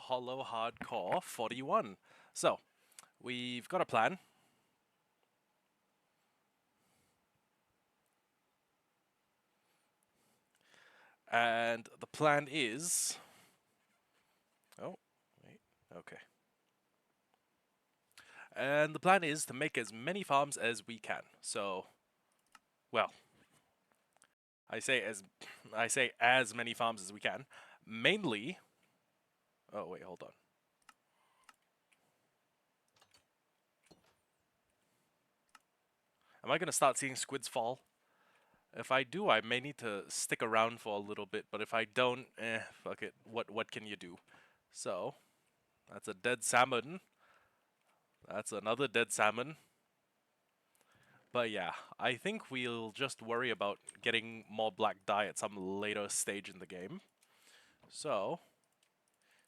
Hollowhardcore 41. So, we've got a plan. And the plan is... Oh, wait, okay. And the plan is to make as many farms as we can. So, well, I say as many farms as we can. Mainly... Oh, wait, hold on. Am I going to start seeing squids fall? If I do, I may need to stick around for a little bit, but if I don't, fuck it. What can you do? So, that's a dead salmon. That's another dead salmon. But yeah, I think we'll just worry about getting more black dye at some later stage in the game. So,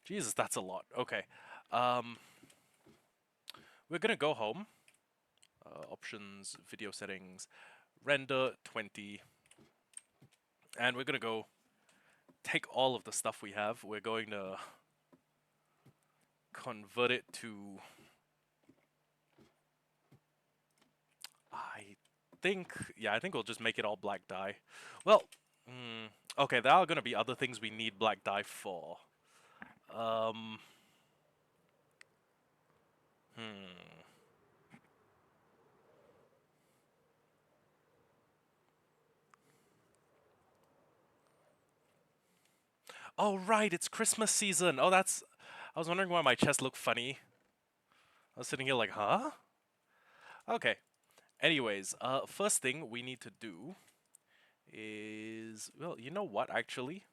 Jesus, that's a lot. Okay. We're gonna go home. Options, video settings, render 20. And we're gonna go take all of the stuff we have. We're going to convert it to... I think we'll just make it all black dye. Well, okay, there are gonna be other things we need black dye for. Oh, right, it's Christmas season. Oh, that's... I was wondering why my chest looked funny. I was sitting here like, huh? Okay. Anyways, first thing we need to do is... Well, you know what, actually?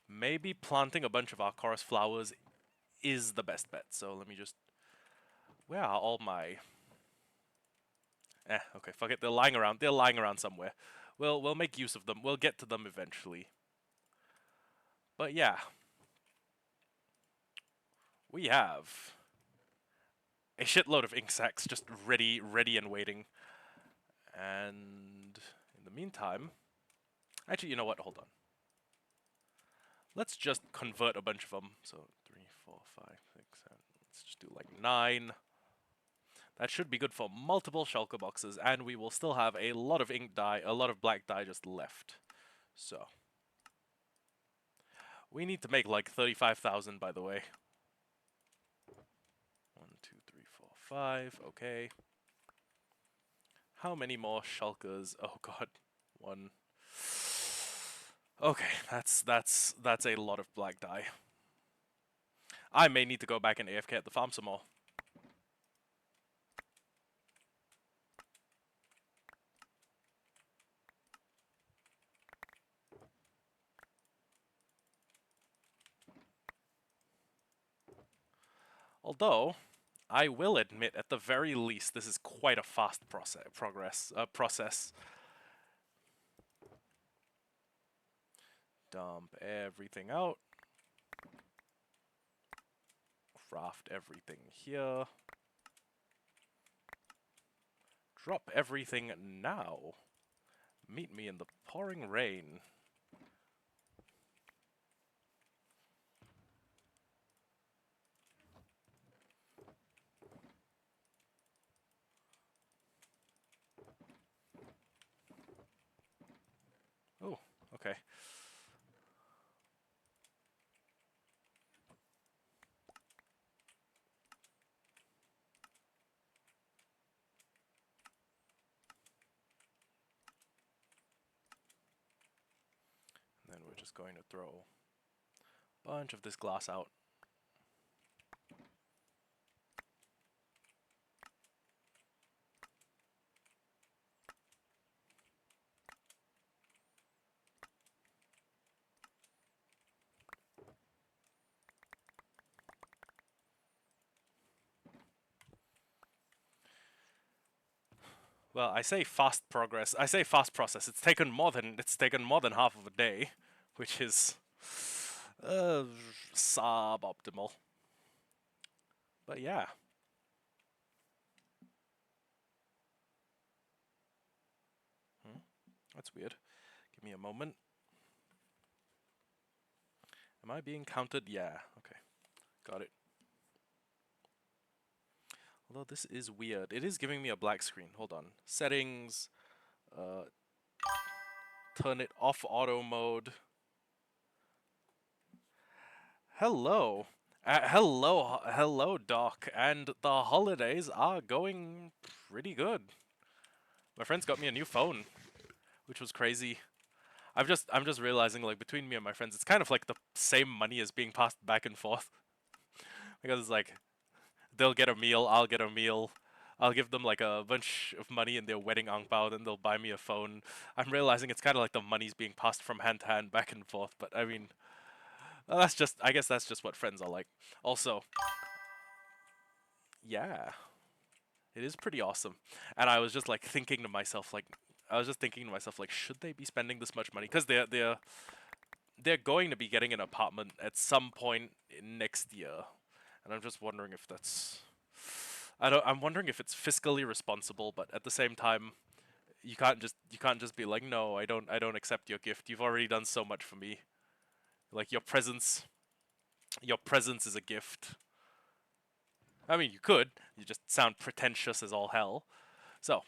Maybe planting a bunch of our chorus flowers is the best bet. So let me just... Where are all my... okay, fuck it. They're lying around. They're lying around somewhere. We'll make use of them. We'll get to them eventually. But yeah. We have a shitload of ink sacs just ready and waiting. And in the meantime... Actually, you know what? Hold on. Let's just convert a bunch of them. So 3, 4, 5, 6, 7. Let's just do like 9. That should be good for multiple shulker boxes, and we will still have a lot of ink dye, a lot of black dye just left. So we need to make like 35,000, by the way. 1, 2, 3, 4, 5. Okay. How many more shulkers? Oh god, 1. Okay, that's a lot of black dye. I may need to go back and AFK at the farm some more. Although, I will admit, at the very least, this is quite a fast process. Dump everything out. Craft everything here. Drop everything now. Meet me in the pouring rain. Oh, okay. And then we're just going to throw a bunch of this glass out. Well, I say fast progress. I say fast process. It's taken more than half of a day, which is suboptimal. But yeah. That's weird. Give me a moment. Am I being counted? Yeah. Okay. Got it. Although this is weird. It is giving me a black screen. Hold on. Settings. Uh, turn it off auto mode. Hello. Hello, Doc. And the holidays are going pretty good. My friends got me a new phone, which was crazy. I'm just realizing, like, between me and my friends, it's kind of like the same money is being passed back and forth. Because it's like, they'll get a meal, I'll get a meal. I'll give them like a bunch of money in their wedding ang pao, then they'll buy me a phone. I'm realizing it's kind of like the money's being passed from hand to hand, back and forth. But I mean, that's just, I guess that's just what friends are like. Also, yeah, it is pretty awesome. And I was just like thinking to myself, like, should they be spending this much money? Because they're going to be getting an apartment at some point next year, and I'm just wondering if that's. I'm wondering if it's fiscally responsible, but at the same time, you can't just be like, no, I don't accept your gift. You've already done so much for me. Like your presence is a gift. I mean, you could. You just sound pretentious as all hell. So,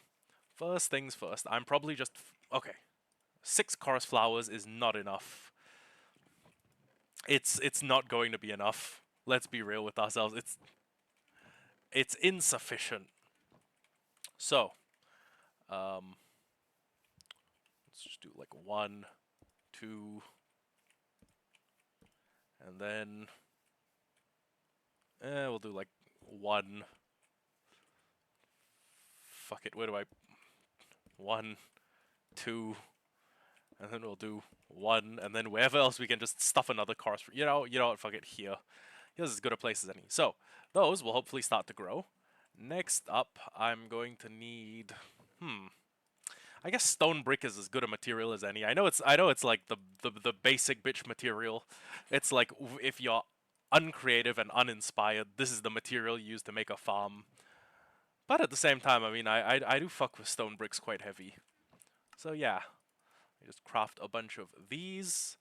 first things first. I'm probably just okay. 6 chorus flowers is not enough. It's not going to be enough. Let's be real with ourselves. It's insufficient. So, um, let's just do like 1, 2, and then we'll do like 1. Fuck it. Where do I? 1, 2, and then we'll do 1, and then wherever else we can just stuff another chorus. You know what? Fuck it. Here. Here's as good a place as any. So those will hopefully start to grow. Next up, I'm going to need. I guess stone brick is as good a material as any. I know it's like the basic bitch material. It's like if you're uncreative and uninspired, this is the material used to make a farm. But at the same time, I mean, I do fuck with stone bricks quite heavy. So yeah, I just craft a bunch of these,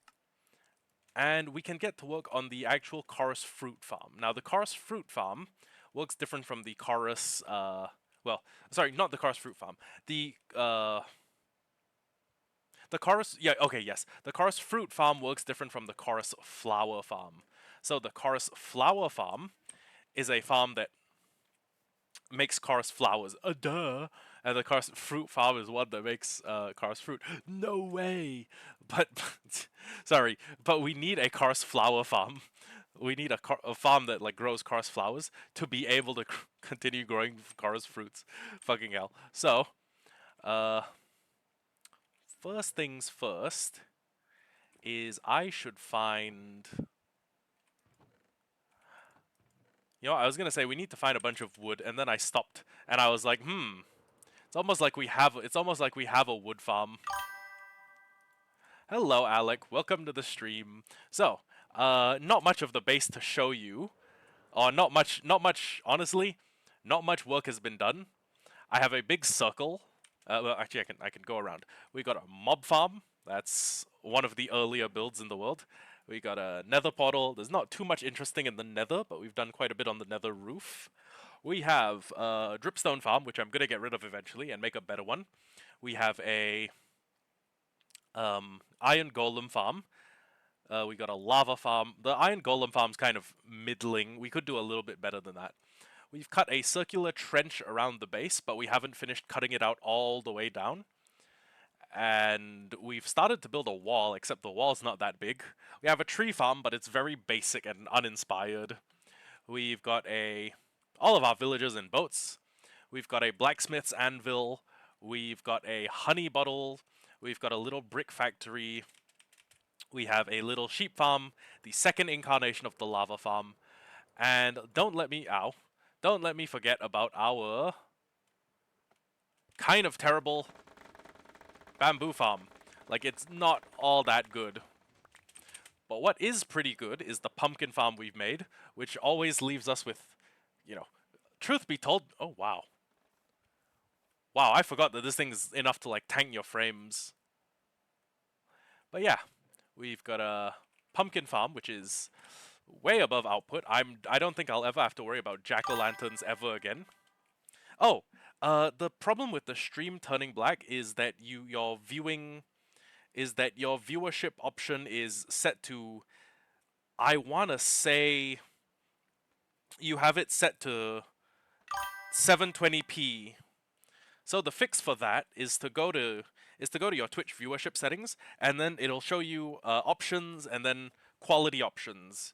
and we can get to work on the actual chorus fruit farm. Now, the chorus fruit farm works different from the chorus. Well, sorry, not the chorus fruit farm. The chorus, yeah, okay, yes. The chorus fruit farm works different from the chorus flower farm. So the chorus flower farm is a farm that makes chorus flowers. Duh. And the chorus fruit farm is one that makes chorus fruit. No way. But sorry, but we need a chorus flower farm. We need a farm that like grows chorus flowers to be able to continue growing chorus fruits. Fucking hell. So, uh, first things first is I should find. You know, I was gonna say we need to find a bunch of wood, and then I stopped, and I was like, It's almost like we have. It's almost like we have a wood farm. Hello, Alec. Welcome to the stream. So, not much of the base to show you, or not much. Not much. Honestly, not much work has been done. I have a big circle. Well, actually, I can go around. We got a mob farm. That's one of the earlier builds in the world. We got a nether portal. There's not too much interesting in the nether, but we've done quite a bit on the nether roof. We have a dripstone farm, which I'm gonna get rid of eventually and make a better one. We have a iron golem farm. We got a lava farm. The iron golem farm's kind of middling. We could do a little bit better than that. We've cut a circular trench around the base, but we haven't finished cutting it out all the way down. And we've started to build a wall, except the wall's not that big. We have a tree farm, but it's very basic and uninspired. We've got all of our villagers in boats. We've got a blacksmith's anvil. We've got a honey bottle. We've got a little brick factory. We have a little sheep farm, the second incarnation of the lava farm. And don't let me forget about our kind of terrible bamboo farm. Like, it's not all that good. But what is pretty good is the pumpkin farm we've made, which always leaves us with, truth be told, oh wow. Wow, I forgot that this thing is enough to like tank your frames. But yeah, we've got a pumpkin farm, which is way above output. I don't think I'll ever have to worry about jack-o'-lanterns ever again. Oh, the problem with the stream turning black is that your viewership option is set to, I wanna say you have it set to 720p. So the fix for that is to go to your Twitch viewership settings, and then it'll show you options and then quality options.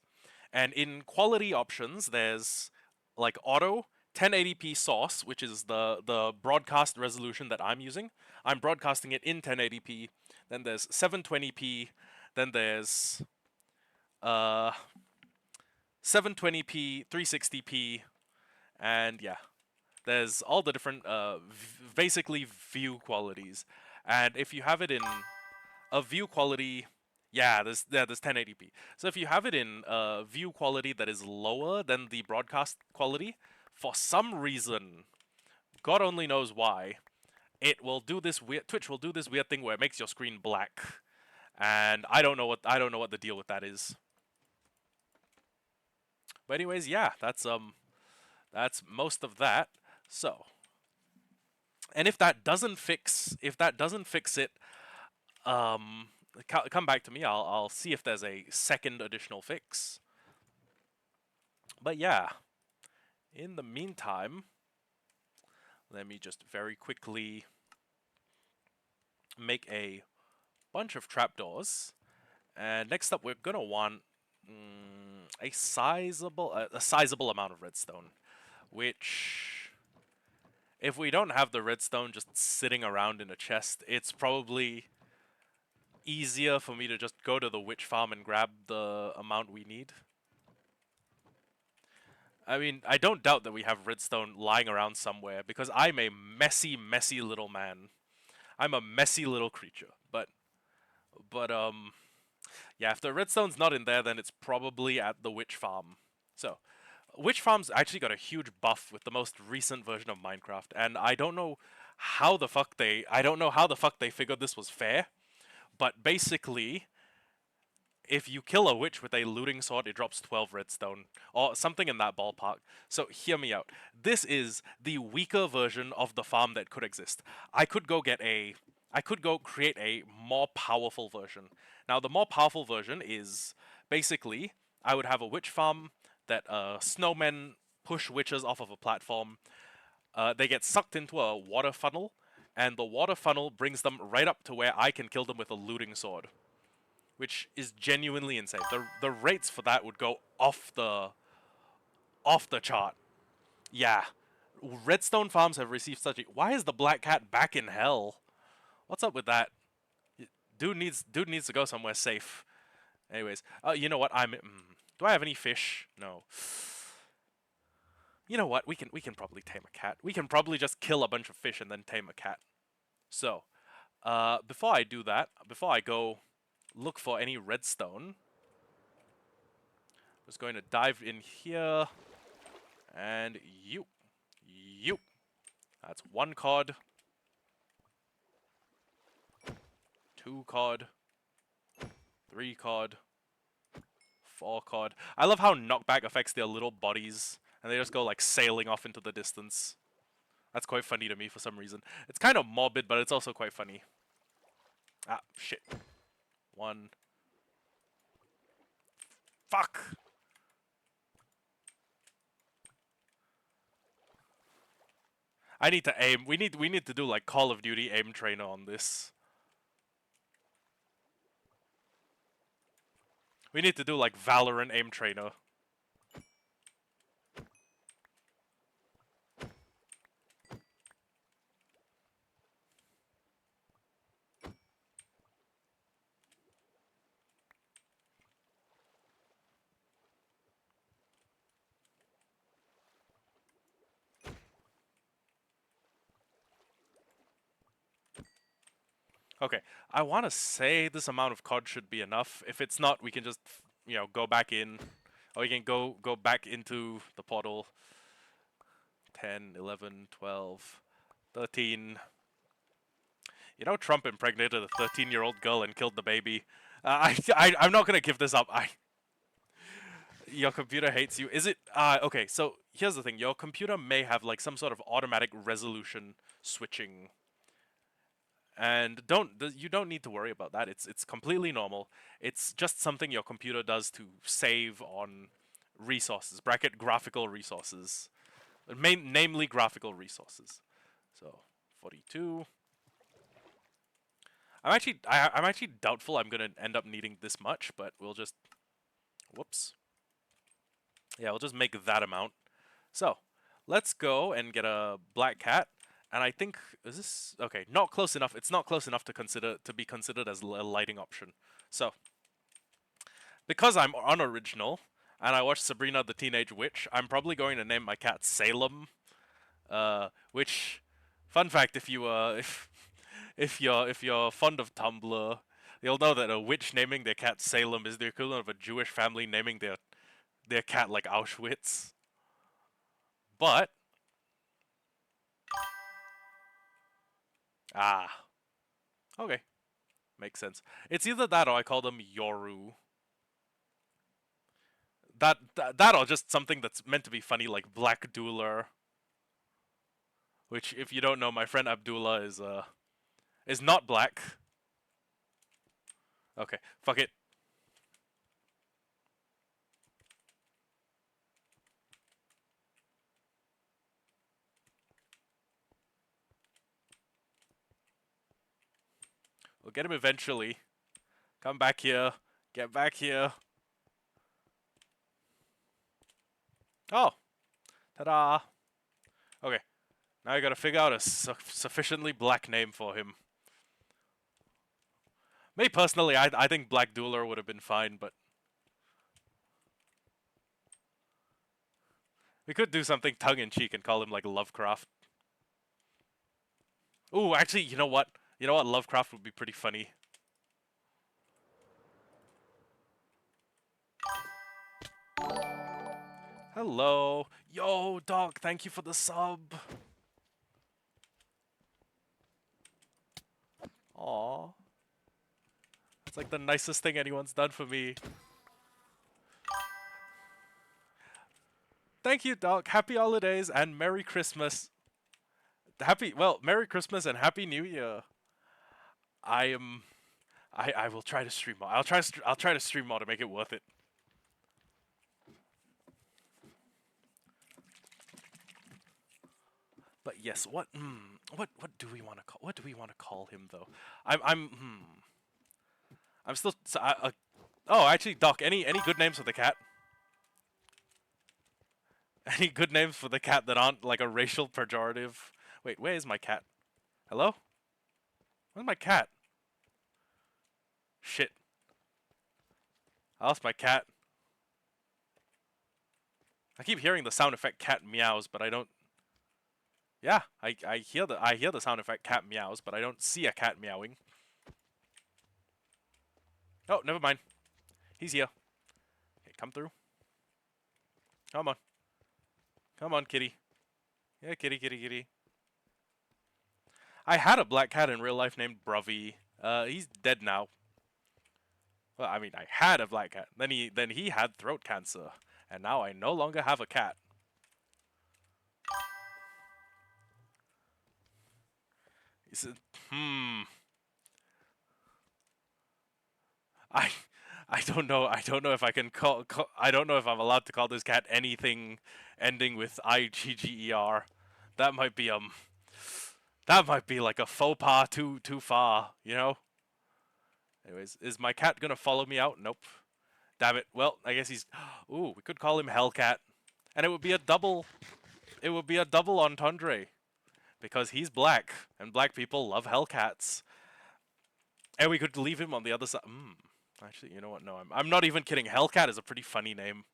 And in quality options, there's like auto 1080p source, which is the broadcast resolution that I'm using. I'm broadcasting it in 1080p. Then there's 720p. Then there's uh 720p, 360p, and yeah, there's all the different basically view qualities. And if you have it in a view quality, there's 1080p. So if you have it in view quality that is lower than the broadcast quality, for some reason, God only knows why, it will do this weird. Twitch will do this weird thing where it makes your screen black, and I don't know what the deal with that is. But anyways, yeah, that's most of that. So, and if that doesn't fix it, come back to me. I'll see if there's a second additional fix. But yeah, in the meantime, let me just very quickly make a bunch of trapdoors. And next up, we're gonna want a sizable amount of redstone, which, if we don't have the redstone just sitting around in a chest, it's probably easier for me to just go to the witch farm and grab the amount we need. I mean, I don't doubt that we have redstone lying around somewhere, because I'm a messy, messy little man. I'm a messy little creature. But yeah, if the redstone's not in there, then it's probably at the witch farm. So, witch farm's actually got a huge buff with the most recent version of Minecraft, and I don't know how the fuck they figured this was fair, but basically, if you kill a witch with a looting sword, it drops 12 redstone, or something in that ballpark. So hear me out. This is the weaker version of the farm that could exist. I could go create a more powerful version. Now, the more powerful version is basically, I would have a witch farm that snowmen push witches off of a platform. They get sucked into a water funnel, and the water funnel brings them right up to where I can kill them with a looting sword, which is genuinely insane. The rates for that would go off the chart. Yeah. Redstone farms have received such a... Why is the black cat back in hell? What's up with that? Dude needs to go somewhere safe. Anyways, you know what? Do I have any fish? No. You know what? We can probably tame a cat. We can probably just kill a bunch of fish and then tame a cat. So, before I do that, before I go look for any redstone, I'm just going to dive in here, and you. That's 1 cod, 2 cod, 3 cod, 4 cod. I love how knockback affects their little bodies, and they just go like sailing off into the distance. That's quite funny to me for some reason. It's kind of morbid, but it's also quite funny. Ah, shit. 1. Fuck! I need to aim. We need to do like Call of Duty aim trainer on this. We need to do like Valorant aim trainer. Okay, I want to say this amount of cod should be enough. If it's not, we can just, go back in. Or we can go back into the portal. 10, 11, 12, 13. Trump impregnated a 13-year-old girl and killed the baby. I'm not gonna give this up. Your computer hates you. Is it? Okay. So here's the thing. Your computer may have like some sort of automatic resolution switching, and you don't need to worry about that. It's completely normal. It's just something your computer does to save on resources. Bracket graphical resources, namely graphical resources. So 42. I'm actually doubtful I'm gonna end up needing this much, but we'll just whoops. Yeah, we'll just make that amount. So let's go and get a black cat. And I think is this okay? Not close enough. It's not close enough to be considered as a lighting option. So because I'm unoriginal and I watched Sabrina the Teenage Witch, I'm probably going to name my cat Salem. Which, fun fact, if you if you're fond of Tumblr, you'll know that a witch naming their cat Salem is the equivalent of a Jewish family naming their cat like Auschwitz. But okay, makes sense. It's either that or I call them Yoru. That or just something that's meant to be funny, like Black Dueler. Which, if you don't know, my friend Abdullah is not black. Okay, fuck it. We'll get him eventually. Come back here. Get back here. Oh, ta-da. Okay, now I gotta figure out a sufficiently black name for him. Me personally, I think Black Dueler would have been fine, but we could do something tongue-in-cheek and call him like Lovecraft. Ooh, actually, you know what? You know what? Lovecraft would be pretty funny. Hello. Yo, dog, thank you for the sub. Aww. It's like the nicest thing anyone's done for me. Thank you, dog. Happy holidays and Merry Christmas. Merry Christmas and Happy New Year. I will try to stream more. I'll try to stream more to make it worth it. But yes, what do we want to call him though? I'm still oh, actually, Doc, any good names for the cat? Any good names for the cat that aren't like a racial pejorative? Wait, where is my cat? Hello? Where's my cat? Shit. I lost my cat. I keep hearing the sound effect cat meows, but I don't. Yeah, I hear the sound effect cat meows, but I don't see a cat meowing. Oh, never mind. He's here. Okay, come through. Come on. Come on, kitty. Yeah, kitty, kitty, kitty. I had a black cat in real life named Bruvy. He's dead now. Well, I mean, I had a black cat. Then he had throat cancer, and now I no longer have a cat. He said, I I don't know. I don't know if I can I don't know if I'm allowed to call this cat anything ending with IGGER. That might be like a faux pas too far, you know? Anyways, is my cat gonna follow me out? Nope. Damn it. Well, I guess he's ooh, we could call him Hellcat. And it would be a double entendre. Because he's black, and black people love Hellcats. And we could leave him on the other side. Actually, you know what? No, I'm not even kidding. Hellcat is a pretty funny name.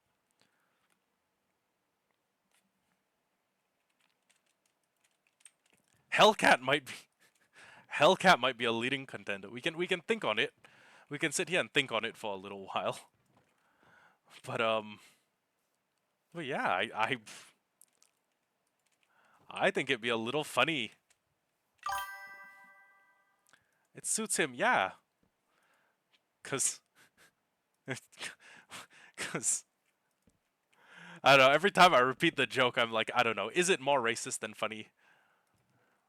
Hellcat might be a leading contender. We can think on it. We can sit here and think on it for a little while. But yeah, I think it'd be a little funny. It suits him, yeah. Cause, cause I don't know. Every time I repeat the joke, I'm like, I don't know. Is it more racist than funny?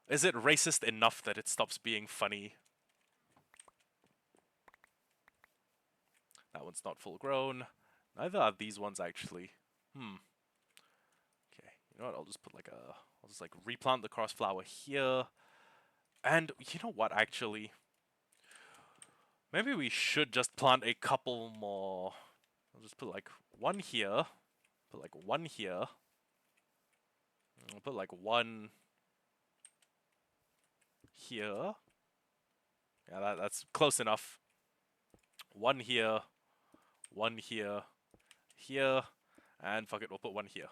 Is it racist enough that it stops being funny? That one's not full grown. Neither are these ones actually. Hmm. Okay. You know what? I'll just put like a. I'll just like replant the crossflower here. And you know what? Actually, maybe we should just plant a couple more. I'll just put like one here. Put like one here. I'll put like one here. Yeah, that's close enough. One here, one here, here, and fuck it, we'll put one here.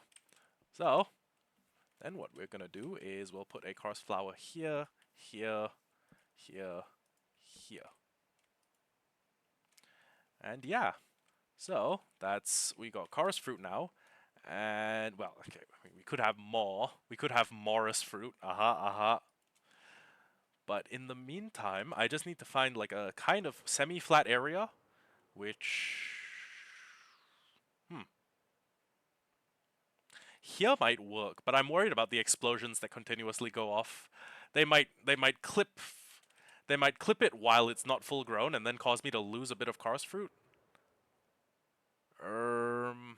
So, then what we're gonna do is we'll put a crossflower here, here, here, here. And yeah, so that's, we got chorus fruit now. And, well, okay, I mean, we could have more. We could have Morris fruit. But in the meantime, I just need to find like a kind of semi-flat area, which... Here might work, but I'm worried about the explosions that continuously go off. They might clip it while it's not full grown and then cause me to lose a bit of chorus fruit. Hmm.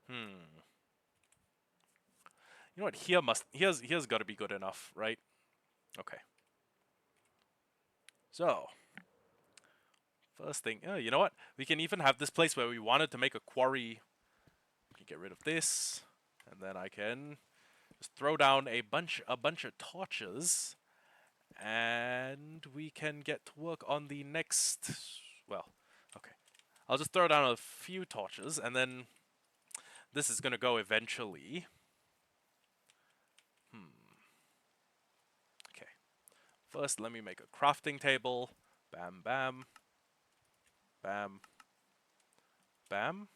Hmm. You know what? Here's got to be good enough, right? Okay. So, first thing, you know what? We can even have this place where we wanted to make a quarry. We can get rid of this, and then I can just throw down a bunch of torches, and we can get to work on the next. Well, okay. I'll just throw down a few torches, and then this is gonna go eventually. Okay. First, let me make a crafting table. Bam, bam, bam, bam.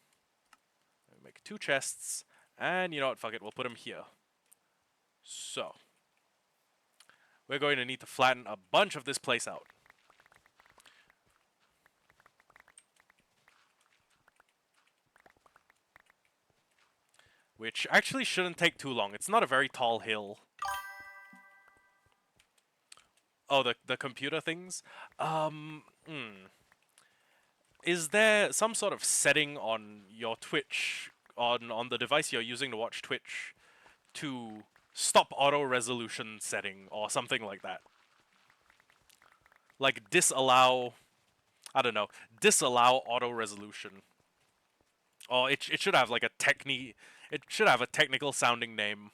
Let me make 2 chests, and you know what? Fuck it. We'll put them here. So, we're going to need to flatten a bunch of this place out. Which actually shouldn't take too long. It's not a very tall hill. Oh, the computer things? Is there some sort of setting on your Twitch, on the device you're using to watch Twitch, to stop auto resolution setting or something like that? Like disallow, I don't know, disallow auto resolution. Or it should have like a it should have a technical sounding name.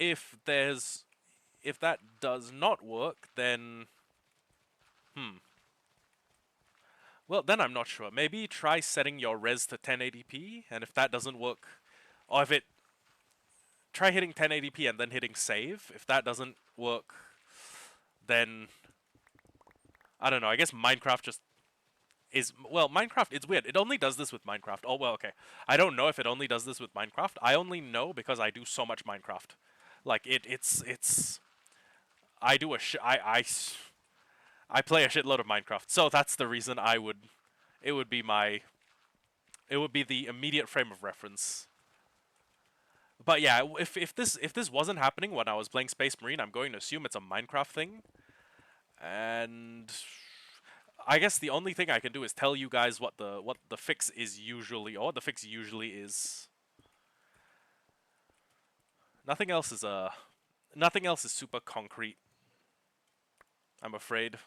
If that does not work, then well, then I'm not sure. Maybe try setting your res to 1080p, and if that doesn't work, or if it try hitting 1080p and then hitting save. If that doesn't work, then I don't know. I guess Minecraft just is, well, Minecraft, it's weird. It only does this with Minecraft. Oh, well, okay. I don't know if it only does this with Minecraft. I only know because I do so much Minecraft. Like it's I do a I play a shitload of Minecraft. So that's the reason it would be my it would be the immediate frame of reference. But yeah, if this wasn't happening when I was playing Space Marine, I'm going to assume it's a Minecraft thing. And I guess the only thing I can do is tell you guys what the fix is usually, or what the fix usually is. Nothing else is nothing else is super concrete, I'm afraid.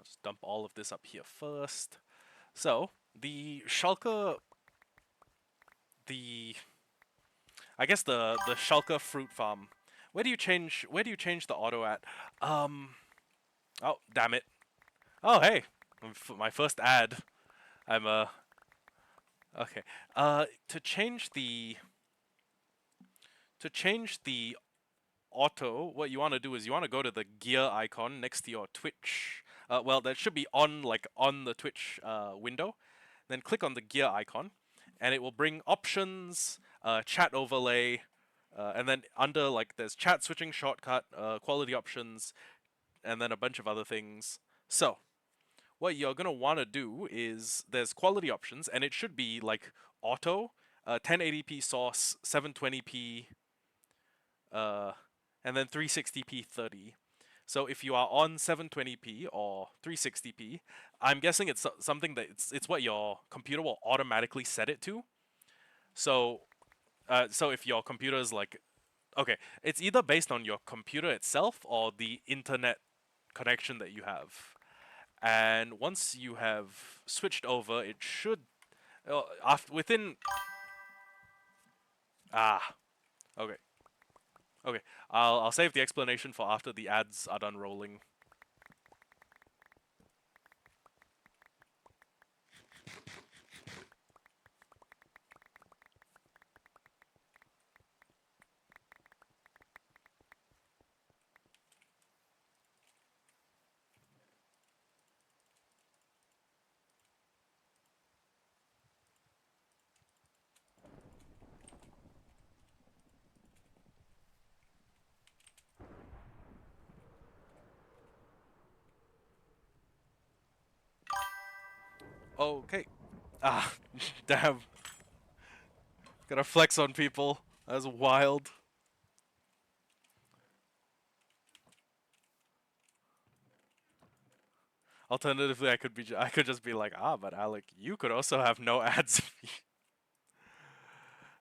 I'll just dump all of this up here first. So the shulker, the I guess the shulker fruit farm. Where do you change? Where do you change the auto at? Um. Oh, damn it. Oh, hey, my first ad. I'm okay. To change the auto, what you want to do is you want to go to the gear icon next to your Twitch. Well, that should be on like on the Twitch window. Then click on the gear icon, and it will bring options, chat overlay, and then under like there's chat switching shortcut, quality options, and then a bunch of other things. So what you're gonna want to do is there's quality options, and it should be like auto, 1080p source, 720p, uh, and then 360p 30. So if you are on 720p or 360p, I'm guessing it's something that it's what your computer will automatically set it to. So so if your computer is like, okay, it's either based on your computer itself or the internet connection that you have. And once you have switched over, it should after within ah okay. Okay, I'll save the explanation for after the ads are done rolling. Okay. Ah, damn. Gotta flex on people. That's wild. Alternatively, I could just be like, ah, but Alec, you could also have no ads.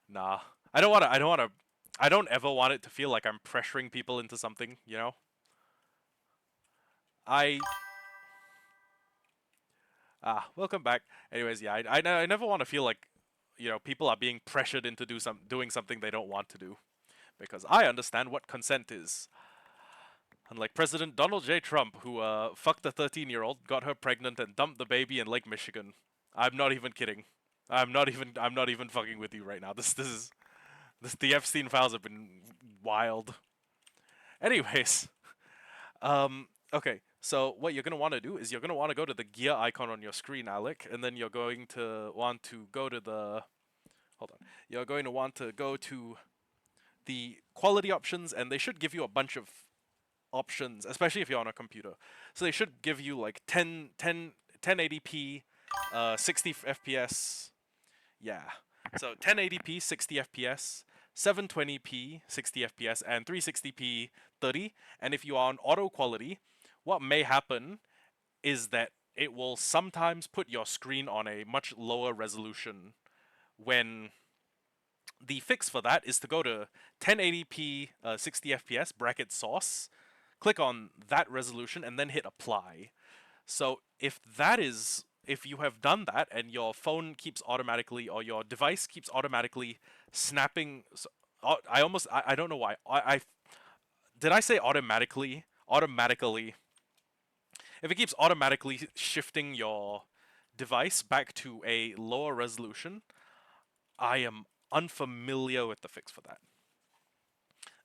Nah, I don't wanna. I don't wanna. I don't ever want it to feel like I'm pressuring people into something. You know. I welcome back. Anyways, yeah, I never want to feel like, people are being pressured into doing something they don't want to do, because I understand what consent is. Unlike President Donald J. Trump, who fucked a 13-year-old, got her pregnant, and dumped the baby in Lake Michigan. I'm not even kidding. I'm not even fucking with you right now. The Epstein files have been wild. Anyways, okay. So what you're gonna want to do is you're gonna want to go to the gear icon on your screen, Alec, and then you're going to want to go to the hold on. You're going to want to go to the quality options, and they should give you a bunch of options, especially if you're on a computer. So they should give you like 1080p, 60 FPS. Yeah. So 1080p, 60 FPS, 720p, 60 FPS, and 360p, 30. And if you are on auto quality, what may happen is that it will sometimes put your screen on a much lower resolution when the fix for that is to go to 1080p 60 FPS bracket source, click on that resolution, and then hit apply. So if you have done that and your phone keeps automatically or your device keeps automatically snapping, I don't know why I did I say automatically automatically. If it keeps automatically shifting your device back to a lower resolution, I am unfamiliar with the fix for that.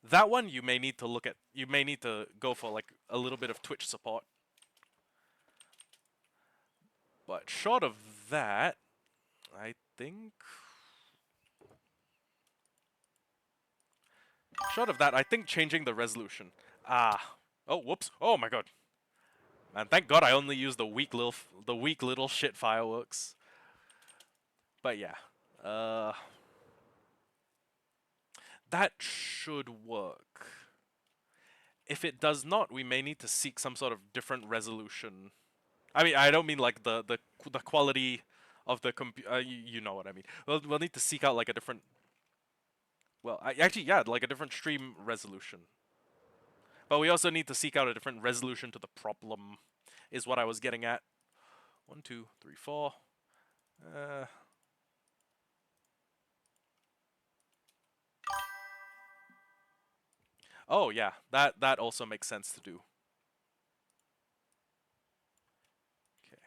That one you may need to look at. You may need to go for like a little bit of Twitch support. But short of that, I think. Short of that, I think changing the resolution. Ah. Oh, whoops. Oh my god. Man, thank God I only used the weak little shit fireworks. But yeah. Uh. That should work. If it does not, we may need to seek some sort of different resolution. I mean, I don't mean like the quality of the computer. You know what I mean. We'll need to seek out like a different. Well, actually, yeah, like a different stream resolution. But we also need to seek out a different resolution to the problem, is what I was getting at. 1, 2, 3, 4. Oh yeah, that also makes sense to do. Okay,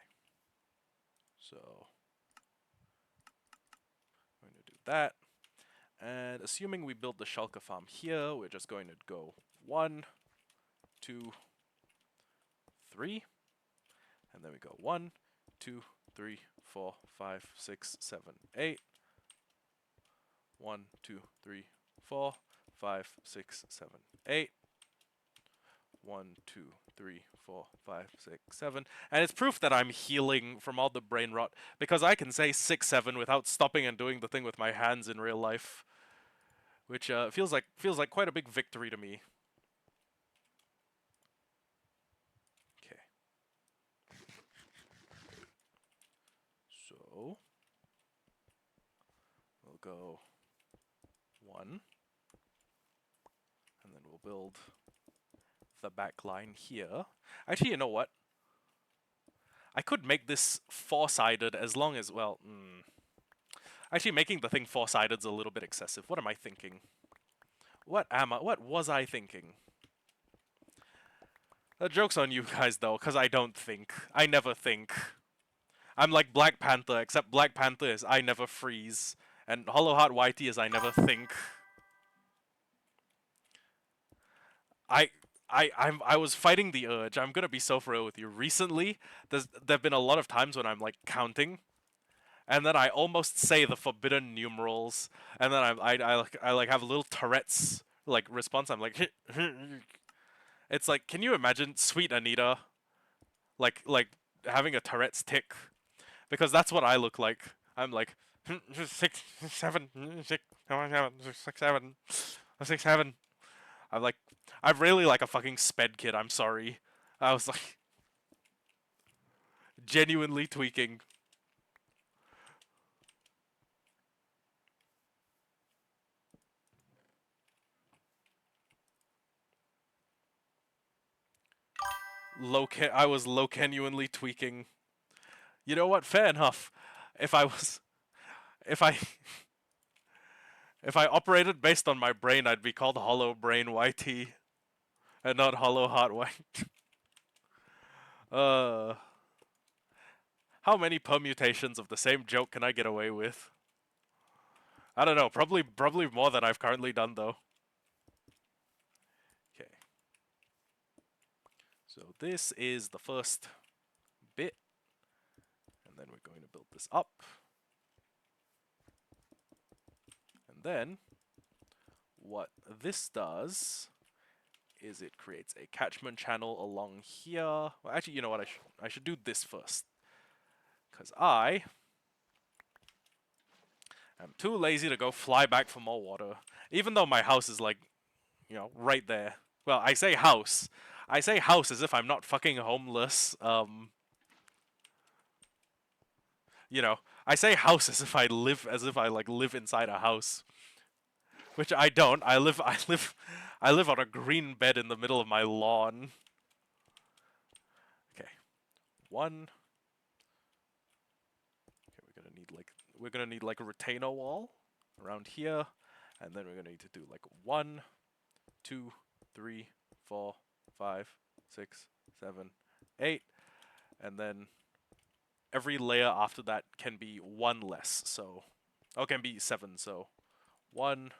so I'm going to do that. And assuming we build the shulker farm here, we're just going to go 1, 2, 3, and then we go 1, 2, 3, 4, 5, 6, 7, 8. 1, 2, 3, 4, 5, 6, 7, 8. 1, 2, 3, 4, 5, 6, 7. And it's proof that I'm healing from all the brain rot, because I can say 6, 7 without stopping and doing the thing with my hands in real life. Which feels like quite a big victory to me. Okay. So we'll go 1, and then we'll build the back line here. Actually, you know what? I could make this 4-sided as long as, well, actually making the thing 4-sided is a little bit excessive. What am I thinking? What was I thinking? The joke's on you guys though, because I don't think. I never think. I'm like Black Panther, except Black Panther is I never freeze, and Hollowhardcore is I never think. I was fighting the urge. I'm gonna be so for real with you. Recently, there've been a lot of times when I'm like counting, and then I almost say the forbidden numerals, and then I like have a little Tourette's like response. I'm like, it's like, can you imagine Sweet Anita, like having a Tourette's tick? Because that's what I look like. I'm like 6, 7, 6, 7, 6, 7, 6, 7. I'm like, I'm really like a fucking sped kid. I'm sorry. I was like genuinely tweaking. I was low genuinely tweaking. You know what? Fair enough. If I was, if I, if I operated based on my brain, I'd be called Hollow Brain YT and not Hollow Heart White. uh, how many permutations of the same joke can I get away with? I don't know. Probably more than I've currently done though. Okay. So this is the first bit, and then we're going to build this up. And then what this does is it creates a catchment channel along here. Well, actually, you know what? I should do this first, because I am too lazy to go fly back for more water. Even though my house is like, you know, right there. Well, I say house. I say house as if I'm not fucking homeless. You know, I say house as if I like live inside a house, which I don't. I live on a green bed in the middle of my lawn. Okay, 1. Okay, we're gonna need like a retainer wall around here, and then we're gonna need to do like 1, 2, 3, 4, 5, 6, 7, 8, and then every layer after that can be 1 less. So, oh, can be 7. So, 1,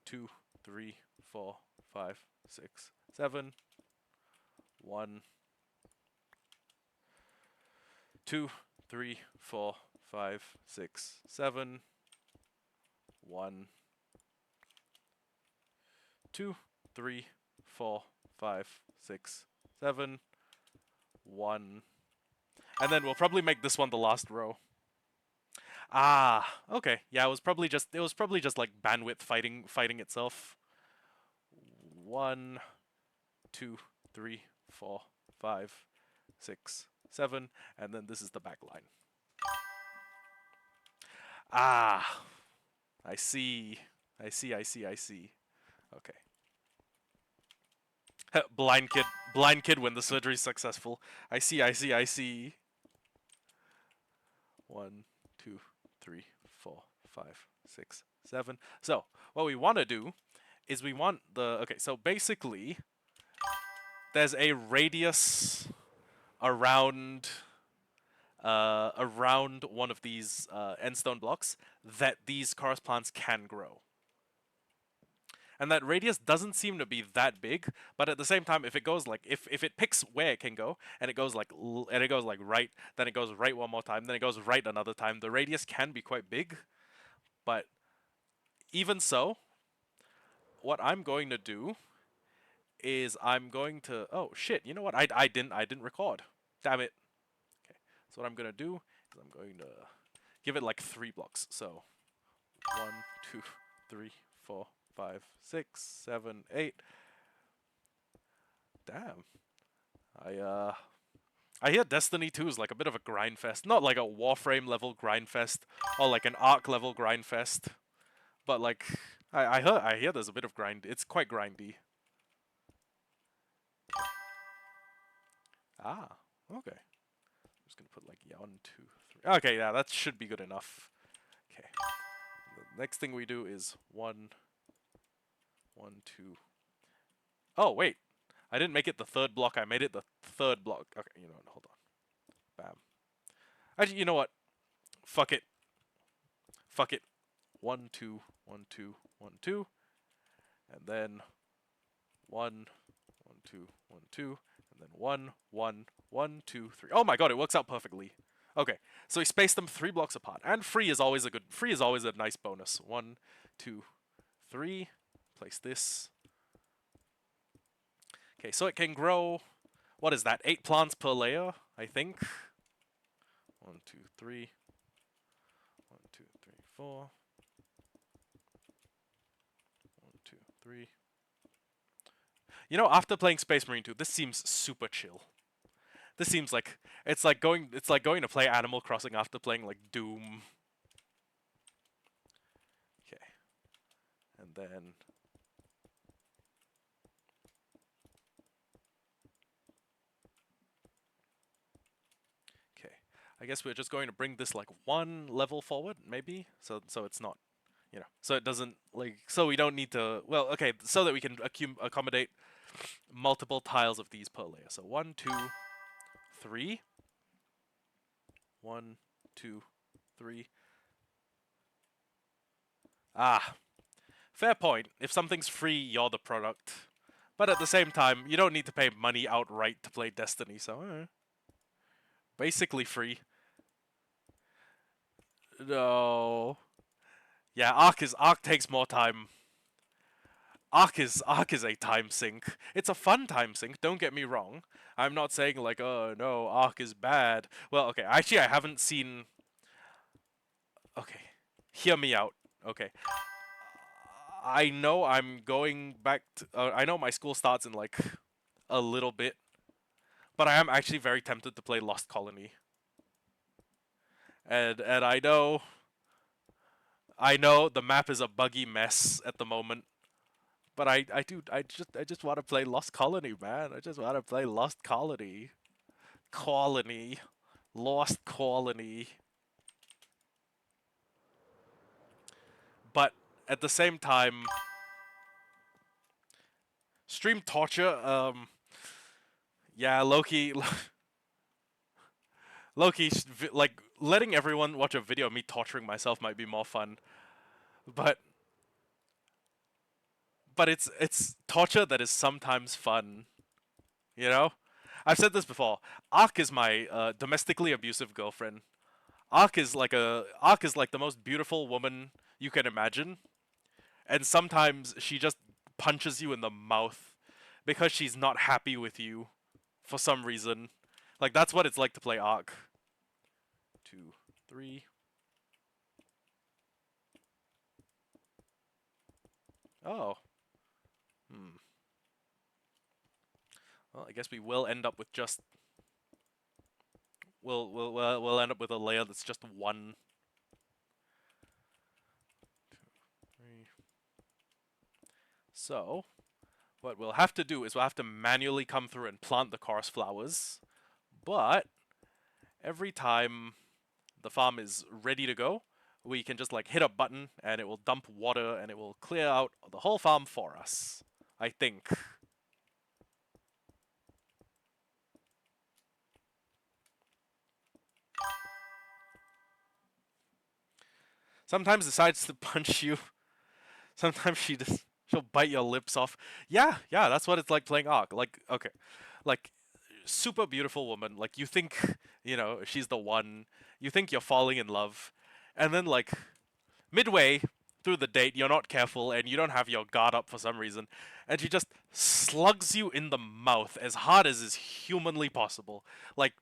2, 3, 4, 5, 6, 7. 1, 2, 3, 4, 5, 6, 7. 1, 2, 3, 4, 5, 6, 7. 1. And then we'll probably make this one the last row. Ah, okay. Yeah, it was probably just like bandwidth fighting itself. 1, 2, 3, 4, 5, 6, 7, and then this is the back line. Ah, I see. Okay. Blind kid when the surgery's successful. I see, I see, I see. 1, 2, 3, 4, 5, 6, 7. So, what we want to do is we want the... Okay, so basically, there's a radius around around one of these endstone blocks that these chorus plants can grow. And that radius doesn't seem to be that big, but at the same time, if it goes like if it picks where it can go and it goes like right, then it goes right one more time, then it goes right another time, the radius can be quite big. But even so, what I'm going to do is I'm going to... Oh shit, you know what? I didn't record. Damn it. Okay. So what I'm going to do is I'm going to give it like 3 blocks. So 1, 2, 3, 4, 5, 6, 7, 8. Damn. I hear Destiny 2 is like a bit of a grind fest. Not like a Warframe level grind fest or like an Ark level grind fest. But like I hear there's a bit of grind. It's quite grindy. Ah, okay. I'm just gonna put like 1, 2, 3. Okay, yeah, that should be good enough. Okay. The next thing we do is 1, 1, 2. Oh wait, I didn't make it the third block. I made it the third block. Okay, you know what? Hold on. Bam. Actually, you know what? Fuck it. Fuck it. 1, 2, 1, 2, 1, 2, and then 1, 1, 2, 1, 2, and then 1, 1, 1, 2, 3. Oh my god, it works out perfectly. Okay, so we spaced them 3 blocks apart, and free is always a nice bonus. 1, 2, 3. Place this. Okay, so it can grow. What is that? 8 plants per layer, I think. 1, 2, 3. 1, 2, 3, 4. 1, 2, 3. You know, after playing Space Marine 2, this seems super chill. This seems like it's like going to play Animal Crossing after playing like Doom. Okay. And then okay. I guess we're just going to bring this like 1 level forward, maybe? So it's not, you know, so it doesn't like, so we don't need to, well, okay, so that we can accommodate multiple tiles of these per layer. So 1, 2, 3. 1, 2, 3. Ah, fair point. If something's free, you're the product. But at the same time, you don't need to pay money outright to play Destiny, so basically free. No. Yeah, Ark takes more time. Ark is a time sink. It's a fun time sink, don't get me wrong. I'm not saying like, oh no, Ark is bad. Well, okay, actually I haven't seen... Okay, hear me out. Okay. I know I'm going back to... I know my school starts in like a little bit, but I am actually very tempted to play Lost Colony. And I know the map is a buggy mess at the moment, but I just want to play Lost Colony, man. I just want to play Lost Colony. Colony. Lost Colony. But at the same time, stream torture, yeah, Loki Loki, like, letting everyone watch a video of me torturing myself might be more fun. But it's torture that is sometimes fun, you know? I've said this before. Ark is my domestically abusive girlfriend. Ark is like the most beautiful woman you can imagine, and sometimes she just punches you in the mouth because she's not happy with you for some reason. Like, that's what it's like to play Ark. 2, 3. Oh. Well, I guess we will end up with just... We'll end up with a layer that's just 1. 2, 3. So, What we'll have to do is we'll have to manually come through and plant the chorus flowers. But every time the farm is ready to go, we can just like hit a button and it will dump water and it will clear out the whole farm for us. I think. Sometimes decides to punch you. Sometimes she'll bite your lips off. Yeah, yeah, that's what it's like playing Ark. Like, okay, like super beautiful woman. Like you think, she's the one. You think you're falling in love, and then like midway through the date, you're not careful and you don't have your guard up for some reason, and she just slugs you in the mouth as hard as is humanly possible. Like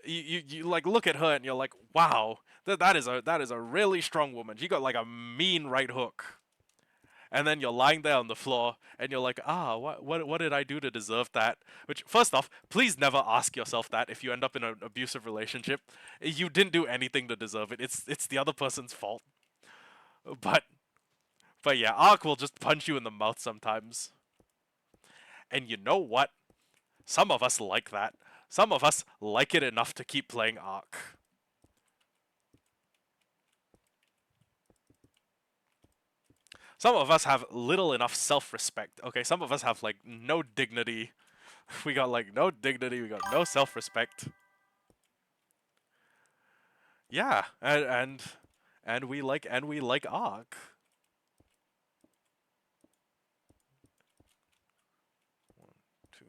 you like look at her and you're like, wow, that is a really strong woman. She got like a mean right hook. And then you're lying there on the floor and you're like, what did I do to deserve that? Which, first off, please never ask yourself that if you end up in an abusive relationship. You didn't do anything to deserve it. It's the other person's fault. But but yeah, Ark will just punch you in the mouth sometimes. And you know what? Some of us like that. Some of us like it enough to keep playing Ark. Some of us have little enough self-respect. Okay, some of us have like no dignity. We got like no dignity. We got no self-respect. Yeah, and we like Ark. One, two.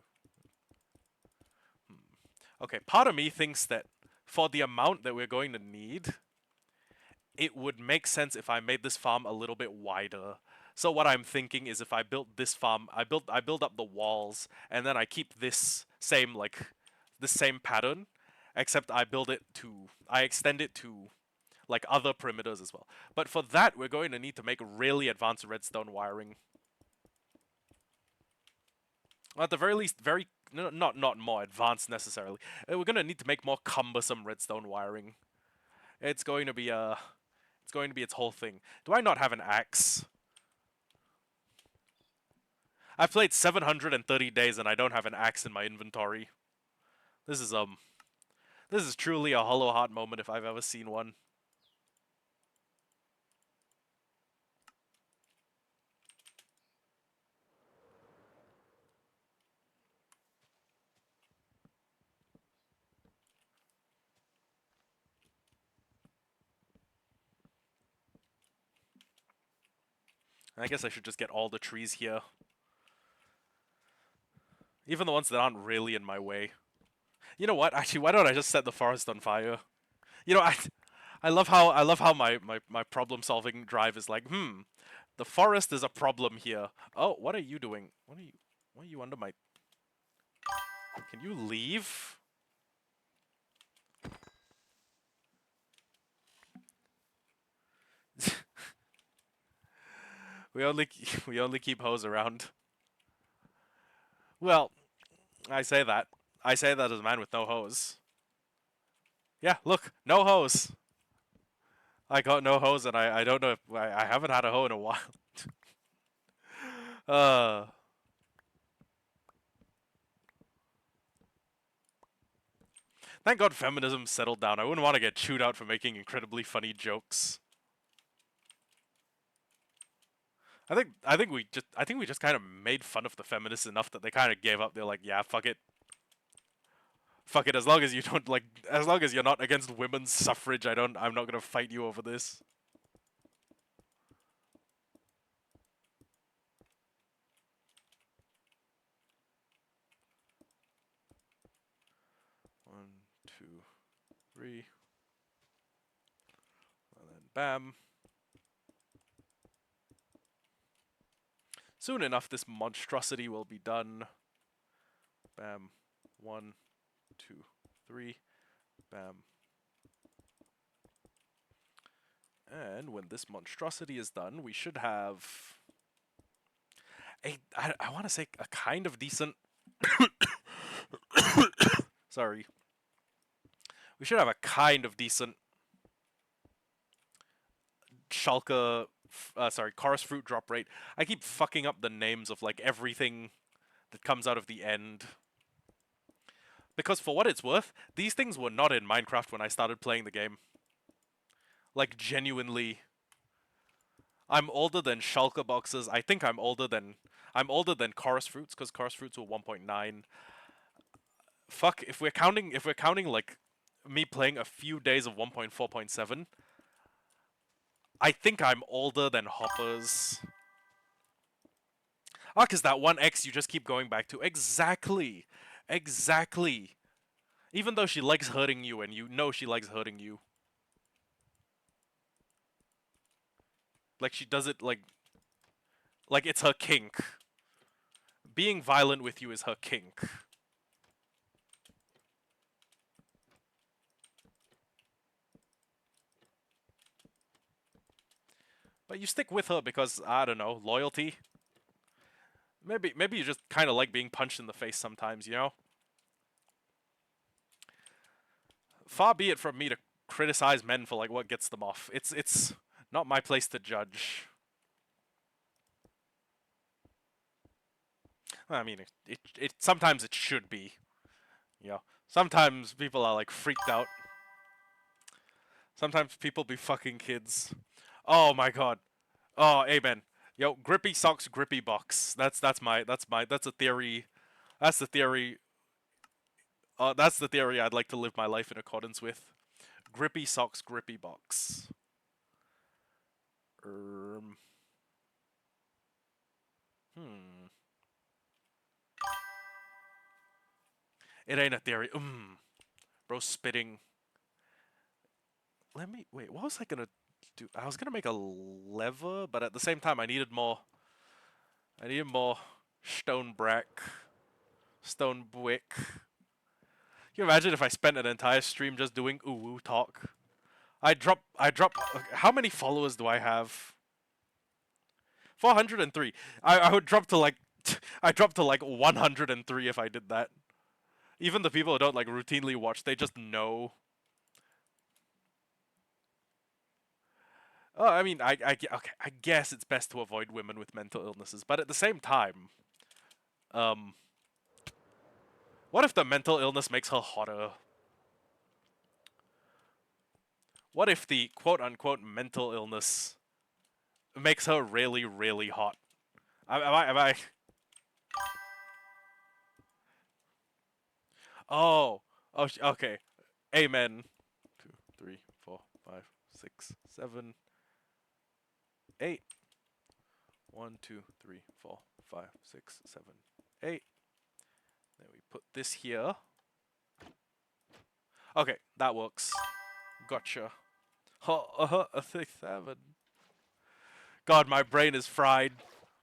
Okay, part of me thinks that for the amount that we're going to need, it would make sense if I made this farm a little bit wider. So what I'm thinking is if I built this farm, I build up the walls, and then I keep this same pattern, except I extend it to like other perimeters as well. But for that, we're going to need to make really advanced redstone wiring. Well, at the very least, very no, not more advanced necessarily. We're going to need to make more cumbersome redstone wiring. It's going to be its whole thing. Do I not have an axe? I've played 730 days and I don't have an axe in my inventory. This is this is truly a hollow heart moment if I've ever seen one. I guess I should just get all the trees here. Even the ones that aren't really in my way. You know what? Actually, why don't I just set the forest on fire? You know, I love how my problem solving drive is like, the forest is a problem here. Oh, what are you doing? Why are you under my Can you leave? we only we only keep hoes around. Well, I say that. I say that as a man with no hose. Yeah, look, no hose. I got no hose, and I don't know if I haven't had a hoe in a while. uh, thank God feminism settled down. I wouldn't want to get chewed out for making incredibly funny jokes. I think we just kind of made fun of the feminists enough that they kind of gave up. They're like, yeah, fuck it, fuck it. As long as you don't like, as long as you're not against women's suffrage, I'm not gonna fight you over this. One, two, three, and then bam. Soon enough, this monstrosity will be done. Bam. One, two, three. Bam. And when this monstrosity is done, we should have I want to say a kind of decent. Sorry. We should have a kind of decent shulker. Sorry, chorus fruit drop rate. I keep fucking up the names of like everything that comes out of the end. Because for what it's worth, these things were not in Minecraft when I started playing the game. Like, genuinely. I'm older than shulker boxes. I think I'm older than chorus fruits, because chorus fruits were 1.9. Fuck, if we're counting like me playing a few days of 1.4.7, I think I'm older than hoppers. Ah, cause that 1x you just keep going back to. Exactly. Exactly. Even though she likes hurting you and you know she likes hurting you. Like she does it like it's her kink. Being violent with you is her kink. But you stick with her because, I don't know, loyalty? Maybe you just kind of like being punched in the face sometimes, you know? Far be it from me to criticize men for like what gets them off. It's not my place to judge. I mean, it sometimes it should be. You know, sometimes people are like freaked out. Sometimes people be fucking kids. Oh my god. Oh, amen. Yo, grippy socks, grippy box. That's a theory. That's the theory. That's the theory I'd like to live my life in accordance with. Grippy socks, grippy box. Um. Hmm. It ain't a theory. Bro, spitting. Let me wait. What was I gonna do? I was gonna make a lever, but at the same time, I needed more. I needed more stone brick, stone brick. Can you imagine if I spent an entire stream just doing ooh talk? I drop. How many followers do I have? 403. I would drop to like, I dropped to like 103 if I did that. Even the people who don't like routinely watch, they just know. Oh, I mean, okay, I guess it's best to avoid women with mental illnesses, but at the same time, um, what if the mental illness makes her hotter? What if the quote-unquote mental illness makes her really, really hot? Am I? Oh, oh, okay. Amen. 2, 3, 4, 5, 6, 7, 8. 1, 2, 3, 4, 5, 6, 7, 8. Then we put this here. Okay, that works. Gotcha. A 6, 7. God, my brain is fried.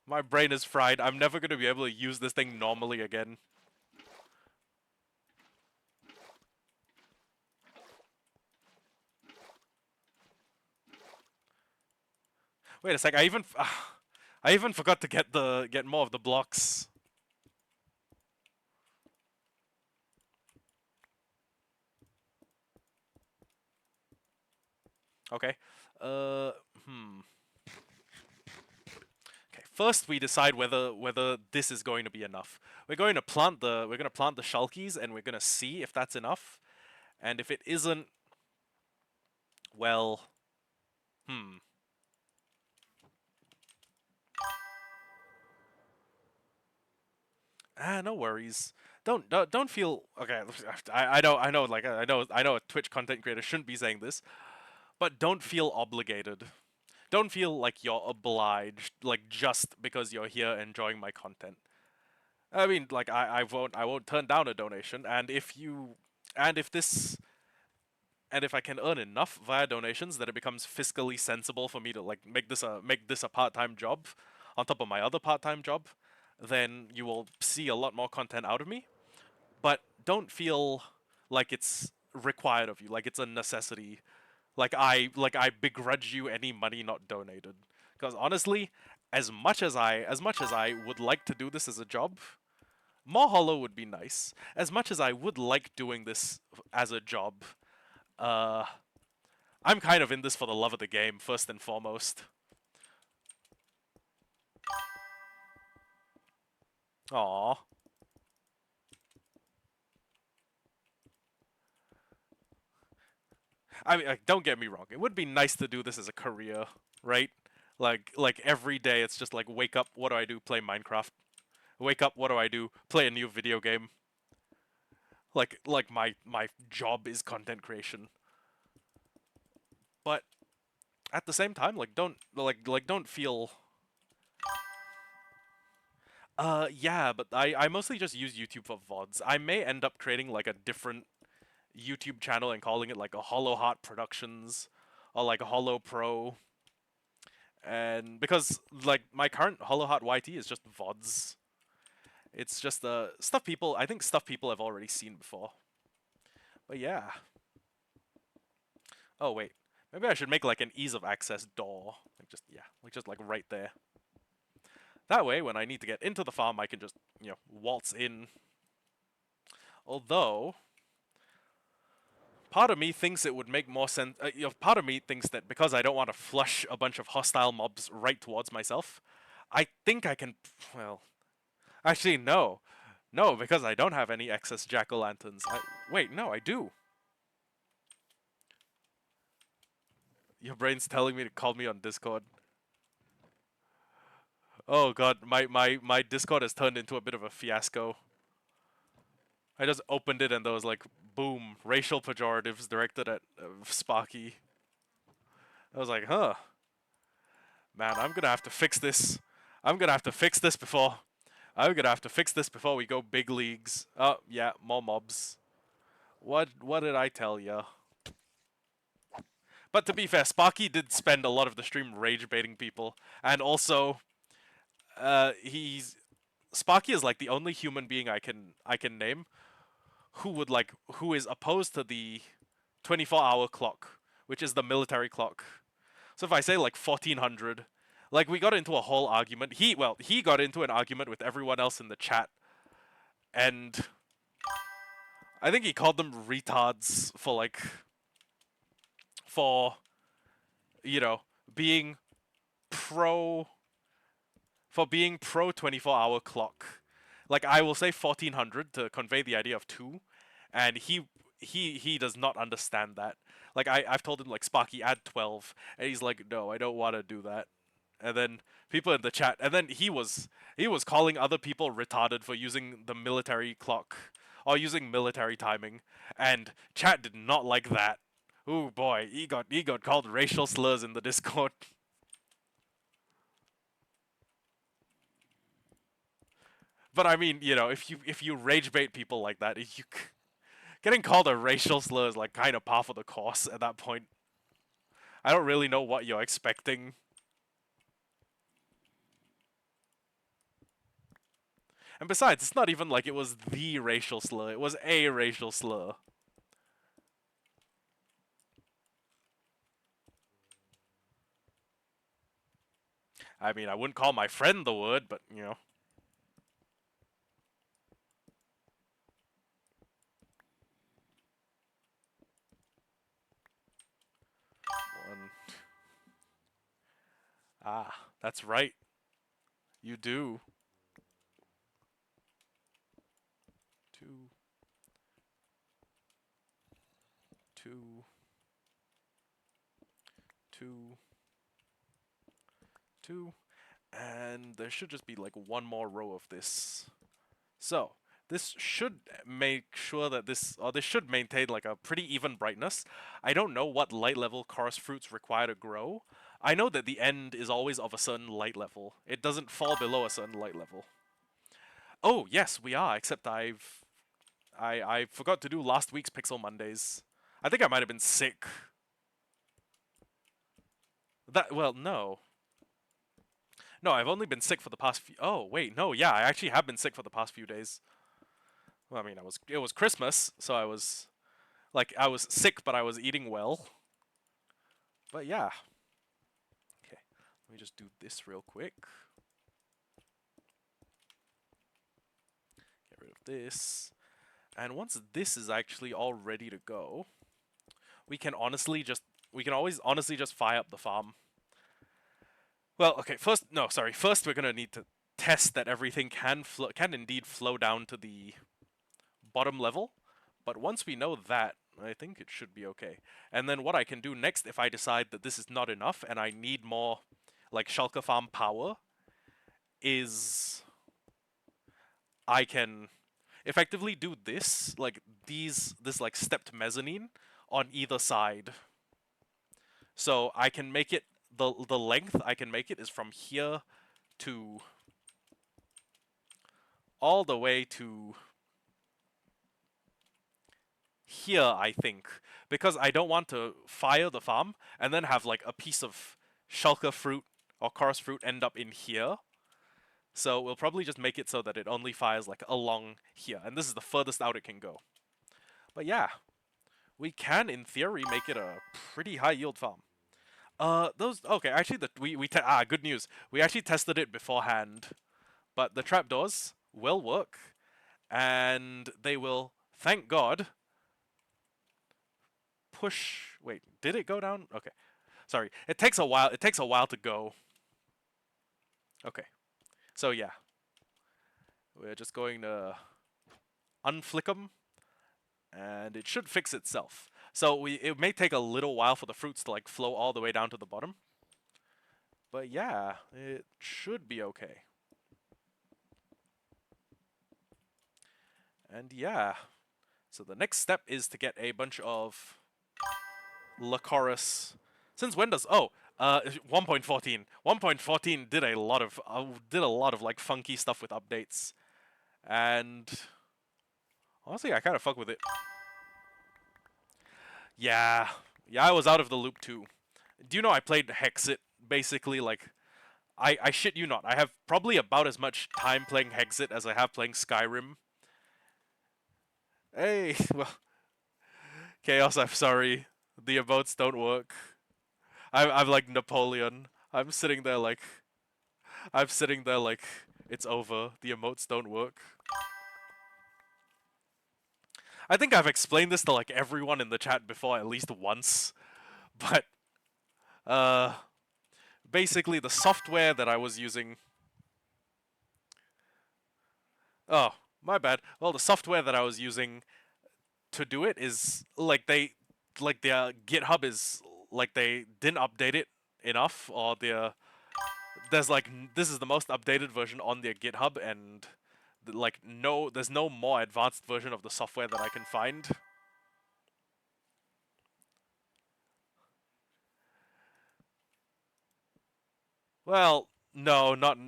My brain is fried. I'm never gonna be able to use this thing normally again. Wait a sec. I even forgot to get more of the blocks. Okay. Uh. Hmm. Okay. First, we decide whether this is going to be enough. We're gonna plant the shulkies, and we're gonna see if that's enough. And if it isn't, well, hmm. No worries. Don't feel okay. I know a Twitch content creator shouldn't be saying this, but don't feel obligated. Don't feel like you're obliged, like just because you're here enjoying my content. I mean, like I won't turn down a donation, and and if this and if I can earn enough via donations that it becomes fiscally sensible for me to like make this a part-time job on top of my other part-time job, then you will see a lot more content out of me. But don't feel like it's required of you, like it's a necessity. Like I begrudge you any money not donated. Because honestly, as much as I would like to do this as a job, more hollow would be nice. As much as I would like doing this as a job, uh I'm kind of in this for the love of the game, first and foremost. Aww. I mean, like, don't get me wrong. It would be nice to do this as a career, right? Like every day, it's just like wake up. What do I do? Play Minecraft. Wake up. What do I do? Play a new video game. Like my job is content creation. But at the same time, like don't feel. Yeah, but I mostly just use YouTube for VODs. I may end up creating like a different YouTube channel and calling it like a Hollowhard Productions or like a Hollow Pro. And because like my current Hollowhard YT is just VODs. It's just stuff people I think stuff people have already seen before. But yeah. Oh wait. Maybe I should make like an ease of access door. Like just like right there. That way when I need to get into the farm I can just, waltz in. Although part of me thinks it would make more sense. Part of me thinks that because I don't want to flush a bunch of hostile mobs right towards myself, I think I can. Well, actually, no, no, because I don't have any excess jack-o'-lanterns. Wait, no, I do. Your brain's telling me to call me on Discord. Oh god, my Discord has turned into a bit of a fiasco. I just opened it and there was like, boom, racial pejoratives directed at Sparky. I was like, huh. Man, I'm gonna have to fix this. I'm gonna have to fix this before. I'm gonna have to fix this before we go big leagues. Oh, yeah, more mobs. What did I tell ya? But to be fair, Sparky did spend a lot of the stream rage baiting people, and also, he's Sparky is like the only human being I can name who is opposed to the 24-hour clock, which is the military clock. So if I say like 1400, like we got into a whole argument. He got into an argument with everyone else in the chat, and I think he called them retards for you know being pro being pro 24-hour clock. Like I will say 1400 to convey the idea of 2, and he does not understand that. Like I've told him like Sparky add 12, and he's like no, I don't want to do that. And then people in the chat, and then he was calling other people retarded for using the military clock or using military timing, and chat did not like that. Oh boy, he got called racial slurs in the Discord. But I mean, if you rage bait people like that, getting called a racial slur is like kind of par for the course at that point. I don't really know what you're expecting. And besides, it's not even like it was the racial slur. It was a racial slur. I mean, I wouldn't call my friend the word, but One. Ah, that's right. You do. Two. Two. Two. Two. And there should just be like one more row of this. So, this should make sure that this should maintain like a pretty even brightness. I don't know what light level chorus fruits require to grow. I know that the end is always of a certain light level. It doesn't fall below a certain light level. Oh, yes, we are, except I forgot to do last week's Pixel Mondays. I think I might have been sick. No. No, I've only been sick for the past few. Oh, wait, no, yeah, I actually have been sick for the past few days. Well, I mean, it was Christmas, so I was sick, but I was eating well. But yeah. Okay, let me just do this real quick. Get rid of this. And once this is actually all ready to go, we can always honestly just fire up the farm. Well, okay, first we're going to need to test that everything can indeed flow down to the bottom level. But once we know that, I think it should be okay. And then what I can do next, if I decide that this is not enough and I need more, like, Shulker Farm power, is I can effectively do this, like, this, like, stepped mezzanine on either side. So I can make it, the length I can make it is from here to all the way to here, I think, because I don't want to fire the farm and then have like a piece of shulker fruit or chorus fruit end up in here. So we'll probably just make it so that it only fires like along here, and this is the furthest out it can go. But yeah, we can in theory make it a pretty high yield farm. Those okay. Actually, good news. We actually tested it beforehand, but the trapdoors will work, and they will, thank God, push. Wait, did it go down? Okay, sorry. It takes a while. It takes a while to go. Okay, so yeah, we're just going to unflick them, and it should fix itself. So it may take a little while for the fruits to like flow all the way down to the bottom, but yeah, it should be okay. And yeah, so the next step is to get a bunch of Lycoris. Since when does 1.14. 1.14 did a lot of like funky stuff with updates, and honestly, I kind of fuck with it. Yeah, yeah, I was out of the loop too. Do you know I played Hexit basically like I shit you not. I have probably about as much time playing Hexit as I have playing Skyrim. Hey, well, Chaos, I'm sorry. The emotes don't work. I'm like Napoleon. I'm sitting there like it's over. The emotes don't work. I think I've explained this to like everyone in the chat before at least once, but uh basically the software that I was using. Oh, my bad. Well, the software that I was using to do it is like their GitHub is like they didn't update it enough, or there's like this is the most updated version on their GitHub, and like there's no more advanced version of the software that I can find. Well, no, not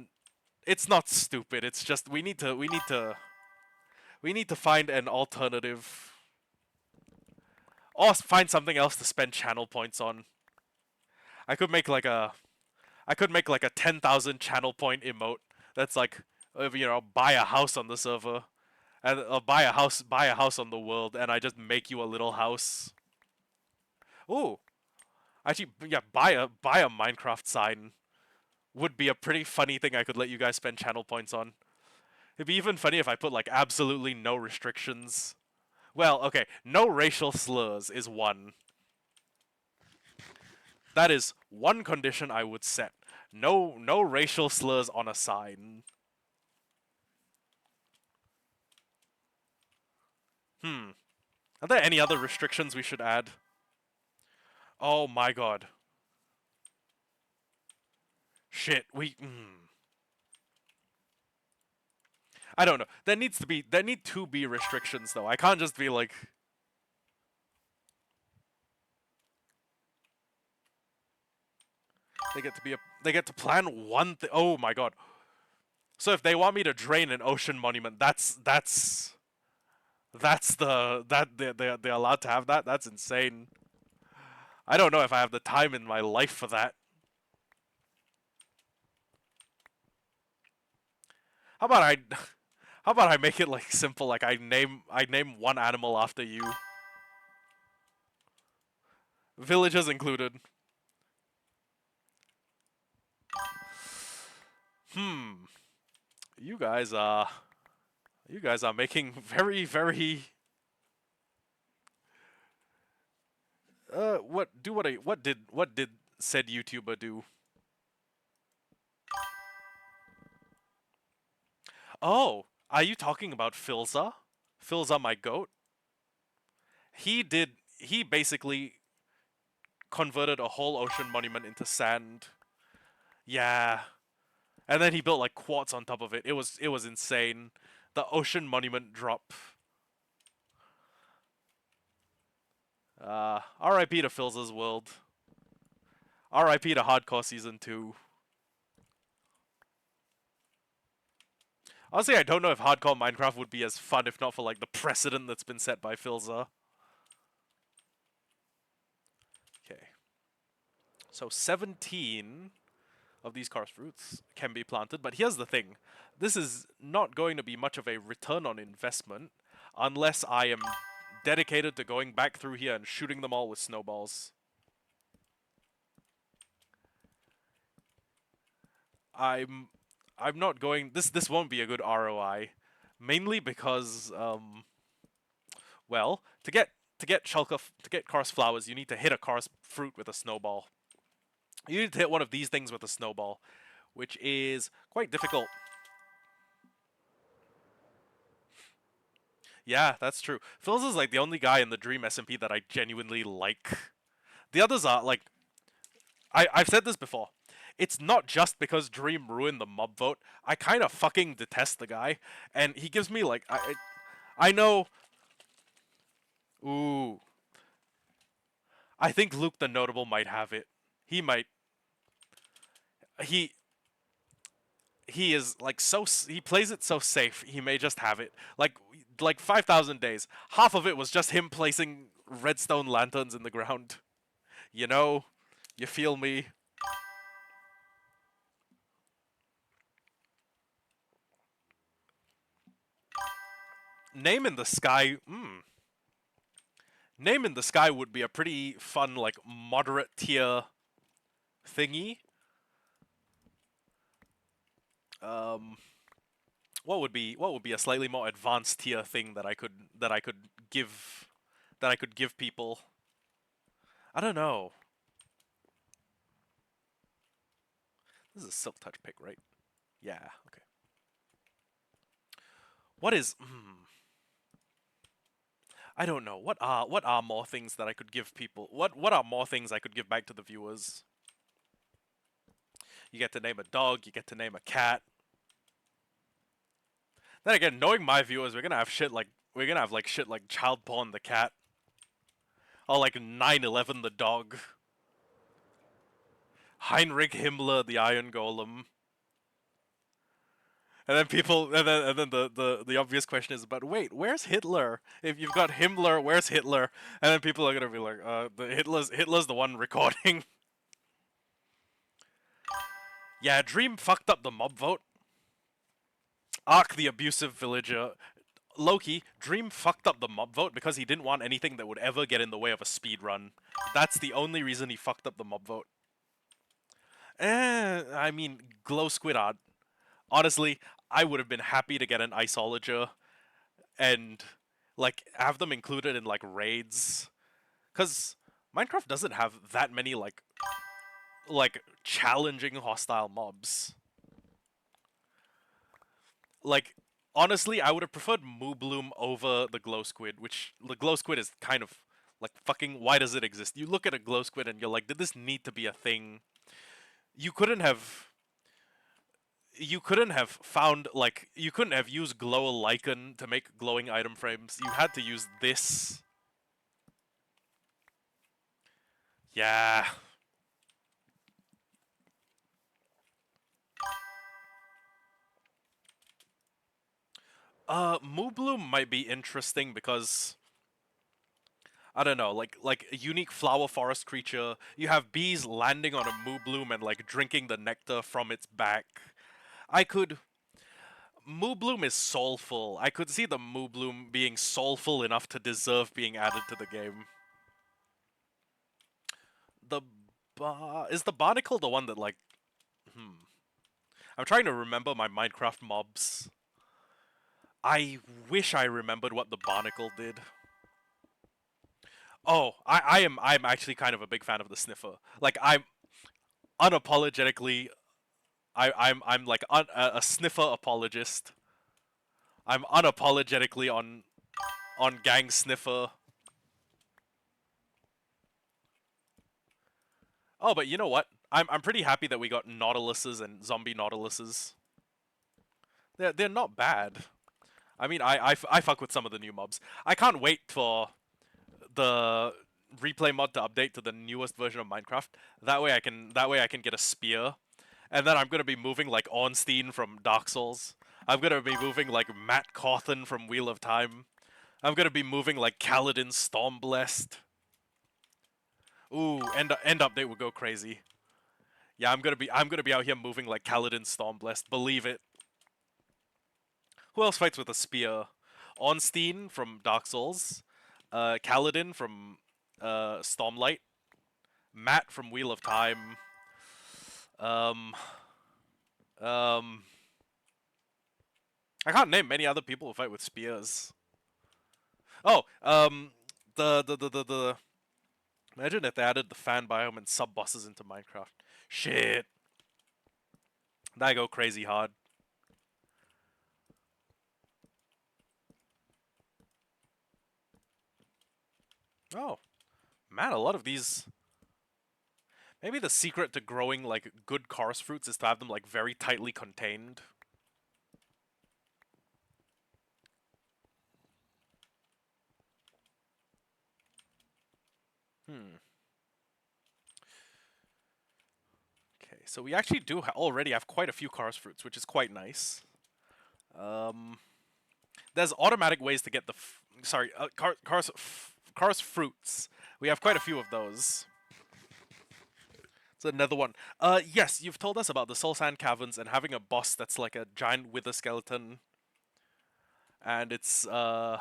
it's not stupid. It's just we need to find an alternative or find something else to spend channel points on. I could make like a I could make like a 10,000 channel point emote that's like buy a house on the server and buy a house on the world, and I just make you a little house. Ooh, actually, yeah, buy a Minecraft sign would be a pretty funny thing I could let you guys spend channel points on. It'd be even funny if I put like absolutely no restrictions. Well, okay, no racial slurs is one. That is one condition I would set. No racial slurs on a sign. Hmm. Are there any other restrictions we should add? Oh my god. Shit, I don't know. There need to be restrictions though. I can't just be like they get to plan one thing. Oh my god. So if they want me to drain an ocean monument, they're allowed to have that. That's insane. I don't know if I have the time in my life for that. How about I how about I make it like simple, like I name one animal after you. Villages included. Hmm. You guys are you guys are making very what did said YouTuber do? Oh, are you talking about Filza? Filza my goat? He basically converted a whole ocean monument into sand. Yeah. And then he built like quartz on top of it. It was insane. The ocean monument drop. R.I.P. to Phil's world. R.I.P. to Hardcore Season 2. Honestly, I don't know if Hardcore Minecraft would be as fun if not for like the precedent that's been set by Philza. Okay. So 17 of these karst fruits can be planted, but here's the thing. This is not going to be much of a return on investment unless I am dedicated to going back through here and shooting them all with snowballs. I'm I'm not going this won't be a good ROI. Mainly because well, to get karst flowers, you need to hit a karst fruit with a snowball. You need to hit one of these things with a snowball, which is quite difficult. Yeah, that's true. Phil's is like the only guy in the Dream SMP that I genuinely like. The others are like I've said this before. It's not just because Dream ruined the mob vote. I kind of fucking detest the guy, and he gives me like I know. Ooh, I think Luke the Notable might have it. He might. He he is like he plays it so safe. He may just have it. Like 5,000 days. Half of it was just him placing redstone lanterns in the ground. You know, you feel me? Name in the Sky. Name in the Sky would be a pretty fun, like moderate tier thingy. Um, what would be a slightly more advanced tier thing that I could give that I could give people? I don't know. This is a Silk Touch pick, right? Yeah. Okay. What is? I don't know. What are more things that I could give people? What are more things I could give back to the viewers? You get to name a dog. You get to name a cat. Then again, knowing my viewers, we're gonna have like shit like child porn the cat, or like 9/11 the dog, Heinrich Himmler the Iron Golem. And then the obvious question is, but wait, where's Hitler? If you've got Himmler, where's Hitler? And then people are gonna be like, the Hitler's the one recording. Yeah, Dream fucked up the mob vote. Ark the abusive villager. Loki, Dream fucked up the mob vote because he didn't want anything that would ever get in the way of a speed run. That's the only reason he fucked up the mob vote. I mean, Glow Squid Art. Honestly, I would have been happy to get an Iceologer and like have them included in like raids, cause Minecraft doesn't have that many like challenging hostile mobs. Like honestly, I would have preferred Moobloom over the Glow Squid, which the Glow Squid is kind of like fucking. Why does it exist? You look at a Glow Squid and you're like, did this need to be a thing? You couldn't have. You couldn't have found like you couldn't have used glow lichen to make glowing item frames. You had to use this. Yeah. Moobloom might be interesting because I don't know, like a unique flower forest creature. You have bees landing on a Moobloom and like drinking the nectar from its back. I could Moobloom is soulful. I could see the Moobloom being soulful enough to deserve being added to the game. The is the barnacle the one that like I'm trying to remember my Minecraft mobs. I wish I remembered what the barnacle did. Oh, I'm actually kind of a big fan of the sniffer. Like I'm unapologetically I'm like a sniffer apologist. I'm unapologetically on gang sniffer. Oh, but you know what? I'm pretty happy that we got Nautiluses and zombie Nautiluses. They're not bad. I mean, I fuck with some of the new mobs. I can't wait for the replay mod to update to the newest version of Minecraft. That way I can get a spear, and then I'm gonna be moving like Ornstein from Dark Souls. I'm gonna be moving like Matt Cawthon from Wheel of Time. I'm gonna be moving like Kaladin Stormblessed. Ooh, end update would go crazy. Yeah, I'm gonna be out here moving like Kaladin Stormblessed. Believe it. Who else fights with a spear? Ornstein from Dark Souls, Kaladin from Stormlight, Matt from Wheel of Time. Um, um, I can't name many other people who fight with spears. Oh, the imagine if they added the fan biome and sub bosses into Minecraft. Shit, that go crazy hard. Oh, man, a lot of these. Maybe the secret to growing like good chorus fruits is to have them like very tightly contained. Hmm. Okay, so we actually do already have quite a few chorus fruits, which is quite nice. Um, there's automatic ways to get the chorus fruits. We have quite a few of those. It's another one. Yes, you've told us about the Soul Sand Caverns and having a boss that's like a giant wither skeleton, and it's and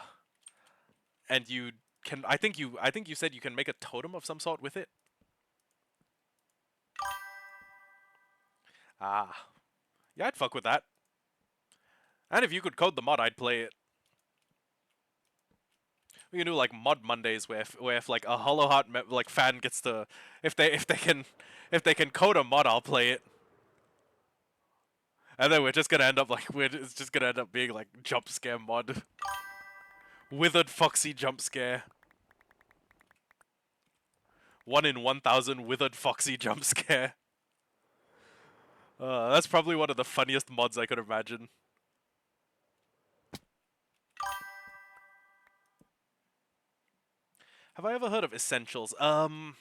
you can. I think you said you can make a totem of some sort with it. Ah, yeah, I'd fuck with that. And if you could code the mod, I'd play it. We can do like mod Mondays where if like a like fan gets to if they can code a mod, I'll play it. And then we're just gonna end up like it's just gonna end up being like jump scare mod. Withered Foxy jump scare. 1 in 1,000 withered Foxy jump scare. That's probably one of the funniest mods I could imagine. Have I ever heard of Essentials? I'm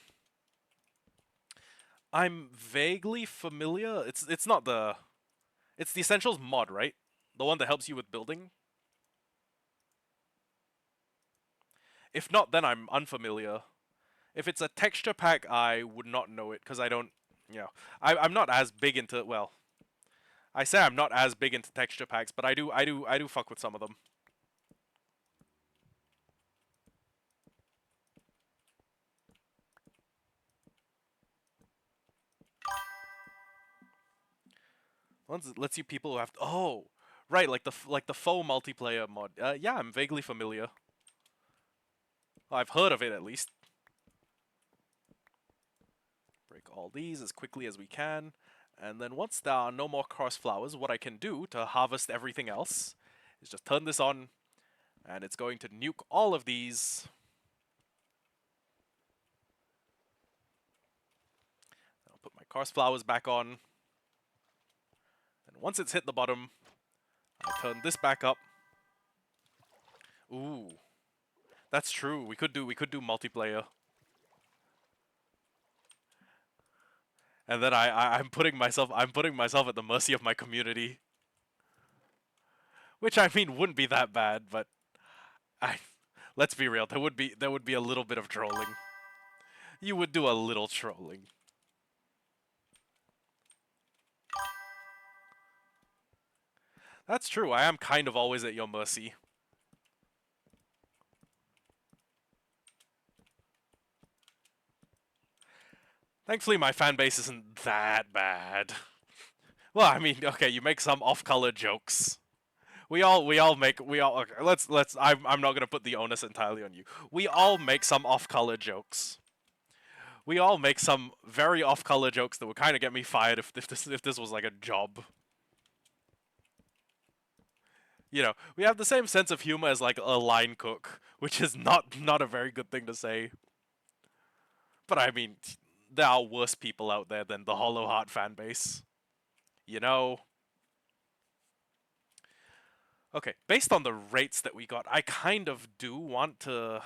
vaguely familiar. It's not the it's the Essentials mod, right? The one that helps you with building? If not, then I'm unfamiliar. If it's a texture pack, I would not know it because I don't, I'm not as big into. Well, I say I'm not as big into texture packs, but I do fuck with some of them. Ones that lets you people who have. Oh, right, like the faux multiplayer mod. Yeah, I'm vaguely familiar. I've heard of it at least. Break all these as quickly as we can. And then once there are no more cross flowers, what I can do to harvest everything else is just turn this on, and it's going to nuke all of these. I'll put my cross flowers back on. And once it's hit the bottom, I turn this back up. Ooh, that's true. We could do multiplayer. And then I'm putting myself at the mercy of my community. Which I mean wouldn't be that bad, but I let's be real, there would be a little bit of trolling. You would do a little trolling. That's true. I am kind of always at your mercy. Thankfully my fan base isn't that bad. Well, I mean, okay, you make some off-color jokes. We all okay, I'm not gonna put the onus entirely on you. We all make some off-color jokes. We all make some very off-color jokes that would kind of get me fired if this was like a job. We have the same sense of humor as like a line cook, which is not a very good thing to say. But I mean, there are worse people out there than the Hollow Heart fan base. You know. Okay, based on the rates that we got, I kind of do want to.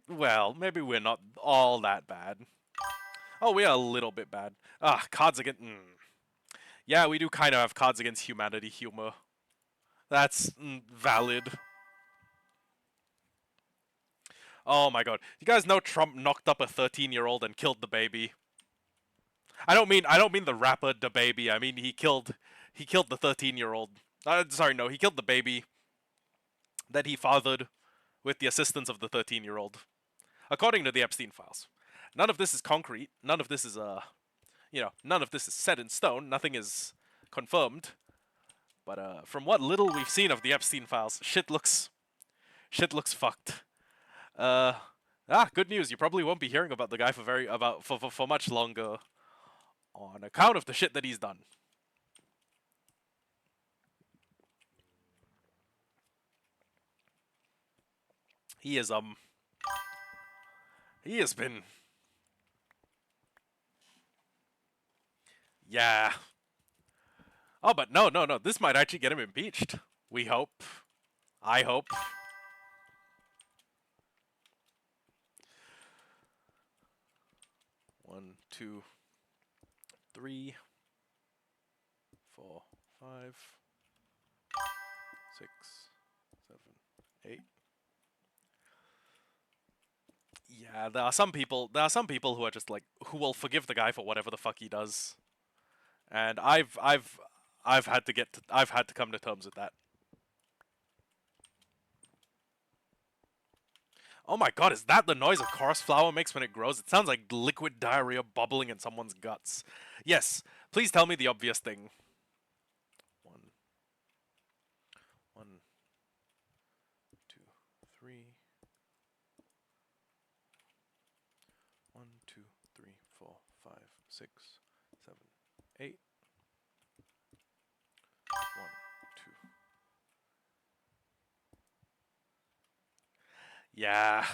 Well, maybe we're not all that bad. Oh, we are a little bit bad. Ah, cards against. Yeah, we do kind of have cards against humanity humor. That's valid. Oh my god. You guys know Trump knocked up a 13-year-old and killed the baby. I don't mean the rapper the baby. I mean he killed the 13-year-old. Sorry, no, he killed the baby that he fathered with the assistance of the 13-year-old. According to the Epstein files. None of this is concrete. None of this is none of this is set in stone. Nothing is confirmed. But from what little we've seen of the Epstein files, shit looks fucked. Good news. You probably won't be hearing about the guy for much longer, on account of the shit that he's done. He is he has been, yeah. Oh, but no. This might actually get him impeached. We hope. I hope. One, two, 3, 4, 5, 6, 7, 8. Yeah, there are some people who are just like, who will forgive the guy for whatever the fuck he does. And I've had to come to terms with that. Oh my god, is that the noise a chorus flower makes when it grows? It sounds like liquid diarrhea bubbling in someone's guts. Yes, please tell me the obvious thing. One, 2, 3. 1, 2, 3, 4, 5, 6, 7, 8. 1, 2. Yeah.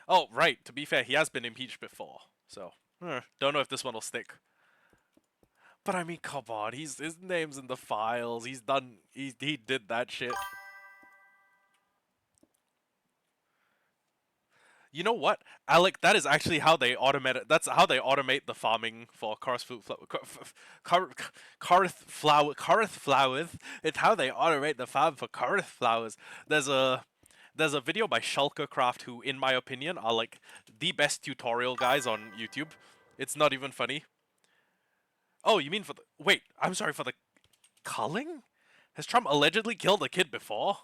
Oh, right. To be fair, he has been impeached before, so don't know if this one will stick. But I mean, come on, his name's in the files. He did that shit. You know what, Alec? That is actually how they automate it. That's how they automate the farming for Karth flowers. It's how they automate the farm for Karth flowers. There's a video by Shulkercraft who, in my opinion, are like the best tutorial guys on YouTube. It's not even funny. Oh, you mean for the... Wait, I'm sorry, for the culling? Has Trump allegedly killed a kid before?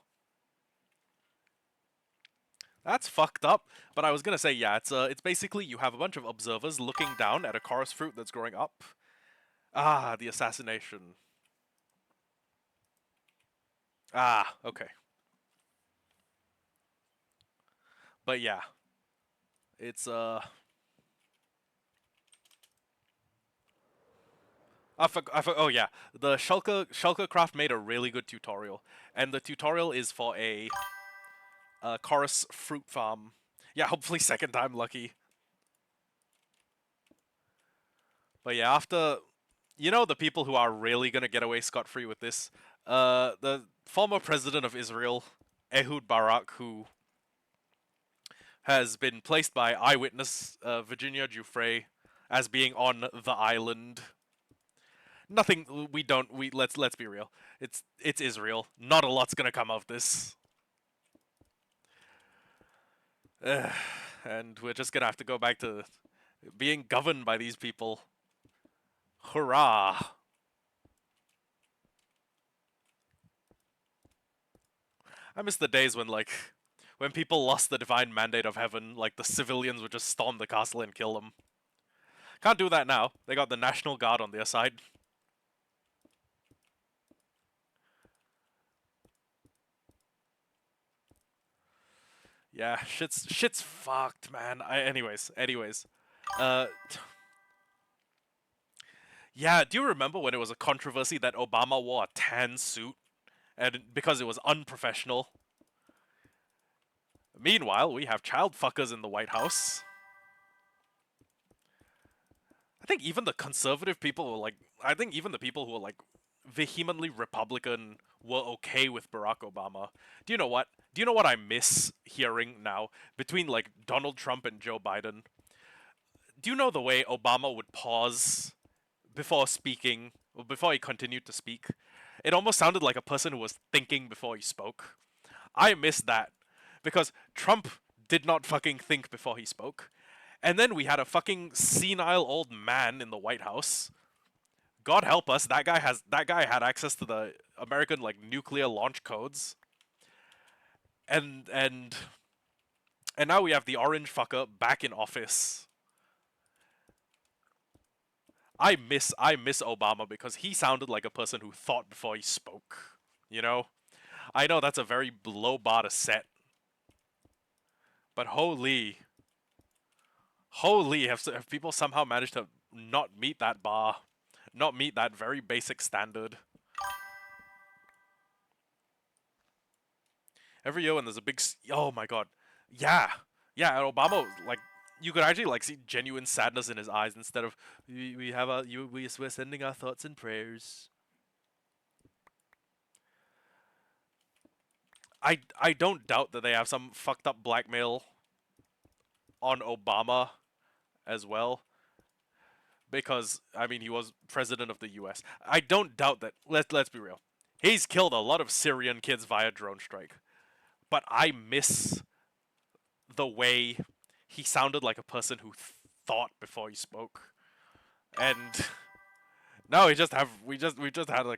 That's fucked up. But I was gonna say, yeah, it's basically you have a bunch of observers looking down at a chorus fruit that's growing up. Ah, the assassination. Ah, okay. But yeah. It's oh yeah, the Shulkercraft made a really good tutorial, and the tutorial is for a chorus fruit farm. Yeah, hopefully second time lucky. But yeah, after, the people who are really gonna get away scot-free with this, the former president of Israel, Ehud Barak, who has been placed by eyewitness Virginia Giuffre as being on the island. Nothing. We don't. We let's be real. It's Israel. Not a lot's gonna come of this. And we're just gonna have to go back to being governed by these people. Hurrah! I miss the days when people lost the divine mandate of heaven, like the civilians would just storm the castle and kill them. Can't do that now. They got the National Guard on their side. Yeah, shit's fucked, man. Anyways. Uh, yeah, do you remember when it was a controversy that Obama wore a tan suit, and because it was unprofessional? Meanwhile, we have child fuckers in the White House. I think even the conservative people were like, I think even the people who were like vehemently Republican were okay with Barack Obama. Do you know what? Do you know what I miss hearing now between like Donald Trump and Joe Biden? Do you know the way Obama would pause before speaking, or before he continued to speak? It almost sounded like a person who was thinking before he spoke. I miss that because Trump did not fucking think before he spoke. And then we had a fucking senile old man in the White House. God help us, that guy had access to the American like nuclear launch codes. And and and now we have the orange fucker back in office. I miss Obama because he sounded like a person who thought before he spoke. You know? I know that's a very low bar to set, but holy, have people somehow managed to not meet that bar, not meet that very basic standard? Every year when there's a big, oh my god, yeah, yeah, and Obama like you could actually like see genuine sadness in his eyes instead of we have our we're sending our thoughts and prayers. I don't doubt that they have some fucked up blackmail on Obama as well because I mean he was president of the U.S. I don't doubt that. Let's be real. He's killed a lot of Syrian kids via drone strike, but I miss the way he sounded like a person who thought before he spoke. And now we just had a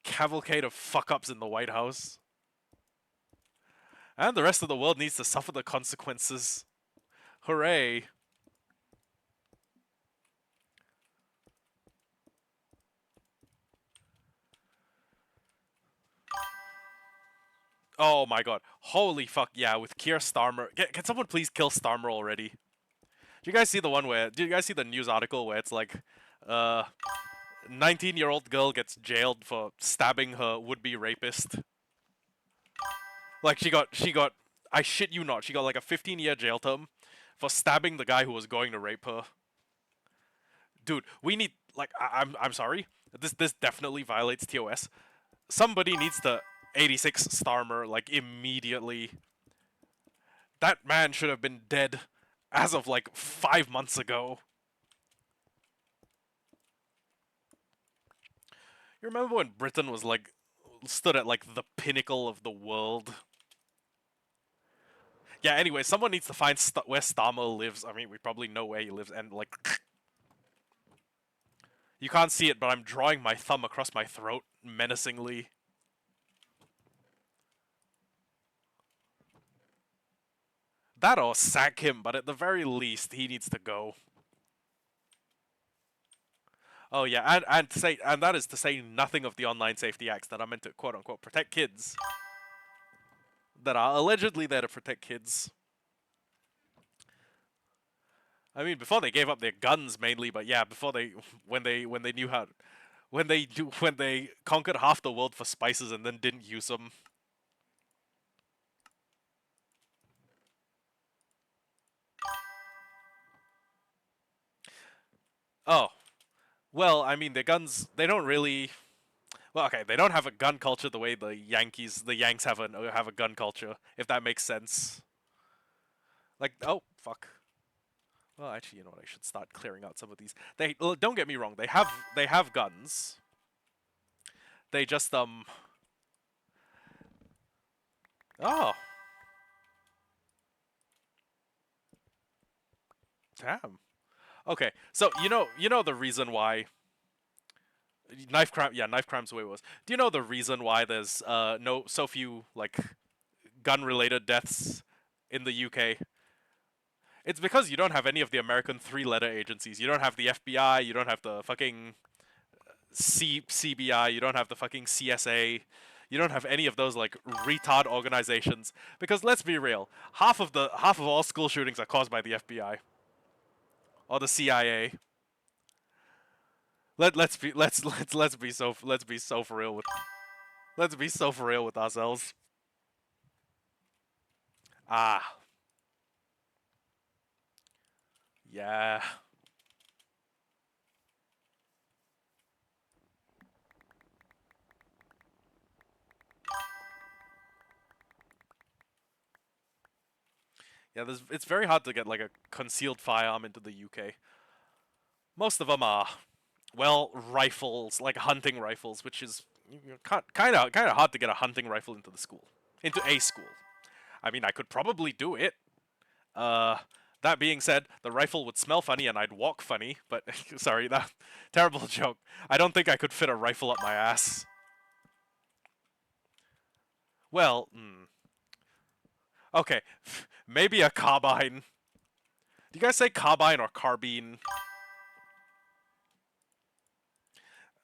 cavalcade of fuck ups in the White House, and the rest of the world needs to suffer the consequences. Hooray! Oh my god! Holy fuck! Yeah, with Keir Starmer. Can someone please kill Starmer already? Do you guys see the one where? Do you guys see the news article where it's like, 19-year-old girl gets jailed for stabbing her would-be rapist? Like she got I shit you not, she got like a 15-year jail term for stabbing the guy who was going to rape her. Dude, we need like I'm sorry. This definitely violates TOS. Somebody needs to 86 Starmer like immediately. That man should have been dead as of like 5 months ago. You remember when Britain was like stood at like the pinnacle of the world? Yeah, anyway, someone needs to find where Starmer lives. I mean, we probably know where he lives, and like, you can't see it, but I'm drawing my thumb across my throat menacingly. That or sack him, but at the very least, he needs to go. Oh yeah, and that is to say nothing of the online safety acts that are meant to quote unquote protect kids, that are allegedly there to protect kids. I mean, before they gave up their guns mainly, but yeah, before they when they knew how, when they conquered half the world for spices and then didn't use them. Oh, well, I mean, the guns they don't really. Well, okay, they don't have a gun culture the way the Yanks have a gun culture, if that makes sense. Like, oh fuck. Well, actually, you know what? I should start clearing out some of these. They don't get me wrong. They have guns. They just Oh, damn. Okay, so you know the reason why knife crime. Yeah, knife crime's the way it was. Do you know the reason why there's no so few like gun related deaths in the UK? It's because you don't have any of the American three-letter agencies. You don't have the FBI. You don't have the fucking CBI. You don't have the fucking CSA. You don't have any of those like retard organizations. Because let's be real, half of all school shootings are caused by the FBI or the CIA. Let's be so for real with let's be so for real with ourselves. Ah. Yeah. Yeah, it's very hard to get like a concealed firearm into the UK. Most of them are, well, rifles, like hunting rifles, which is kind of hard to get a hunting rifle into the school, into a school. I mean, I could probably do it. Uh, that being said, the rifle would smell funny and I'd walk funny. But sorry, that terrible joke. I don't think I could fit a rifle up my ass. Well, okay, maybe a carbine. Do you guys say carbine or carbine?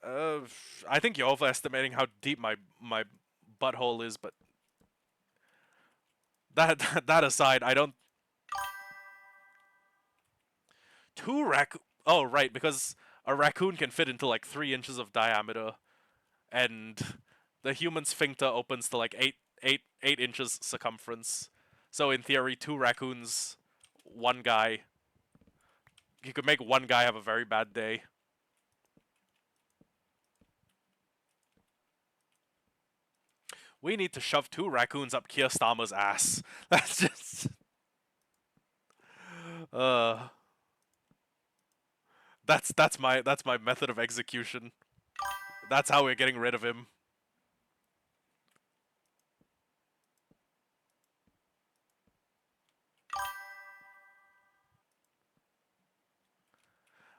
Uh, I think you're overestimating how deep my butthole is, but that aside, I don't. Two rac. Oh right, because a raccoon can fit into like 3 inches of diameter, and the human sphincter opens to like eight inches circumference. So in theory, two raccoons, one guy. You could make one guy have a very bad day. We need to shove two raccoons up Keir Starmer's ass. That's just. Uh, that's my method of execution. That's how we're getting rid of him.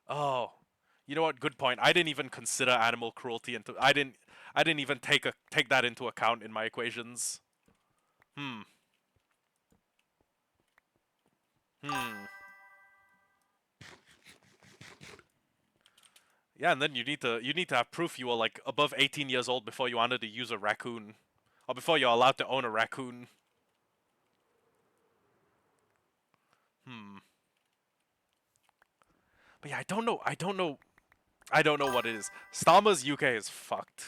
Oh, you know what? Good point. I didn't even consider animal cruelty into. I didn't even take that into account in my equations. Hmm. Hmm. Yeah, and then you need to have proof you were like above 18 years old before you wanted to use a raccoon, or before you're allowed to own a raccoon. Hmm. But yeah, I don't know. I don't know. I don't know what it is. Starmer's UK is fucked.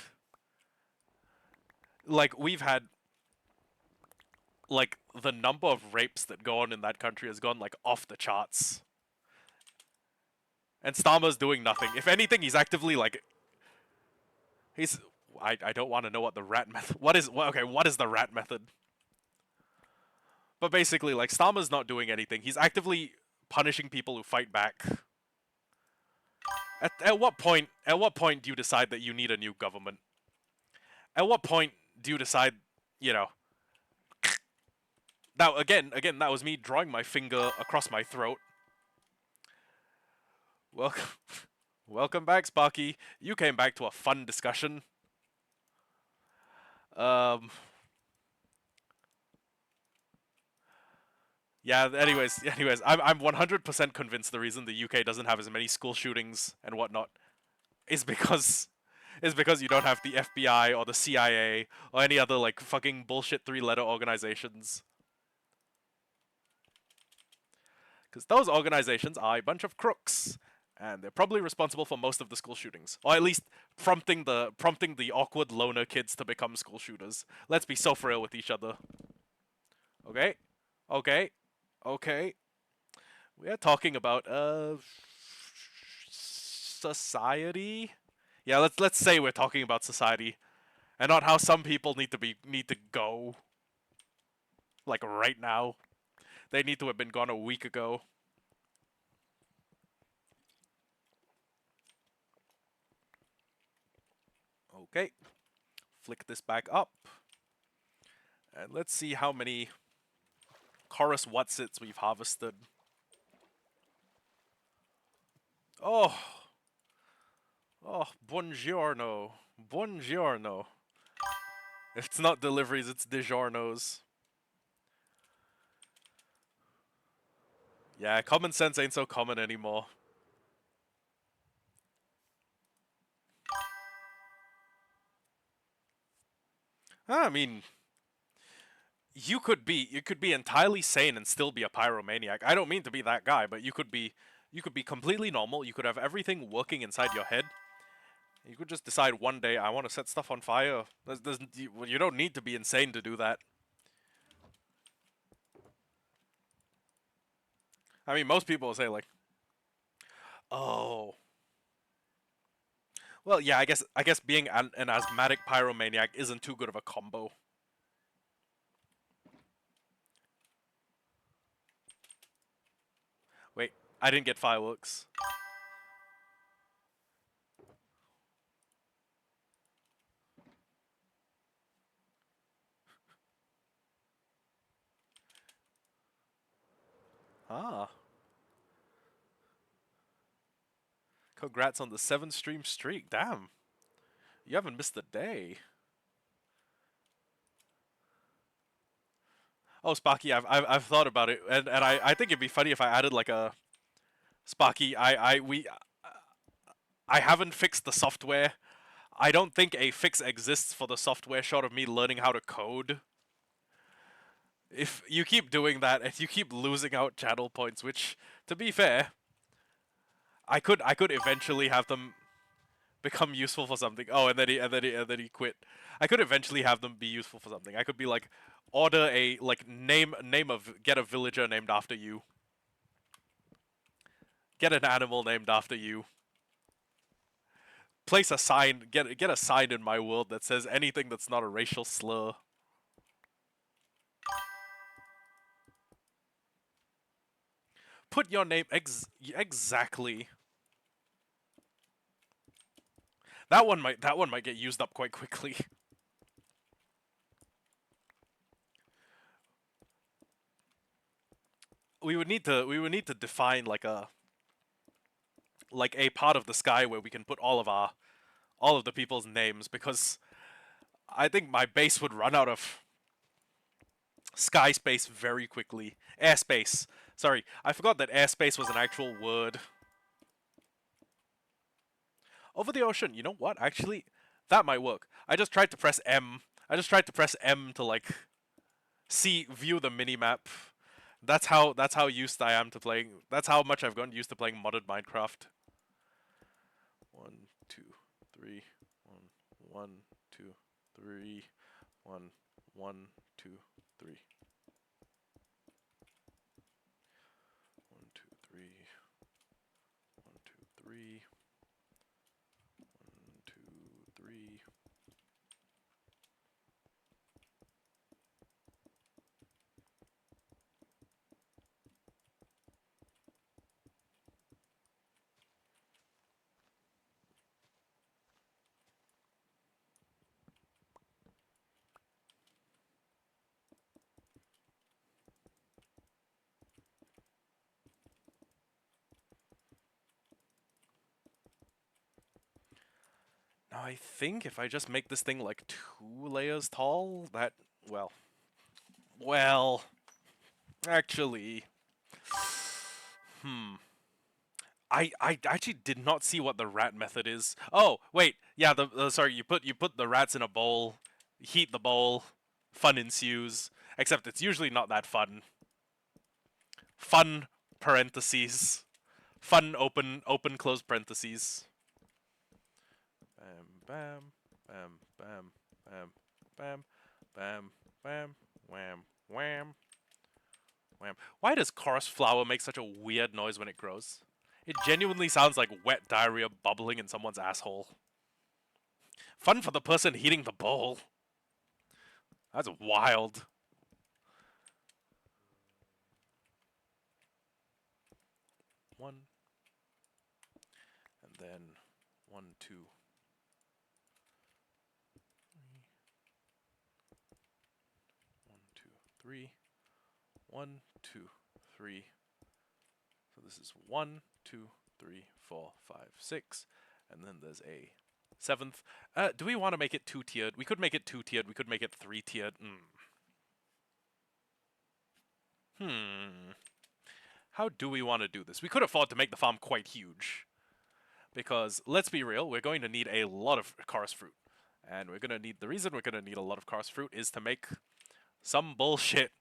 Like we've had like the number of rapes that go on in that country has gone like off the charts. And Starmer's doing nothing. If anything, he's actively like he's. I don't want to know what the rat method. Okay? What is the rat method? But basically, like Starmer's not doing anything. He's actively punishing people who fight back. At what point? At what point do you decide that you need a new government? At what point do you decide? You know. Now again, that was me drawing my finger across my throat. Welcome, welcome back, Sparky. You came back to a fun discussion. Um, yeah. Anyways, I'm 100% convinced the reason the UK doesn't have as many school shootings and whatnot is because you don't have the FBI or the CIA or any other like fucking bullshit three-letter organizations. Because those organizations are a bunch of crooks, and they're probably responsible for most of the school shootings, or at least prompting the awkward loner kids to become school shooters. Let's be so for real with each other. Okay, okay, okay. We are talking about society. Yeah, let's say we're talking about society, and not how some people need to go like right now. They need to have been gone a week ago. Okay, flick this back up. And let's see how many chorus whatsits we've harvested. Oh, oh, buongiorno. Buongiorno. It's not deliveries, it's DiGiorno's. Yeah, common sense ain't so common anymore. I mean, you could be entirely sane and still be a pyromaniac. I don't mean to be that guy, but you could be completely normal. You could have everything working inside your head. You could just decide one day I want to set stuff on fire. You don't need to be insane to do that. I mean, most people will say like, oh, well, yeah. I guess being an asthmatic pyromaniac isn't too good of a combo. Wait, I didn't get fireworks. Ah, congrats on the 7 stream streak. Damn, you haven't missed a day. Oh, Sparky, I've thought about it, and I think it'd be funny if I added like a Sparky. I haven't fixed the software. I don't think a fix exists for the software short of me learning how to code. If you keep doing that and you keep losing out channel points, which, to be fair, I could eventually have them become useful for something. Oh, and then he quit. I could eventually have them be useful for something. I could be like, order a like name of get a villager named after you. Get an animal named after you. Place a sign. Get a sign in my world that says anything that's not a racial slur. Put your name exactly. That one might get used up quite quickly. We would need to define like a part of the sky where we can put all of the people's names, because I think my base would run out of sky space very quickly. Airspace. Sorry, I forgot that airspace was an actual word. Over the ocean. You know what? Actually, that might work. I just tried to press M. I just tried to press M to like view the mini map. That's how used I am to playing. That's how much I've gotten used to playing modded Minecraft. 1, 2, 3, 1, 1, 2, 3, 1, 1, 2, 3. 1, 2, 3, 1, 2, 3, 1, 2, 3. Now I think if I just make this thing like 2 layers tall, well, well, actually, hmm. I actually did not see what the rat method is. Oh, wait. Yeah, sorry, you put the rats in a bowl, heat the bowl, fun ensues. Except it's usually not that fun. Fun parentheses. Fun open close parentheses. Bam bam bam bam bam bam bam bam wham wham wham. Why does chorus flower make such a weird noise when it grows? It genuinely sounds like wet diarrhea bubbling in someone's asshole. Fun for the person heating the bowl. That's wild. One, and then 1, 2, 1, 2, 3, 1, 2, 3. So this is 1, 2, 3, 4, 5, 6, and then there's a 7th. Do we want to make it 2-tiered? We could make it 2-tiered. We could make it 3-tiered. How do we want to do this? We could afford to make the farm quite huge. Because, let's be real, we're going to need a lot of chorus fruit. And the reason we're going to need a lot of chorus fruit is to make some bullshit.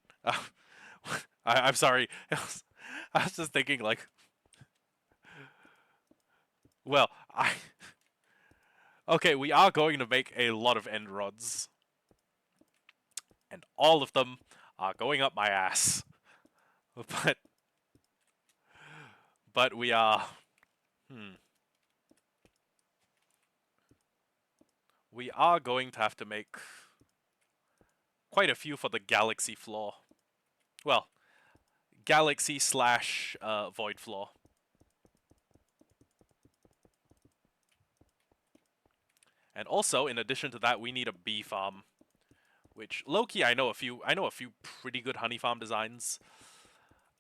I'm sorry. I was just thinking, like, well, okay, we are going to make a lot of end rods. And all of them are going up my ass. But but we are. Hmm. We are going to have to make quite a few for the galaxy floor. Well, galaxy slash void floor. And also, in addition to that, we need a bee farm. Which low-key, I know a few. I know a few pretty good honey farm designs.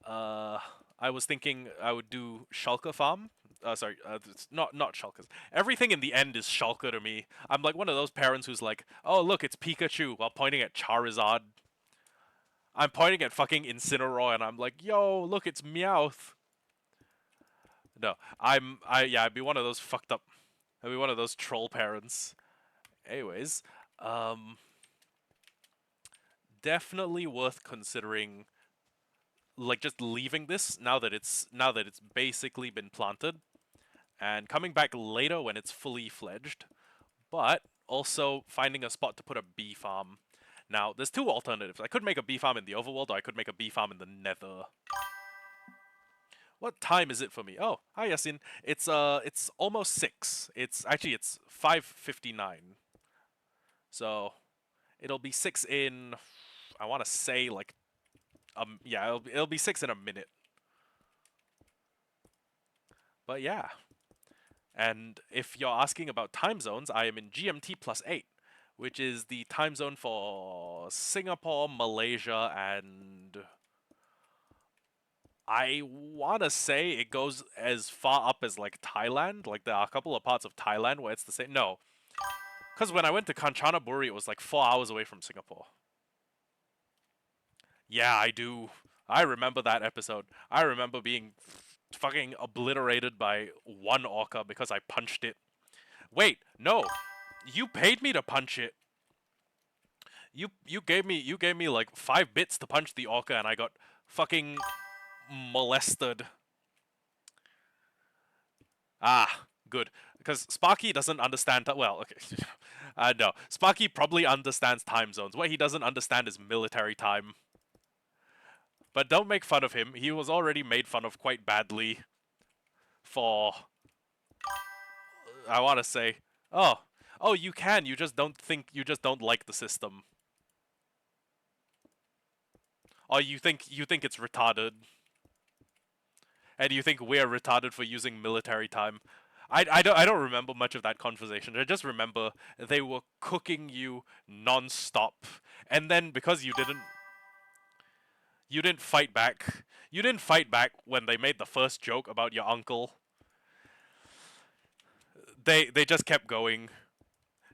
Uh, I was thinking I would do Shulker farm. Sorry, it's not Shulkers. Everything in the end is Shulker to me. I'm like one of those parents who's like, "Oh, look, it's Pikachu," while pointing at Charizard. I'm pointing at fucking Incineroar, and I'm like, "Yo, look, it's Meowth." No, yeah, I'd be one of those fucked up. I'd be one of those troll parents. Anyways, um, definitely worth considering, like just leaving this now that it's basically been planted, and coming back later when it's fully fledged, but also finding a spot to put a bee farm. Now, there's two alternatives. I could make a bee farm in the overworld, or I could make a bee farm in the nether. What time is it for me? Oh, hi Yasin. It's almost 6. It's 5:59. So, it'll be 6 in, I want to say like yeah, it'll be 6 in a minute. But yeah. And if you're asking about time zones, I am in GMT +8, which is the time zone for Singapore, Malaysia, and I want to say it goes as far up as like Thailand. Like there are a couple of parts of Thailand where it's the same. No, because when I went to Kanchanaburi, it was like 4 hours away from Singapore. Yeah, I do. I remember that episode. I remember being fucking obliterated by one orca because I punched it. Wait, no. You paid me to punch it. You gave me like 5 bits to punch the orca, and I got fucking molested. Ah, good. Because Sparky doesn't understand. Well, okay. No. Sparky probably understands time zones. What he doesn't understand is military time. But don't make fun of him. He was already made fun of quite badly for, I want to say, oh, oh, you can. You just don't think. You just don't like the system. Or you think it's retarded, and you think we're retarded for using military time. I don't remember much of that conversation. I just remember they were cooking you non-stop, and then because you didn't fight back. You didn't fight back when they made the first joke about your uncle. They just kept going.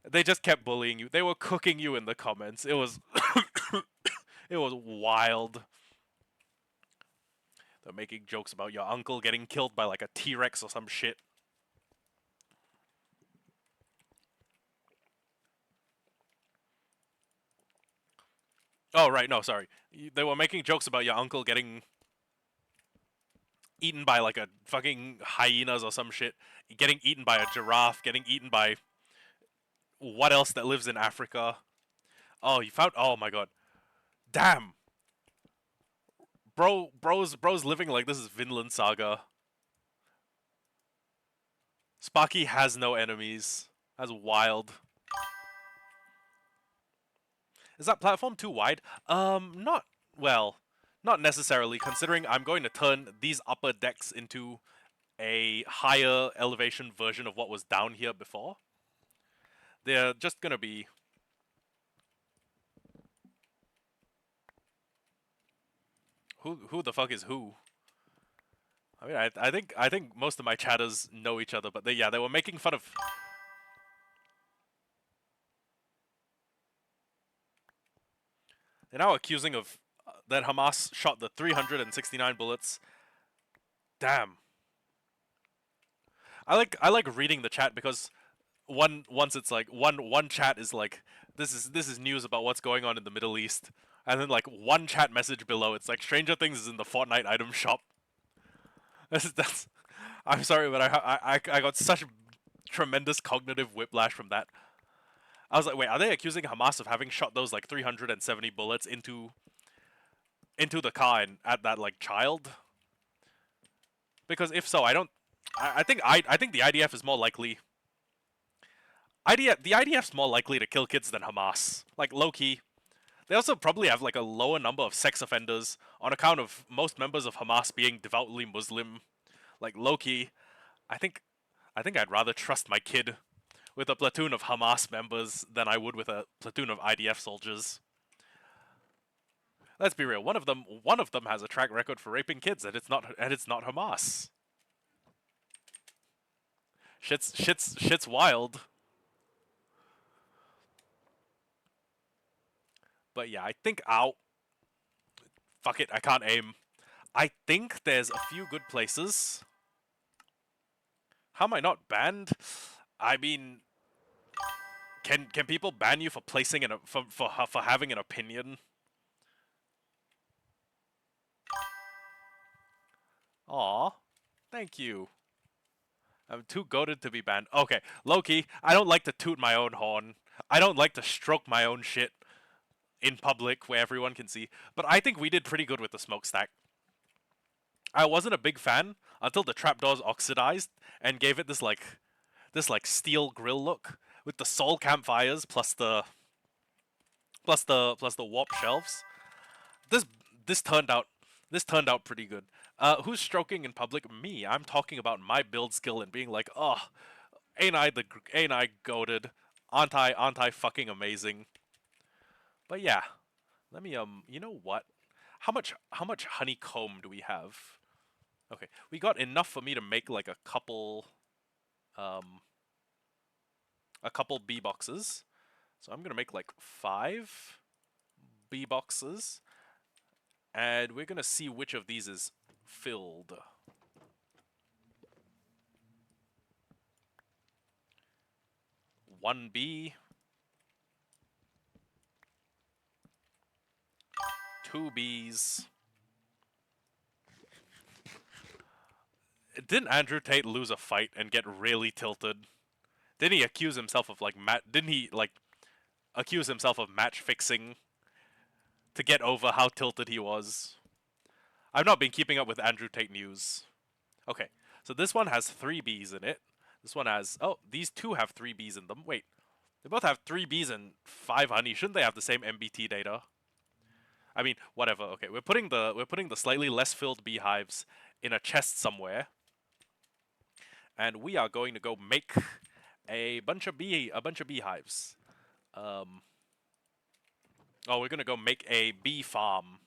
They just kept bullying you. They were cooking you in the comments. It was it was wild. They're making jokes about your uncle getting killed by like a T-Rex or some shit. Oh right, no, sorry. They were making jokes about your uncle getting eaten by like a fucking hyenas or some shit, getting eaten by a giraffe, getting eaten by what else that lives in Africa. Oh, you found? Oh my god, damn, bro's living like this is Vinland Saga. Sparky has no enemies. That's wild. Is that platform too wide? Not well, not necessarily. Considering I'm going to turn these upper decks into a higher elevation version of what was down here before. They're just gonna be. Who the fuck is who? I mean, I think most of my chatters know each other, but they were making fun of. They're now accusing of that Hamas shot the 369 bullets. Damn. I like reading the chat because once it's like one chat is like this is news about what's going on in the Middle East, and then like one chat message below it's like Stranger Things is in the Fortnite item shop. That's I'm sorry, but I got such tremendous cognitive whiplash from that. I was like, wait, are they accusing Hamas of having shot those like 370 bullets into the car and at that like child? Because if so, I don't. I think the IDF is more likely. The IDF's more likely to kill kids than Hamas. Like low key. They also probably have like a lower number of sex offenders on account of most members of Hamas being devoutly Muslim. Like low key, I think I'd rather trust my kid with a platoon of Hamas members than I would with a platoon of IDF soldiers. Let's be real. One of them has a track record for raping kids, and it's not Hamas. Shit's wild. But yeah, I think fuck it, I can't aim. I think there's a few good places. How am I not banned? I mean, can people ban you for placing for having an opinion? Aw, thank you. I'm too goated to be banned. Okay, Loki, I don't like to toot my own horn. I don't like to stroke my own shit in public where everyone can see. But I think we did pretty good with the smokestack. I wasn't a big fan until the trapdoors oxidized and gave it this steel grill look with the soul campfires plus the warp shelves. This this turned out this turned out pretty good. Who's stroking in public? Me. I'm talking about my build skill and being like, oh, ain't I goated? Aren't I fucking amazing? But yeah, let me you know what? How much honeycomb do we have? Okay, we got enough for me to make like um a couple bee boxes. So I'm gonna make like 5 bee boxes, and we're gonna see which of these is filled. One bee, 2 bees. Didn't Andrew Tate lose a fight and get really tilted? Didn't he accuse himself of Didn't he accuse himself of match fixing to get over how tilted he was? I've not been keeping up with Andrew Tate news. Okay, so this one has 3 bees in it. This one has these two have 3 bees in them. Wait, they both have 3 bees and 5 honey. Shouldn't they have the same MBT data? I mean, whatever. Okay, we're putting the slightly less filled beehives in a chest somewhere, and we are going to go make a bunch of beehives. Oh, we're gonna go make a bee farm.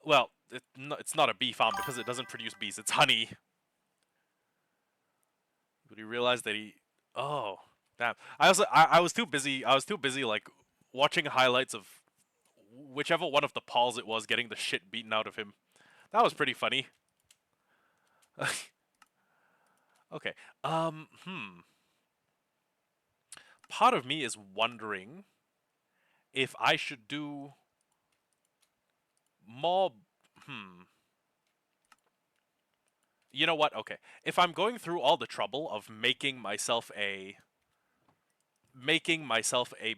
Well, it's not a bee farm because it doesn't produce bees. It's honey. But he realized that he. Oh, damn! I was too busy. I was too busy like watching highlights of whichever one of the Pauls it was getting the shit beaten out of him. That was pretty funny. Okay. Part of me is wondering if I should do more. You know what? Okay. If I'm going through all the trouble of making myself a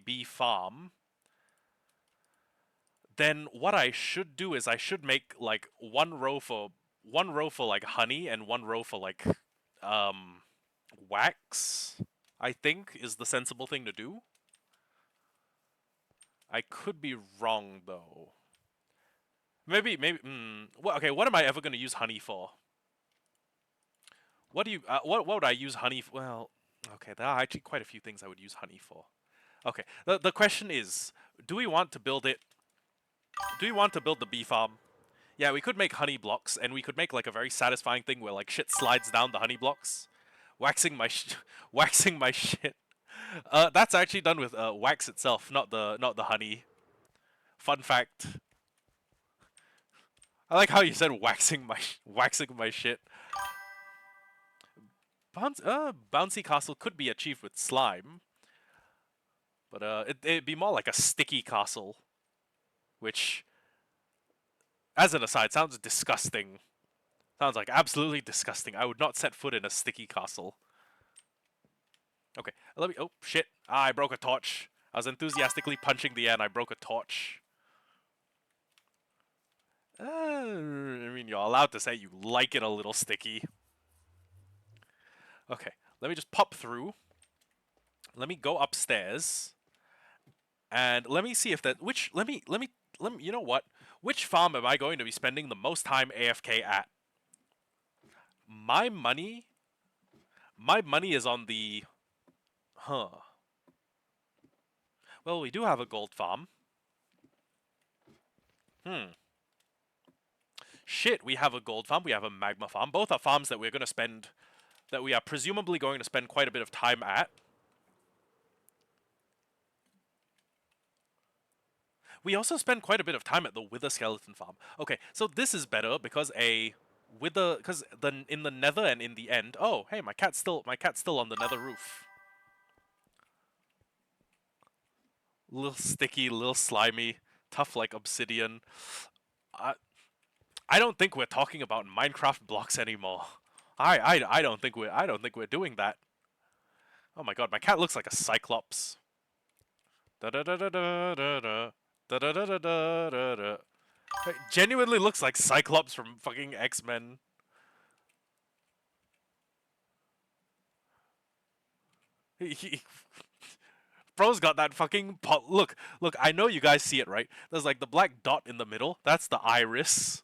bee farm, then what I should do is I should make like one row for like honey and one row for like um wax. I think is the sensible thing to do. I could be wrong though. Maybe. Well, okay. What am I ever going to use honey for? What do you? What would I use honey? Well, okay. There are actually quite a few things I would use honey for. Okay. The question is, do we want to build it? Do we want to build the bee farm? Yeah, we could make honey blocks, and we could make like a very satisfying thing where like shit slides down the honey blocks, waxing my waxing my shit. That's actually done with wax itself, not the honey. Fun fact. I like how you said waxing my shit. Bouncy castle could be achieved with slime, but it'd be more like a sticky castle, which, as an aside, sounds disgusting. Sounds like absolutely disgusting. I would not set foot in a sticky castle. Okay, let me. Oh shit! I broke a torch. I was enthusiastically punching the air, and I broke a torch. I mean, you're allowed to say you like it a little sticky. Okay, let me just pop through. Let me go upstairs, and let me see if that. Let me. You know what? Which farm am I going to be spending the most time AFK at? My money. My money is on the. Huh. Well, we do have a gold farm. Hmm. Shit, we have a gold farm. We have a magma farm. Both are farms that we're going to spend. That we are presumably going to spend quite a bit of time at. We also spend quite a bit of time at the Wither Skeleton Farm. Okay, so this is better because in the Nether and in the end. Oh, hey, my cat's still on the Nether roof. Little sticky, little slimy, tough like obsidian. I I don't think we're talking about Minecraft blocks anymore. I don't think we're doing that. Oh my god, my cat looks like a cyclops. Da da da da da da da da da da da da da. It genuinely looks like Cyclops from fucking X-Men. He, bro's got that fucking pot. Look. I know you guys see it, right? There's like the black dot in the middle. That's the iris.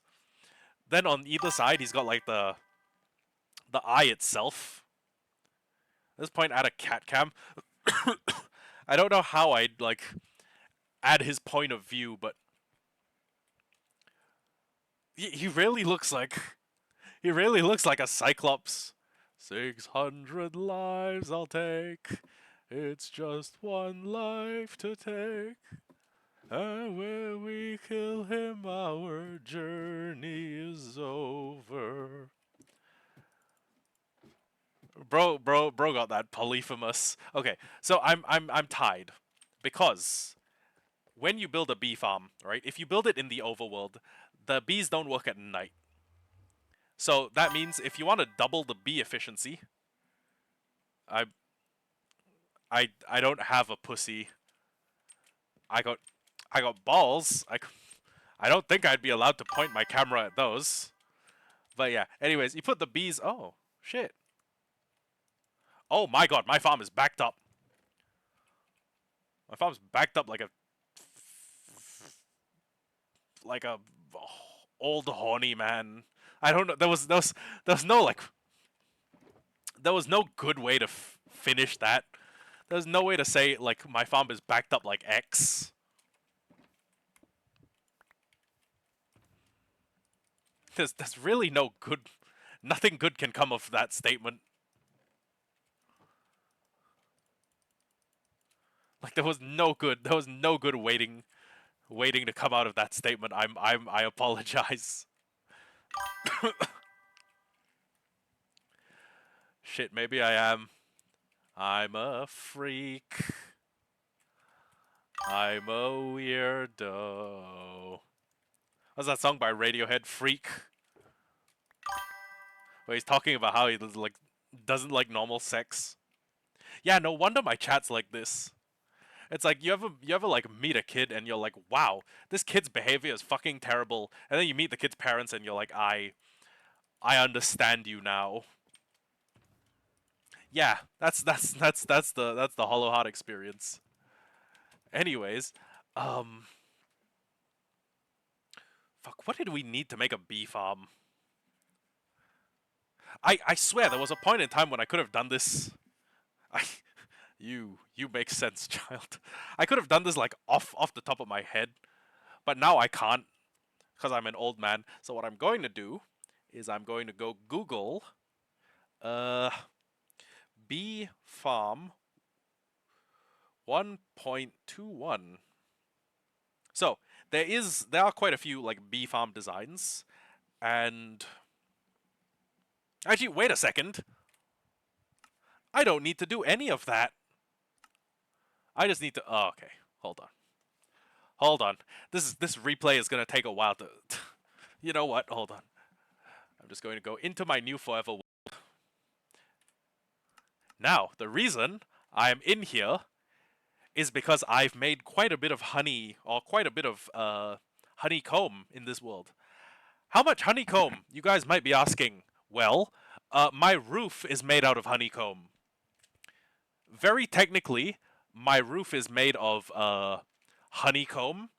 Then on either side, he's got like the eye itself. At this point, add a cat cam. I don't know how I'd like add his point of view, but he really looks like a Cyclops. 600 lives I'll take. It's just one life to take. And when we kill him, our journey is over. Bro got that polyphemus. Okay, so I'm tied because when you build a bee farm, right? If you build it in the overworld, the bees don't work at night. So that means if you want to double the bee efficiency, I I don't have a pussy. I got balls. I don't think I'd be allowed to point my camera at those. But yeah. Anyways, you put the bees. Oh shit. Oh my god, my farm is backed up. My farm's backed up like a old horny man. I don't know. There was no like there was no good way to finish that. There's no way to say like my farm is backed up like X. There's really no good. Nothing good can come of that statement. Like there was no good. There was no good waiting to come out of that statement. I apologize. Shit, maybe I am. I'm a freak. I'm a weirdo. What's that song by Radiohead? Freak. Where he's talking about how he like doesn't like normal sex. Yeah, no wonder my chat's like this. It's like you ever like meet a kid and you're like, wow, this kid's behavior is fucking terrible, and then you meet the kid's parents and you're like, I understand you now. Yeah, that's the hollow heart experience. Anyways, um, fuck, what did we need to make a bee farm? I swear there was a point in time when I could have done this. I you make sense, child. I could have done this like off the top of my head, but now I can't because I'm an old man. So what I'm going to do is I'm going to go Google uh bee farm 1.21. So there are quite a few like bee farm designs, and actually wait a second. I don't need to do any of that. I just need to. Oh, okay. Hold on. Hold on. This replay is gonna take a while to. You know what? Hold on. I'm just going to go into my new forever world. Now, the reason I am in here is because I've made quite a bit of honey, or quite a bit of honeycomb in this world. How much honeycomb? You guys might be asking. Well, my roof is made out of honeycomb. Very technically, my roof is made of honeycomb,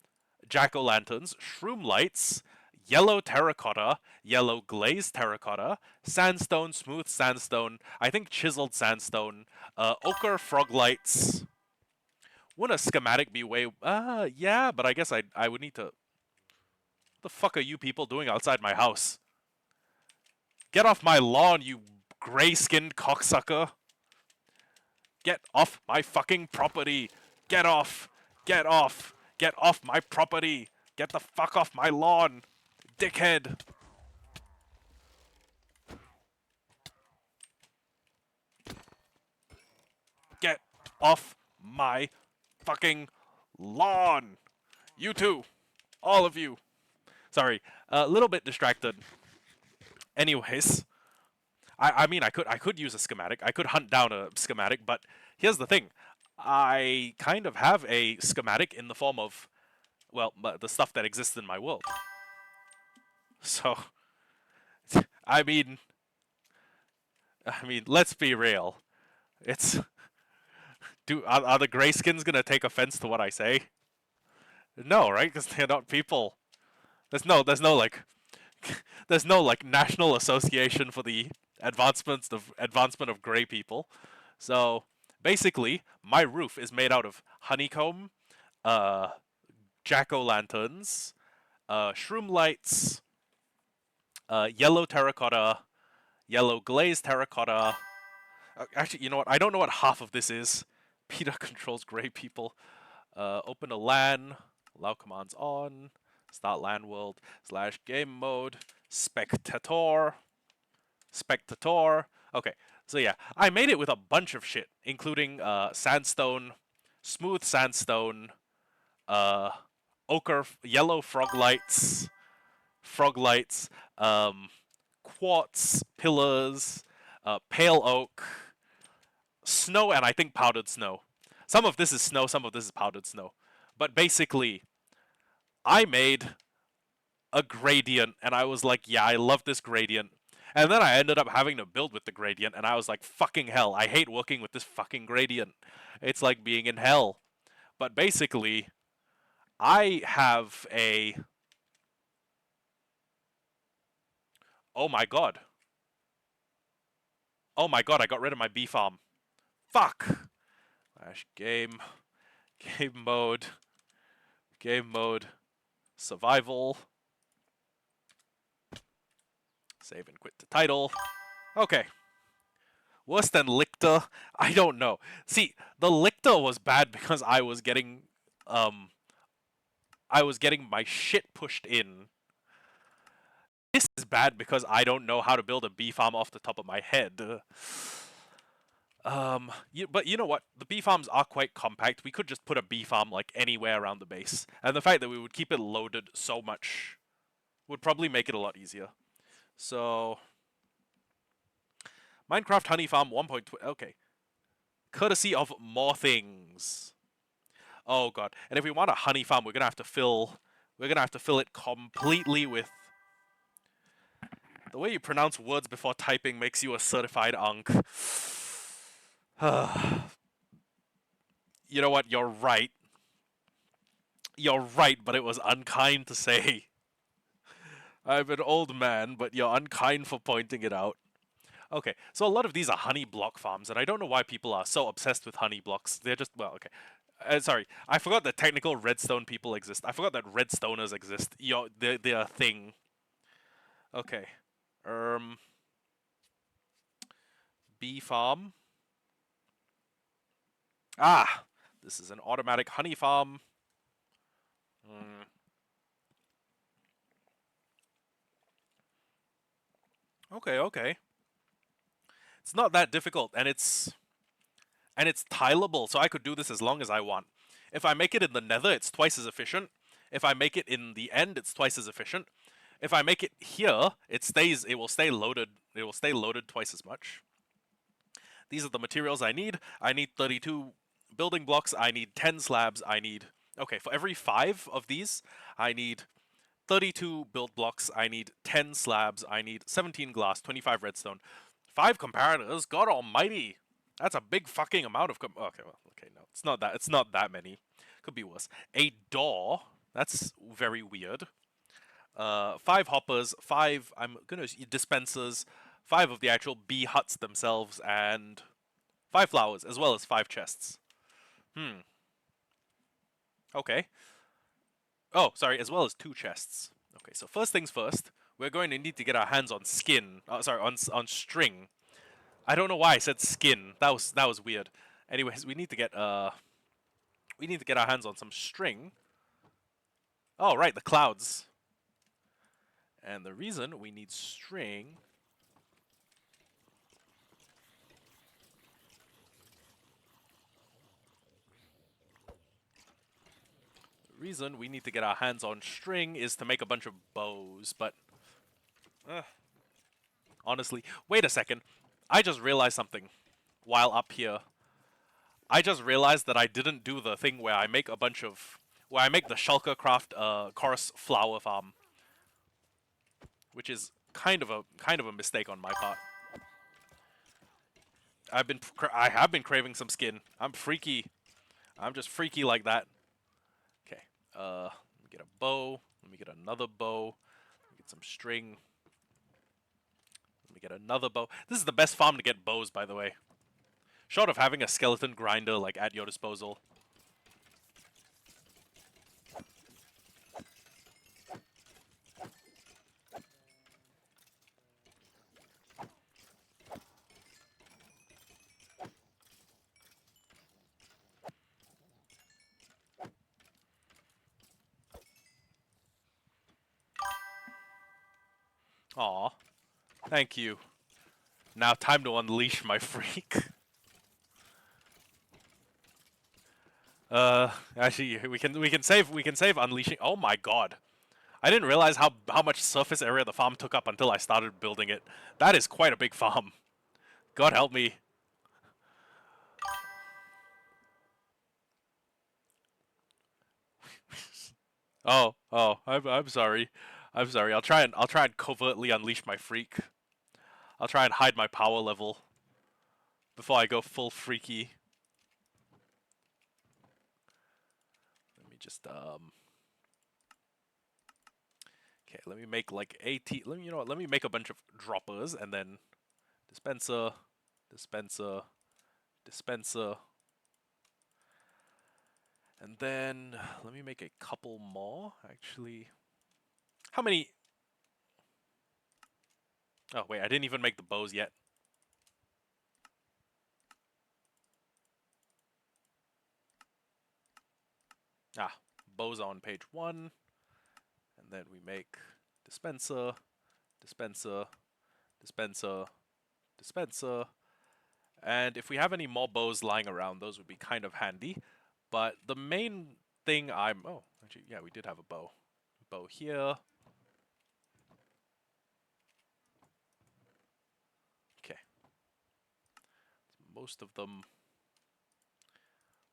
jack-o'-lanterns, shroom lights, yellow terracotta, yellow glazed terracotta, sandstone, smooth sandstone, I think chiseled sandstone, ochre frog lights. Wouldn't a schematic be way... yeah, but I guess I would need to... What the fuck are you people doing outside my house? Get off my lawn, you gray-skinned cocksucker. Get off my fucking property. Get off. Get off. Get off my property. Get the fuck off my lawn. Dickhead. Get off my fucking lawn. You too. All of you. Sorry. A little bit distracted. Anyways. I mean, I could use a schematic. I could hunt down a schematic, but here's the thing. I kind of have a schematic in the form of, well, the stuff that exists in my world. So, I mean, let's be real. It's are the grayskins gonna take offense to what I say? No, right? Because they're not people. There's no like, there's no like national association for the advancement of gray people. So basically, my roof is made out of honeycomb, jack-o'-lanterns, shroom lights, yellow terracotta, yellow glazed terracotta. Actually, you know what? I don't know what half of this is. Peter controls gray people. Open a LAN, allow commands on, start LAN world, /game mode, spectator. Okay, so yeah, I made it with a bunch of shit, including sandstone, smooth sandstone, ochre, yellow frog lights, quartz pillars, pale oak, snow, and I think powdered snow. Some of this is snow, some of this is powdered snow. But basically, I made a gradient, and I was like, yeah, I love this gradient. And then I ended up having to build with the gradient, and I was like, fucking hell, I hate working with this fucking gradient. It's like being in hell. But basically, I have a... Oh my god. Oh my god, I got rid of my bee farm. Fuck! Game mode. Game mode. Survival. Save and quit the title. Okay. Worse than Lictor? I don't know. See, the Lictor was bad because I was getting my shit pushed in. This is bad because I don't know how to build a bee farm off the top of my head. But you know what? The bee farms are quite compact. We could just put a bee farm like anywhere around the base. And the fact that we would keep it loaded so much would probably make it a lot easier. So, Minecraft Honey Farm 1.2. Okay. Courtesy of more things. Oh god. And if we want a honey farm, we're gonna have to fill it completely with... The way you pronounce words before typing makes you a certified unk. You know what? You're right. You're right, but it was unkind to say. I'm an old man, but you're unkind for pointing it out. Okay, so a lot of these are honey block farms, and I don't know why people are so obsessed with honey blocks. They're just, well, okay. Sorry, I forgot that technical redstone people exist. I forgot that redstoners exist. They're a thing. Okay. Bee farm. Ah! This is an automatic honey farm. Okay. It's not that difficult, and it's tileable, so I could do this as long as I want. If I make it in the nether, it's twice as efficient. If I make it in the end, it's twice as efficient. If I make it here, it will stay loaded twice as much. These are the materials I need. I need 32 building blocks. I need 10 slabs. I need... Okay, for every 5 of these, I need 32 build blocks. I need 10 slabs. I need 17 glass, 25 redstone, 5 comparators. God almighty. That's a big fucking amount of okay, well, okay, no. It's not that many. Could be worse. A door. That's very weird. 5 hoppers, 5 dispensers, 5 of the actual bee huts themselves, and 5 flowers, as well as 5 chests. Okay. Oh, sorry, as well as 2 chests. Okay, so first things first, we're going to need to get our hands on skin. Sorry, on string. I don't know why I said skin. That was weird. Anyways, we need to get our hands on some string. Oh, right, the clouds. And the reason we need string to get our hands on string is to make a bunch of bows, but honestly, wait a second. I just realized something while up here. I just realized that I didn't do the thing where I make the Shulker Craft chorus flower farm, which is kind of a mistake on my part. I have been craving some skin. I'm freaky. I'm just freaky like that. Okay. Let me get a bow. Let me get another bow. Let me get some string. Let me get another bow. This is the best farm to get bows, by the way. Short of having a skeleton grinder like at your disposal. Aw. Thank you. Now time to unleash my freak. Actually, we can save unleashing. Oh my god. I didn't realize how much surface area the farm took up until I started building it. That is quite a big farm. God help me. I'm sorry. I'm sorry. I'll try and covertly unleash my freak. I'll try and hide my power level before I go full freaky. Let me just okay, let me make like 80. You know what? Let me make a bunch of droppers and then dispenser, dispenser, dispenser. And then let me make a couple more actually. How many? Oh wait, I didn't even make the bows yet. Ah, bows on page 1. And then we make dispenser, dispenser, dispenser, dispenser. And if we have any more bows lying around, those would be kind of handy. But the main thing oh, actually, yeah, we did have a bow. Bow here. Okay. Most of them.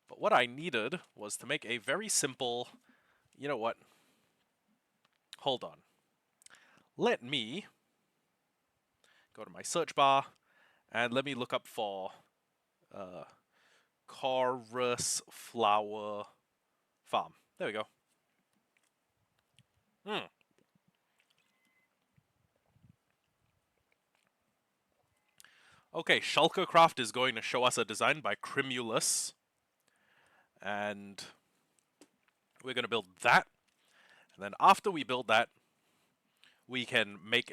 But what I needed was to make a very simple, you know what? Hold on. Let me go to my search bar and let me look up for chorus flower farm. There we go. Okay, Shulkercraft is going to show us a design by Crimulus. And we're going to build that. And then after we build that, we can make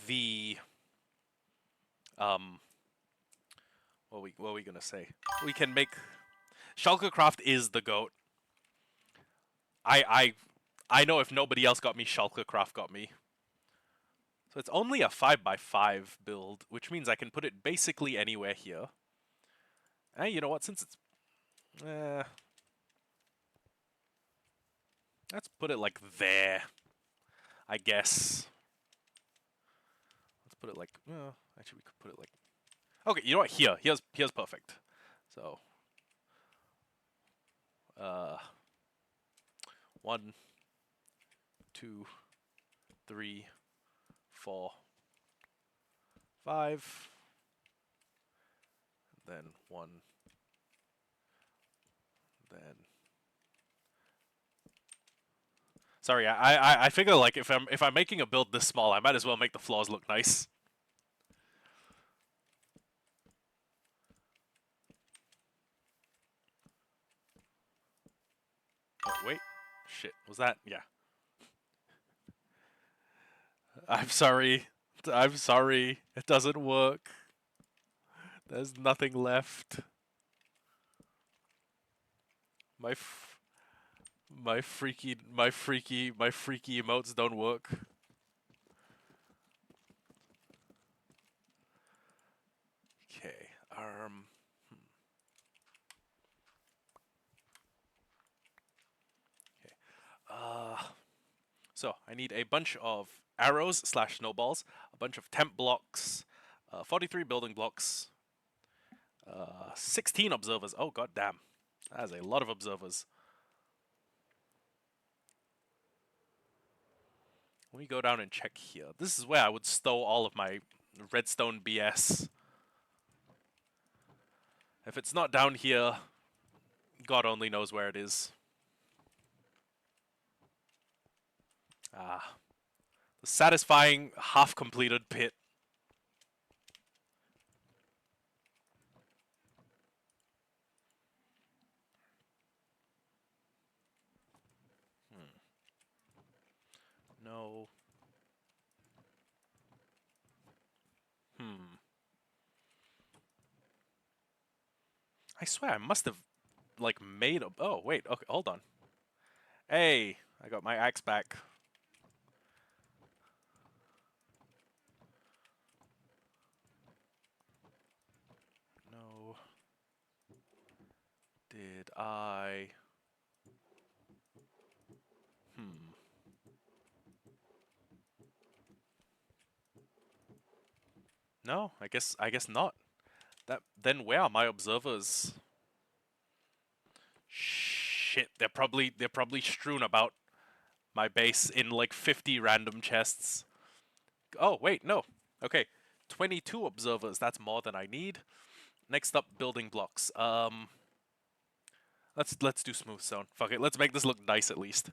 the what are we gonna say? We can make Shulkercraft is the goat. I know if nobody else got me, Shulkercraft got me. So it's only a 5x5 build, which means I can put it basically anywhere here. And you know what? Since it's let's put it like there, I guess. Let's put it like actually we could put it like okay, you know what? Here's perfect. So 1, 2, 3, 4, 5. Then 1. Then. Sorry, I figure like if I'm making a build this small, I might as well make the floors look nice. Oh, wait. Shit. Was that? Yeah. I'm sorry. I'm sorry. It doesn't work. There's nothing left. My freaky emotes don't work. Okay. Okay. So I need a bunch of arrows / snowballs, a bunch of temp blocks, 43 building blocks, 16 observers. Oh god damn, that is a lot of observers. Let me go down and check here. This is where I would stow all of my redstone BS. If it's not down here, God only knows where it is. Ah, the satisfying half-completed pit. No. I swear I must have like made a. Oh wait, okay, hold on. Hey, I got my axe back. No. Did I? No, I guess not. That then where are my observers? Shit, they're probably strewn about my base in like 50 random chests. Oh, wait, no. Okay. 22 observers, that's more than I need. Next up, building blocks. Let's do smooth stone. Fuck it, let's make this look nice at least.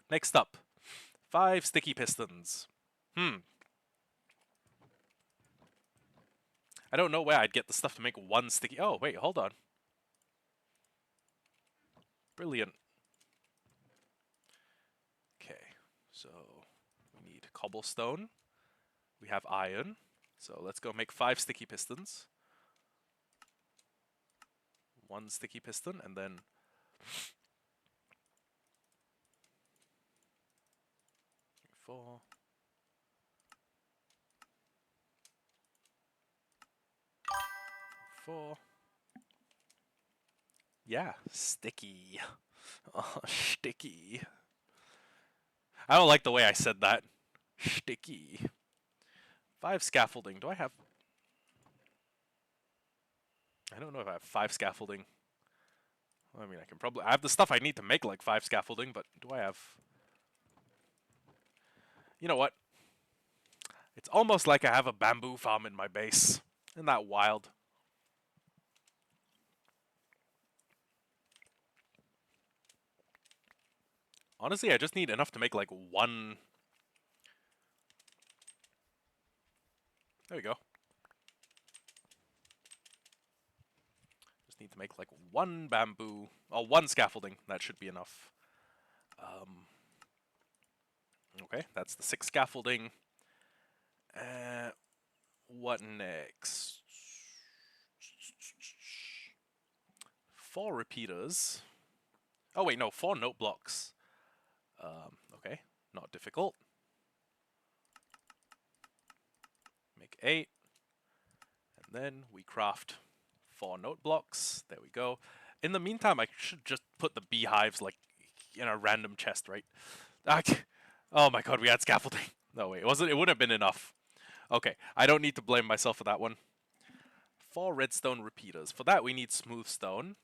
Next up, 5 sticky pistons. I don't know where I'd get the stuff to make 1 sticky. Oh, wait, hold on. Brilliant. Okay, so we need cobblestone. We have iron. So let's go make 5 sticky pistons. 1 sticky piston, and then 4. 4. Yeah, sticky. Oh, sticky. I don't like the way I said that. Sticky. 5 scaffolding. Do I have... I don't know if I have 5 scaffolding. I mean, I can probably... I have the stuff I need to make like 5 scaffolding, but do I have... You know what? It's almost like I have a bamboo farm in my base. Isn't that wild? Honestly, I just need enough to make like 1... There we go. Just need to make like 1 bamboo... Oh, 1 scaffolding. That should be enough. Okay, that's the 6 scaffolding. What next? 4 repeaters. Oh wait, no, 4 note blocks. Okay, not difficult. Make 8. And then we craft 4 note blocks. There we go. In the meantime, I should just put the beehives like in a random chest, right? Oh my god, we had scaffolding. No, wait, it wouldn't have been enough. Okay, I don't need to blame myself for that one. 4 redstone repeaters. For that, we need smooth stone.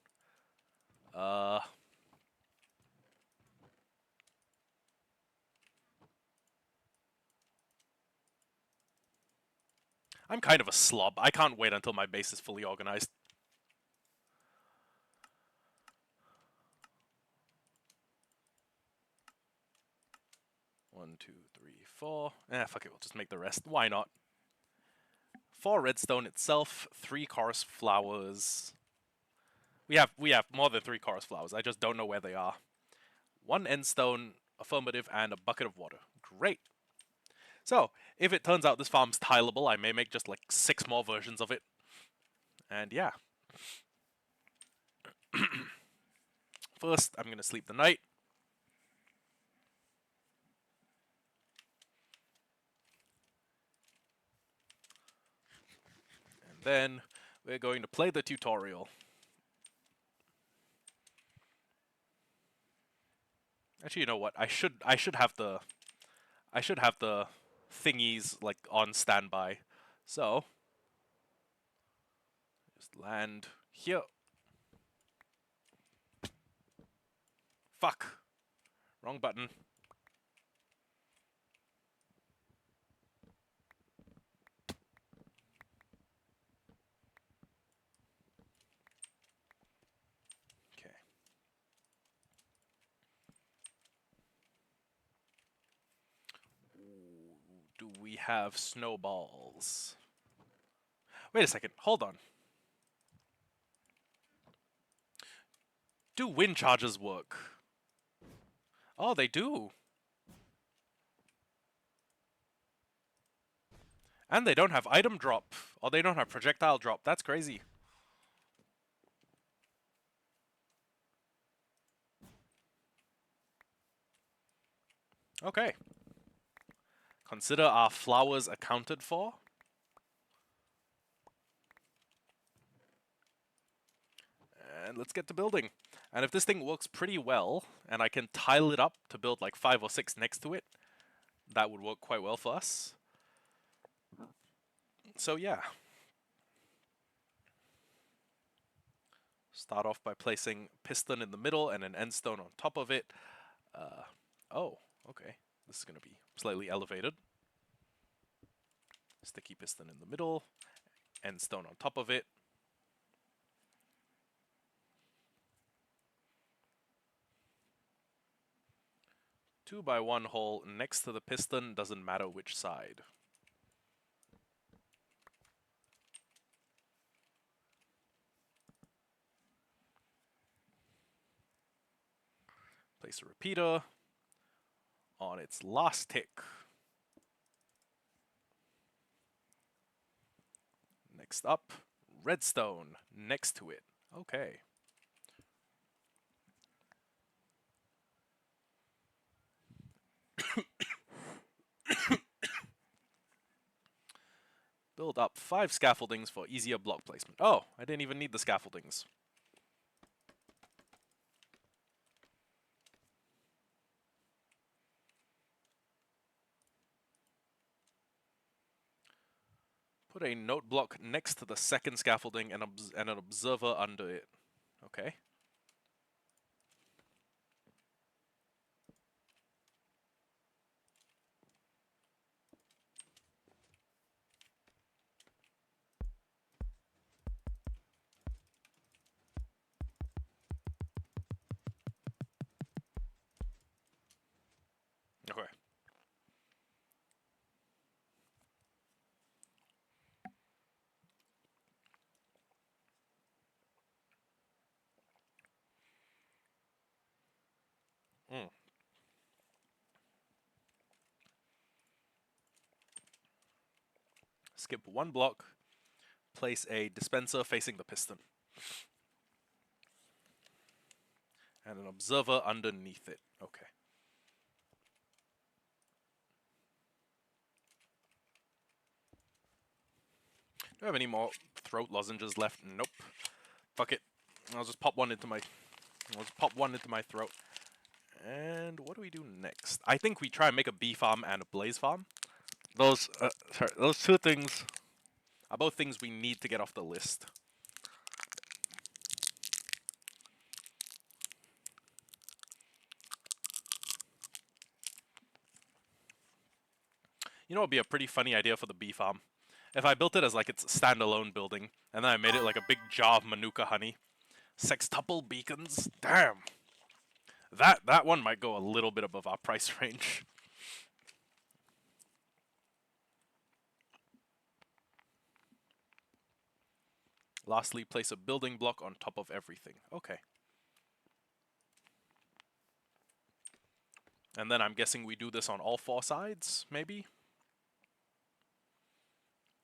I'm kind of a slob. I can't wait until my base is fully organized. One, two, three, four. Fuck it, we'll just make the rest. Why not? 4 redstone itself, 3 chorus flowers. We have more than 3 chorus flowers. I just don't know where they are. 1 endstone, affirmative, and a bucket of water. Great. So, if it turns out this farm's tileable, I may make just like 6 more versions of it. And yeah. First, I'm gonna sleep the night. And then we're going to play the tutorial. Actually, you know what? I should have the thingies like on standby. So just land here. Fuck. Wrong button. Okay. Do we have snowballs? Wait a second. Hold on. Do wind charges work? Oh, they do. And they don't have item drop. Or they don't have projectile drop. That's crazy. Okay. Consider our flowers accounted for. And let's get to building. And if this thing works pretty well, and I can tile it up to build like 5 or 6 next to it, that would work quite well for us. So yeah. Start off by placing piston in the middle and an end stone on top of it. Oh, okay. This is going to be slightly elevated. Sticky piston in the middle, end stone on top of it. Two by 1 hole next to the piston, doesn't matter which side. Place a repeater on its last tick. Next up, redstone next to it. Okay. Build up 5 scaffoldings for easier block placement. Oh, I didn't even need the scaffoldings. Put a note block next to the second scaffolding and an observer under it. Okay. Okay. Skip 1 block. Place a dispenser facing the piston. And an observer underneath it. Okay. Do I have any more throat lozenges left? Nope. Fuck it. I'll just pop one into my throat. And what do we do next? I think we try and make a bee farm and a blaze farm. Those 2 things are both things we need to get off the list. You know what would be a pretty funny idea for the bee farm? If I built it as like its standalone building, and then I made it like a big jar of Manuka honey. Sextuple beacons? Damn. That one might go a little bit above our price range. Lastly, place a building block on top of everything. Okay. And then I'm guessing we do this on all 4 sides, maybe?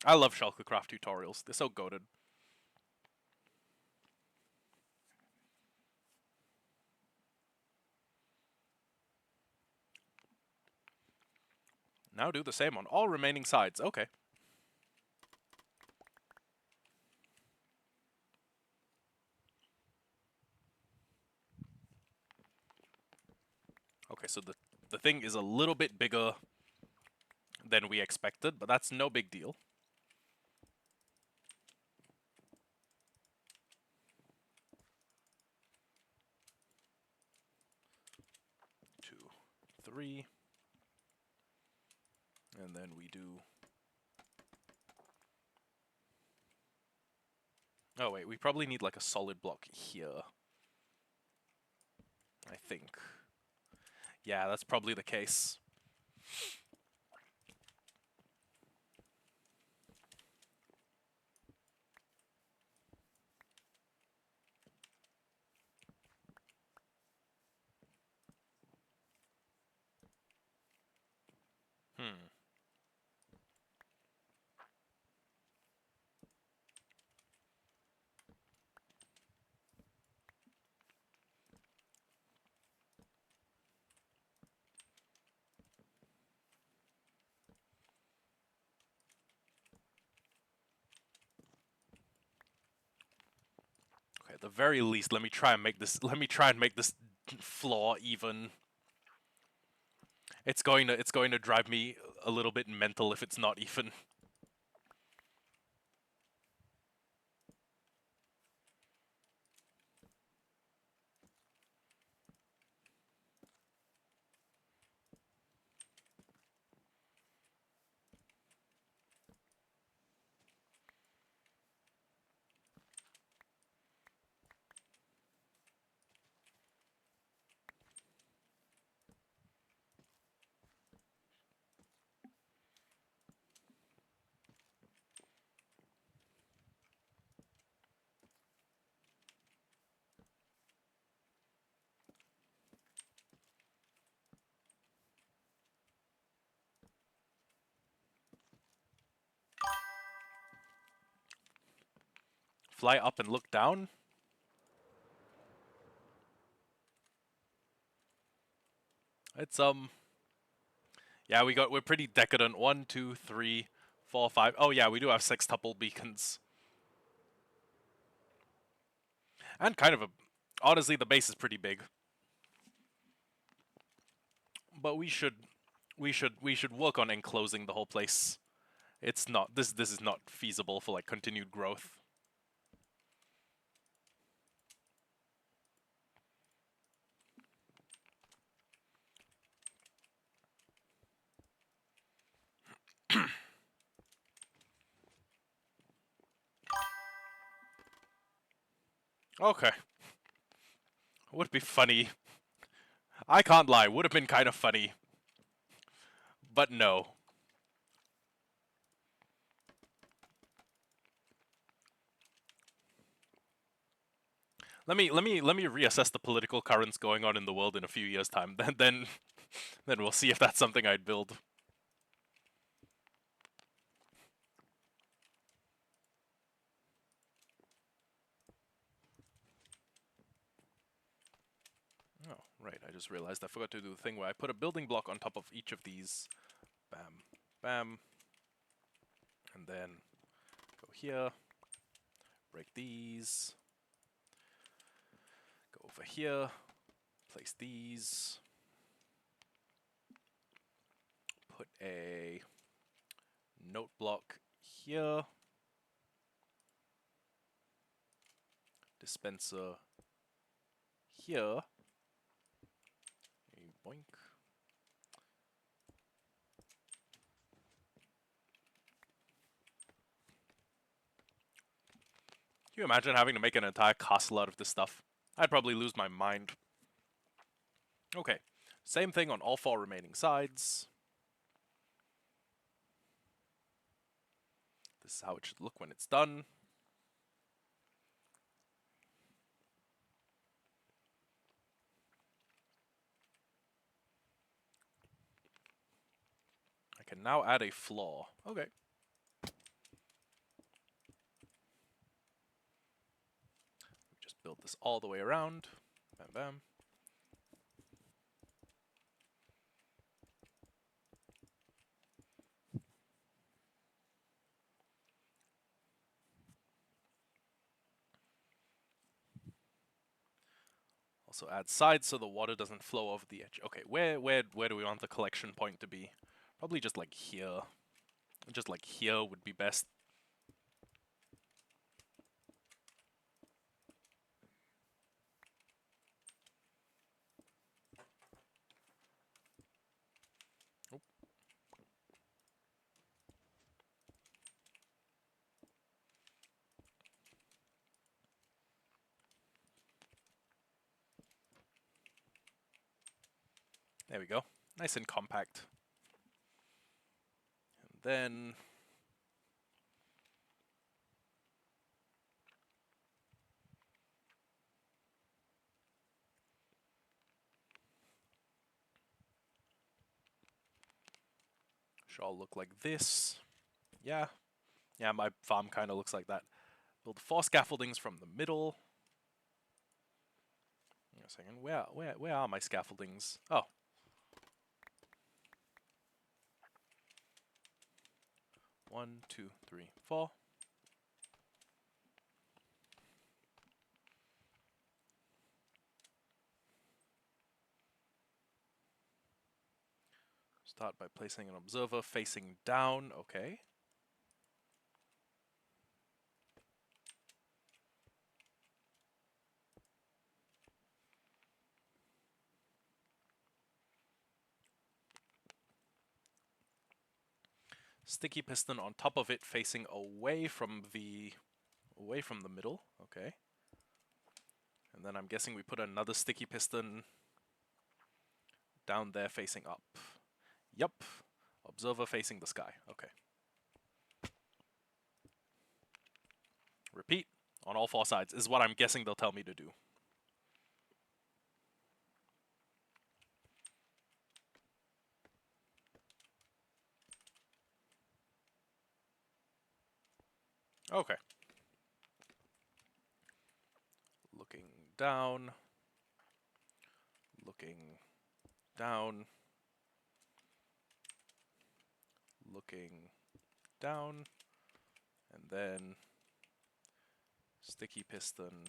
I love Shulkercraft tutorials. They're so goated. Now do the same on all remaining sides. Okay. Okay, so the thing is a little bit bigger than we expected, but that's no big deal. 2, 3. And then we do... Oh wait, we probably need like a solid block here. I think. Yeah, that's probably the case. Okay, at the very least, let me try and make this. Let me try and make this floor even. It's going to drive me a little bit mental if it's not even. Fly up and look down? It's yeah, we're pretty decadent. 1, 2, 3, 4, 5. Oh yeah, we do have sextuple beacons. And kind of a honestly the base is pretty big. But we should work on enclosing the whole place. It's not this is not feasible for like continued growth. Okay. Would be funny. I can't lie, would have been kind of funny. But no. Let me reassess the political currents going on in the world in a few years' time. Then we'll see if that's something I'd build. Oh, right, I just realized I forgot to do the thing where I put a building block on top of each of these. Bam, bam. And then go here, break these. Go over here, place these. Put a note block here. Dispenser here. Boink. you imagine having to make an entire castle out of this stuff? I'd probably lose my mind. Okay, same thing on all 4 remaining sides. This is how it should look when it's done. I can now add a floor. Okay. Just build this all the way around. Bam, bam. Also add sides so the water doesn't flow over the edge. Okay, where do we want the collection point to be? Probably just like here. Just like here would be best. Oop. There we go. Nice and compact. And then should all look like this. Yeah. Yeah, my farm kind of looks like that. Build 4 scaffoldings from the middle. Wait a second. Where are my scaffoldings? Oh. One, two, three, 4. Start by placing an observer facing down. Okay. Sticky piston on top of it facing away from the middle. Okay. And then I'm guessing we put another sticky piston down there facing up. Yup. Observer facing the sky. Okay. Repeat on all 4 sides is what I'm guessing they'll tell me to do. Okay. Looking down. Looking down. Looking down. And then sticky piston.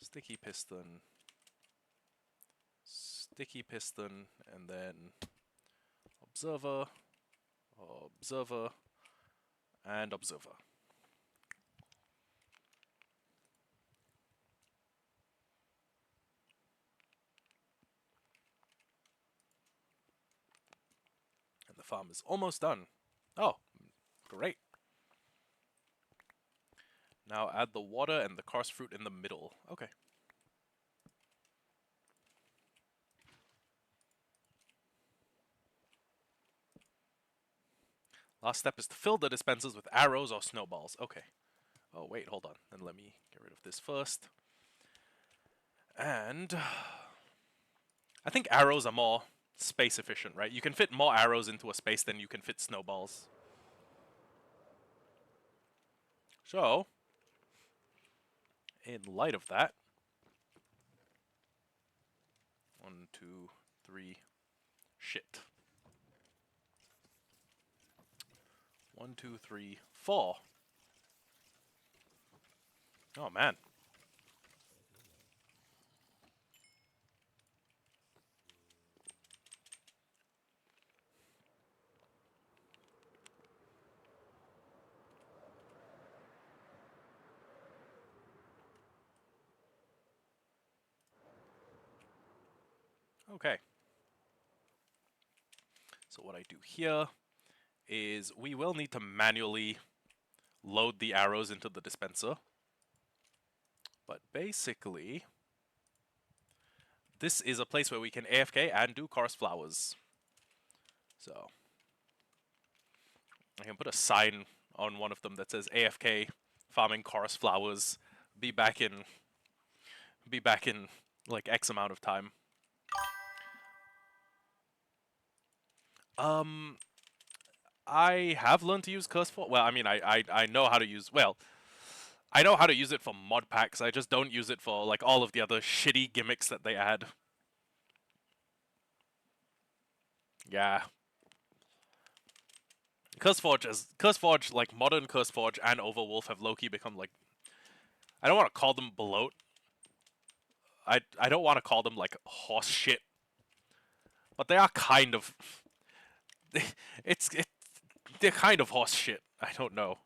Sticky piston. Sticky piston. And then observer. Observer. And observer. And the farm is almost done. Oh, great. Now add the water and the karst fruit in the middle. Okay. Last step is to fill the dispensers with arrows or snowballs. Okay. Oh, wait, hold on. Then let me get rid of this first. And I think arrows are more space efficient, right? You can fit more arrows into a space than you can fit snowballs. So, in light of that, 1, 2, 3, shit. 1, 2, 3, 4. Oh man. Okay. So what I do here is we will need to manually load the arrows into the dispenser. But basically, this is a place where we can AFK and do chorus flowers. So I can put a sign on one of them that says AFK farming chorus flowers. Be back in like X amount of time. I have learned to use Curse Forge. Well, I mean, I know how to use. Well, I know how to use it for mod packs. I just don't use it for like all of the other shitty gimmicks that they add. Yeah. Curse Forge, like modern Curse Forge and Overwolf have low-key become like, I don't want to call them bloat. I don't want to call them like horse shit, but they are kind of. It's they're kind of horse shit. I don't know.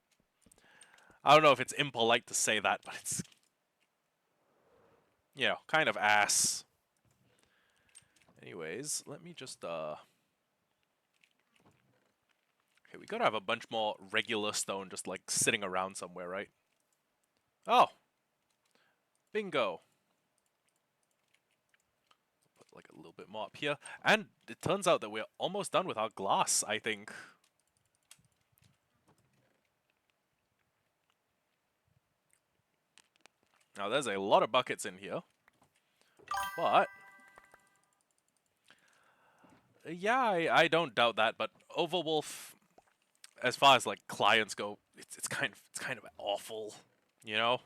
I don't know if it's impolite to say that, but it's, you know, kind of ass. Anyways, let me just okay, we gotta have a bunch more regular stone just like sitting around somewhere, right? Oh, bingo. Put like a little bit more up here, and it turns out that we're almost done with our glass, I think. Now there's a lot of buckets in here, but yeah, I don't doubt that. But Overwolf, as far as like clients go, it's kind of awful, you know.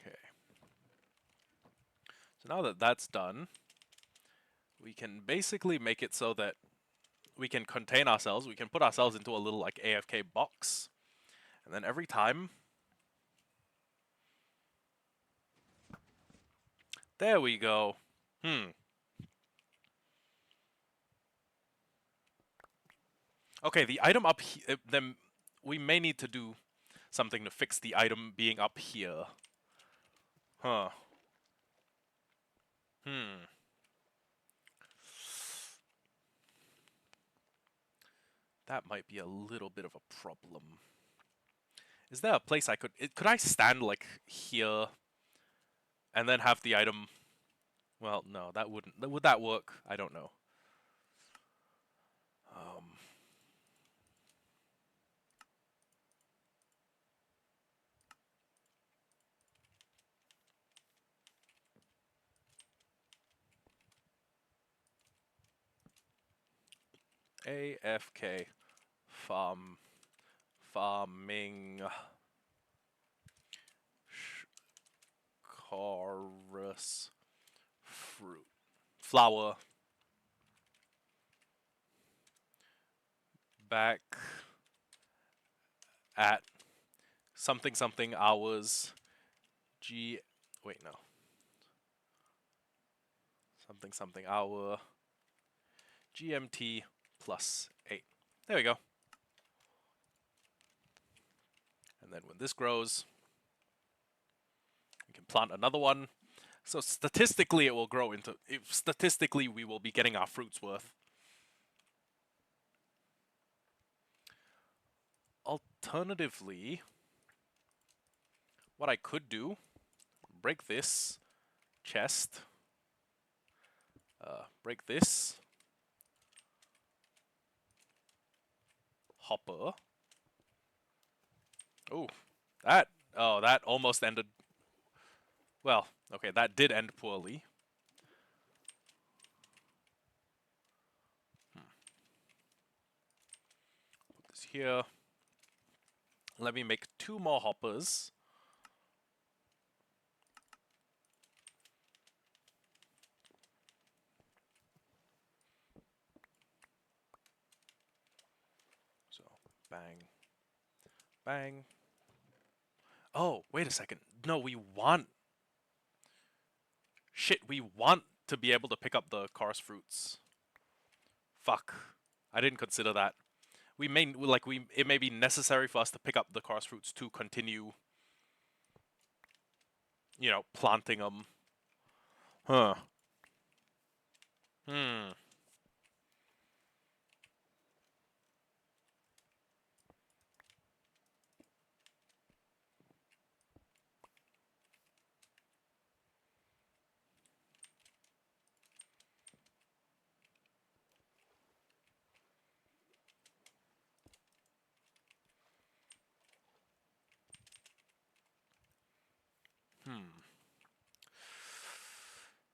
Okay. So now that that's done, we can basically make it so that we can contain ourselves. We can put ourselves into a little like AFK box, and then every time, there we go. Okay, the item up here, then we may need to do something to fix the item being up here. Huh. That might be a little bit of a problem. Is there a place I could I stand like here and then have the item? Well, no, that wouldn't. Would that work? I don't know. AFK farming chorus fruit flower back at something something hours G wait no something something hour GMT +8. There we go. And then when this grows, we can plant another one. So statistically, it will grow into. Statistically, we will be getting our fruits worth. Alternatively, what I could do, break this chest, break this hopper. Oh, that almost ended. Well, okay, that did end poorly. Put this here. Let me make 2 more hoppers. So, bang, bang. Oh, wait a second. No, we want... Shit, we want to be able to pick up the chorus fruits. Fuck. I didn't consider that. It may be necessary for us to pick up the chorus fruits to continue, you know, planting them. Huh.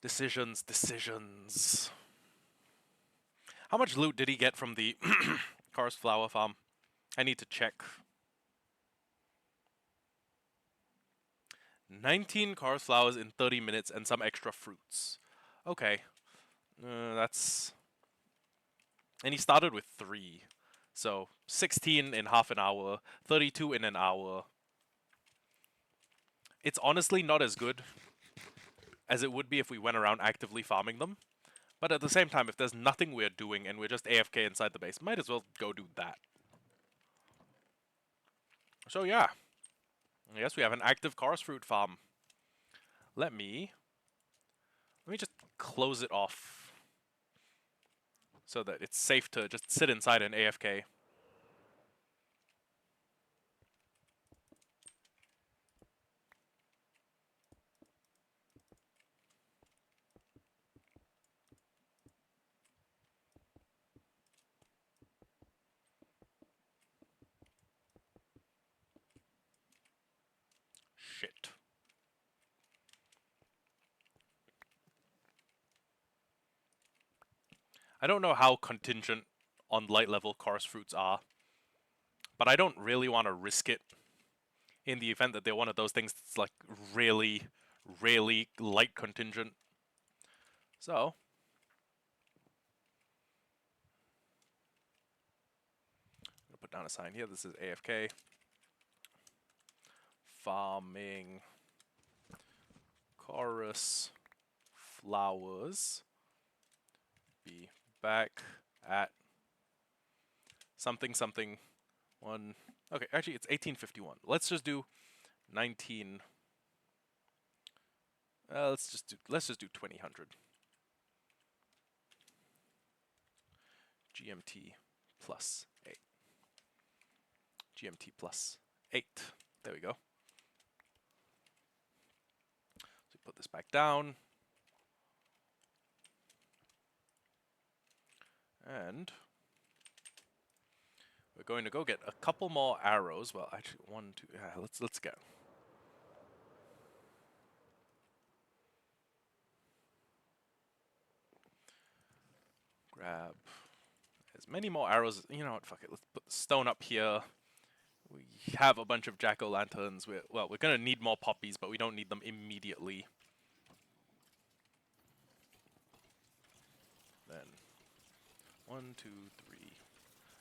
Decisions, decisions. How much loot did he get from the Karst flower farm? I need to check. 19 Karst flowers in 30 minutes and some extra fruits. Okay. That's... And he started with 3. So, 16 in half an hour, 32 in an hour. It's honestly not as good as it would be if we went around actively farming them. But at the same time, if there's nothing we're doing and we're just AFK inside the base, might as well go do that. So yeah. I guess we have an active Karst fruit farm. Let me just close it off so that it's safe to just sit inside an AFK. Shit. I don't know how contingent on light level Karst fruits are, but I don't really want to risk it in the event that they're one of those things that's like really, really light contingent. So, I'm gonna put down a sign here. This is AFK. Farming chorus flowers. Be back at something something one. Okay, actually it's 1851. Let's just do 19. Let's just do 2000. GMT plus 8. GMT plus 8. There we go. So put this back down. And we're going to go get a couple more arrows. Well, actually, 1, 2. Yeah, let's go. Grab as many more arrows. You know what? Fuck it. Let's put the stone up here. We have a bunch of jack-o'-lanterns. We're gonna need more poppies, but we don't need them immediately. Then 1, 2, 3.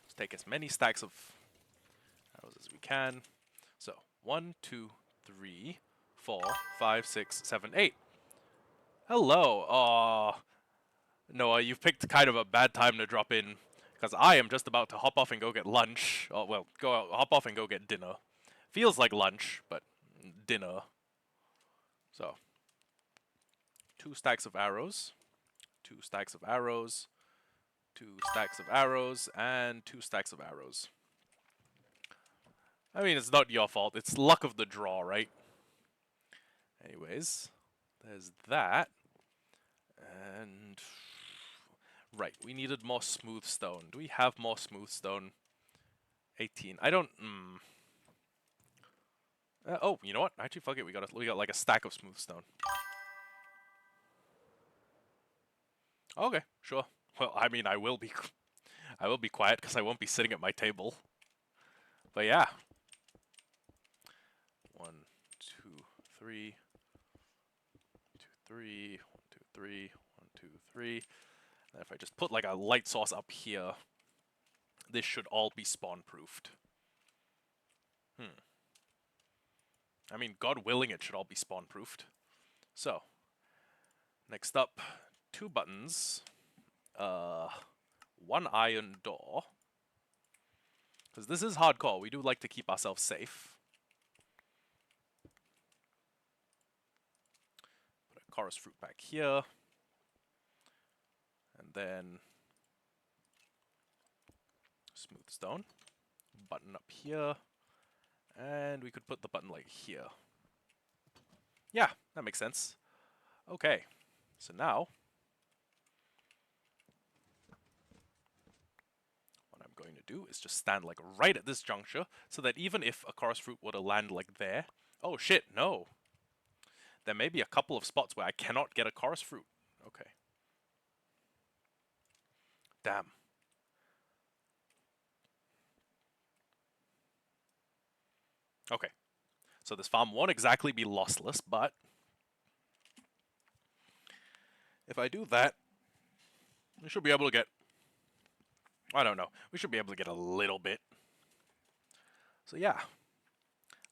Let's take as many stacks of arrows as we can. So 1, 2, 3, 4, 5, 6, 7, 8. Hello. Noah, you've picked kind of a bad time to drop in, because I am just about to hop off and go get lunch. Oh, well, hop off and go get dinner. Feels like lunch, but dinner. So, 2 stacks of arrows, 2 stacks of arrows, 2 stacks of arrows, and 2 stacks of arrows. I mean, it's not your fault. It's luck of the draw, right? Anyways, there's that. And... right, we needed more smooth stone. Do we have more smooth stone? 18. I don't... oh, you know what? Actually, fuck it. We got like a stack of smooth stone. Okay, sure. Well, I mean, I will be quiet because I won't be sitting at my table. But yeah. 1, 2, 3. 2, 3. 1, 2, 3. 1, 2, 3. And if I just put like a light source up here, this should all be spawn-proofed. I mean, God willing, it should all be spawn-proofed. So, next up, 2 buttons, 1 iron door. Because this is hardcore, we do like to keep ourselves safe. Put a chorus fruit back here. And then smooth stone. Button up here. And we could put the button like here. Yeah, that makes sense. Okay, so now what I'm going to do is just stand like right at this juncture so that even if a chorus fruit were to land like there... oh shit, no. There may be a couple of spots where I cannot get a chorus fruit. Okay. Damn. Okay. So this farm won't exactly be lossless, but if I do that, we should be able to get, I don't know, we should be able to get a little bit. So yeah,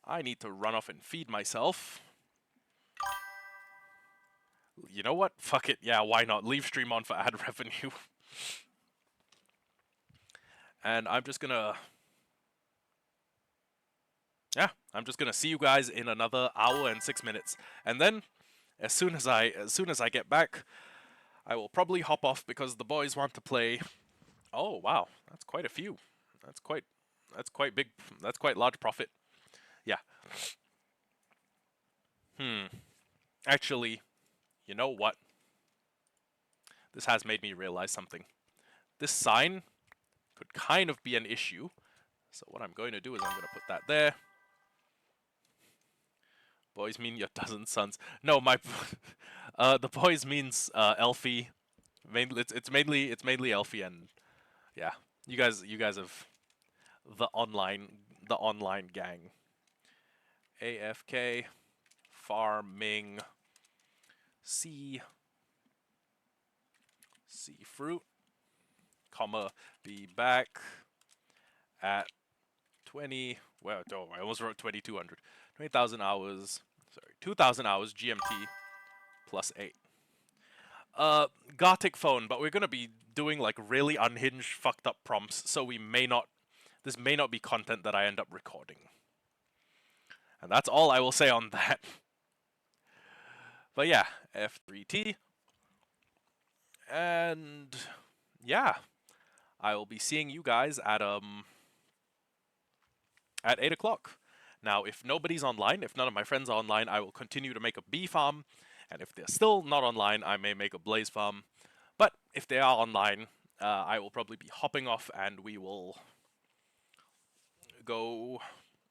I need to run off and feed myself. You know what? Fuck it. Yeah, why not? Leave stream on for ad revenue. And I'm just gonna, yeah, I'm just gonna see you guys in another hour and 6 minutes. And then, as soon as I get back, I will probably hop off because the boys want to play. Oh wow, that's quite a few. That's quite big. That's quite large profit. Yeah. Actually, you know what? This has made me realize something. This sign could kind of be an issue. So what I'm going to do is I'm going to put that there. Boys mean your dozen sons. No, my the boys means Elfie. Mainly, it's mainly Elfie, and yeah, you guys have the online gang. AFK farming C fruit, comma, be back at 20. Well, oh, I almost wrote 2200. 20,000 hours. Sorry, 2,000 hours GMT plus 8. Gothic phone, but we're gonna be doing like really unhinged, fucked up prompts, so we may not. This may not be content that I end up recording. And that's all I will say on that. But yeah, F3T. And yeah, I will be seeing you guys at 8 o'clock. Now, if nobody's online, if none of my friends are online, I will continue to make a bee farm. And if they're still not online, I may make a blaze farm. But if they are online, I will probably be hopping off and we will go.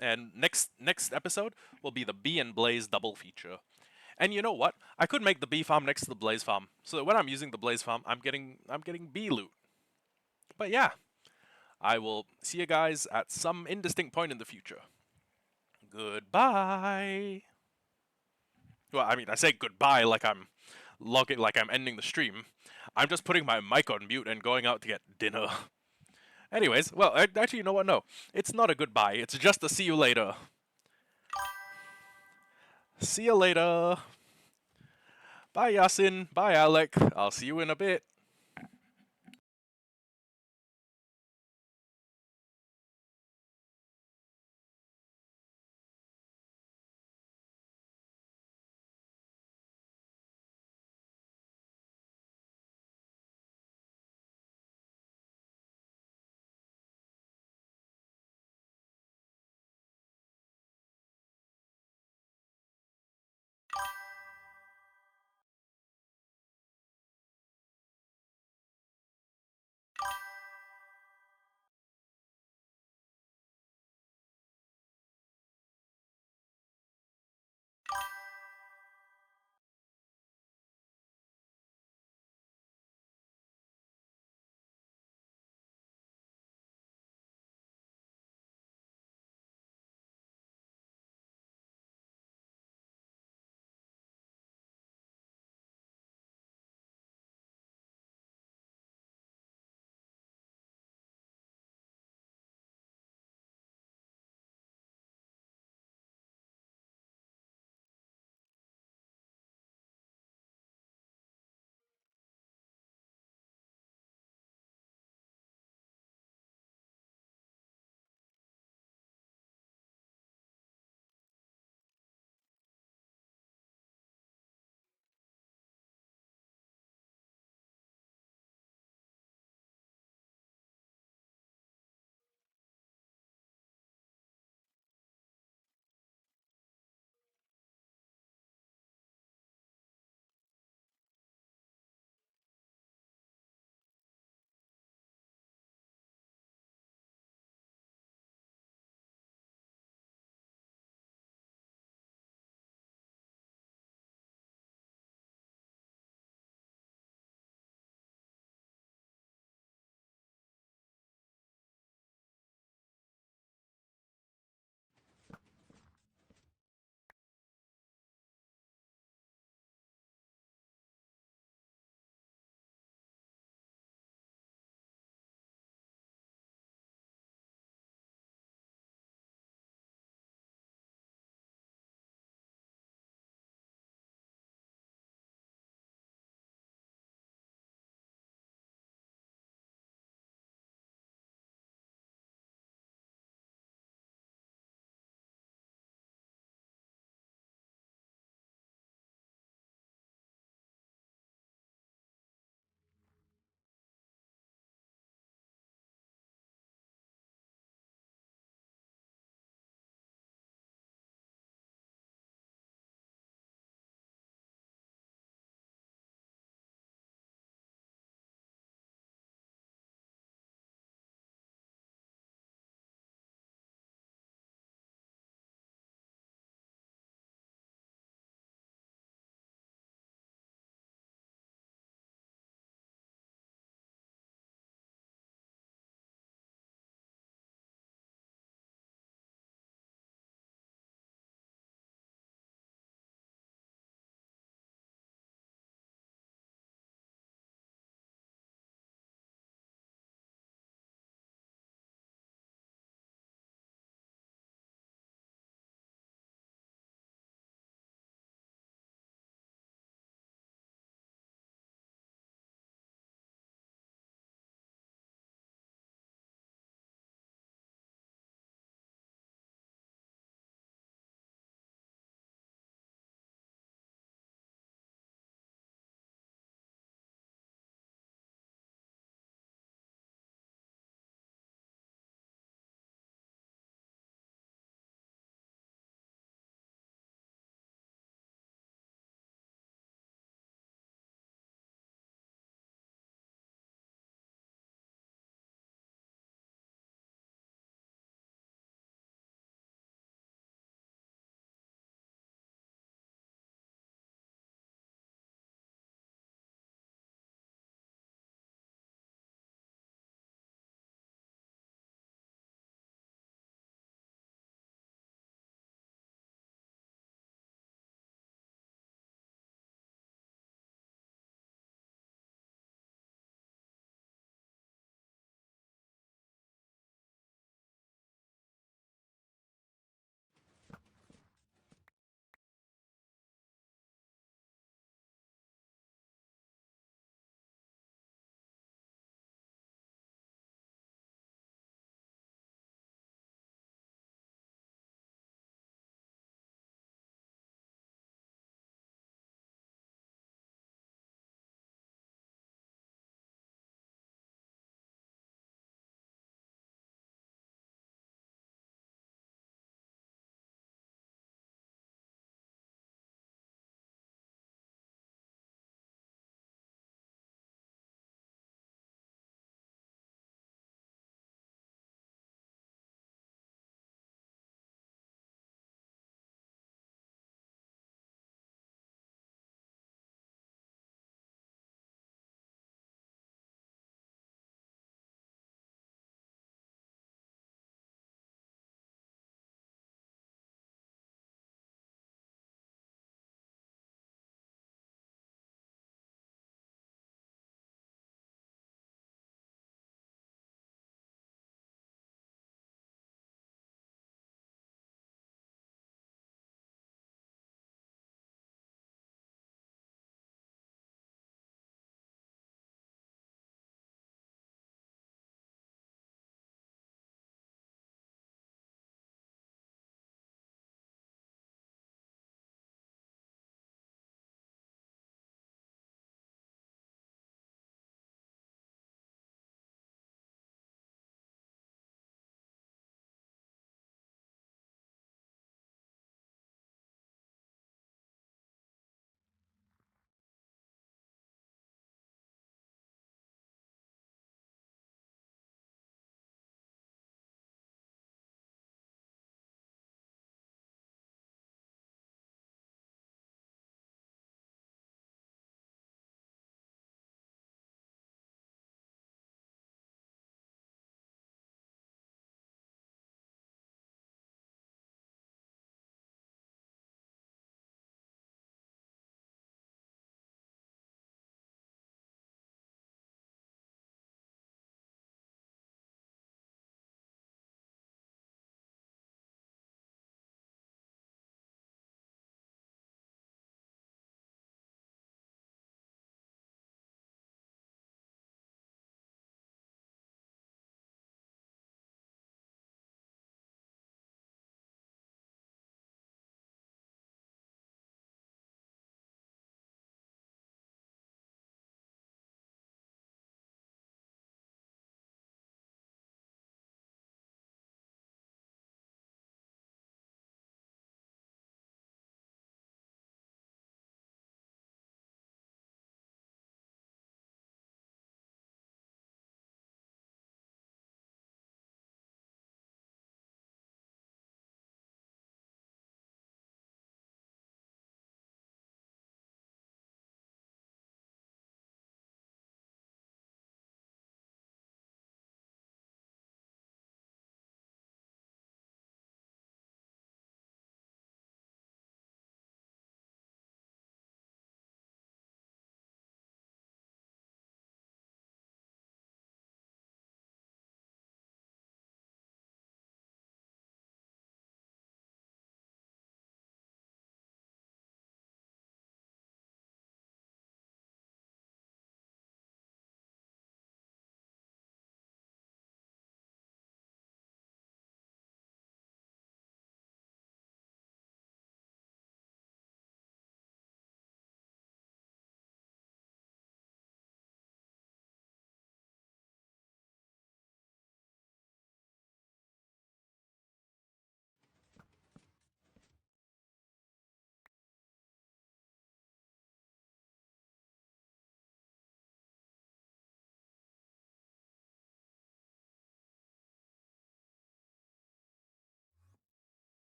And next episode will be the bee and blaze double feature. And you know what? I could make the bee farm next to the blaze farm, so that when I'm using the blaze farm, I'm getting bee loot. But yeah, I will see you guys at some indistinct point in the future. Goodbye. Well, I mean, I say goodbye like I'm like I'm ending the stream. I'm just putting my mic on mute and going out to get dinner. Anyways, well, actually, you know what? No, it's not a goodbye. It's just a see you later. See you later. Bye, Yasin. Bye, Alec. I'll see you in a bit.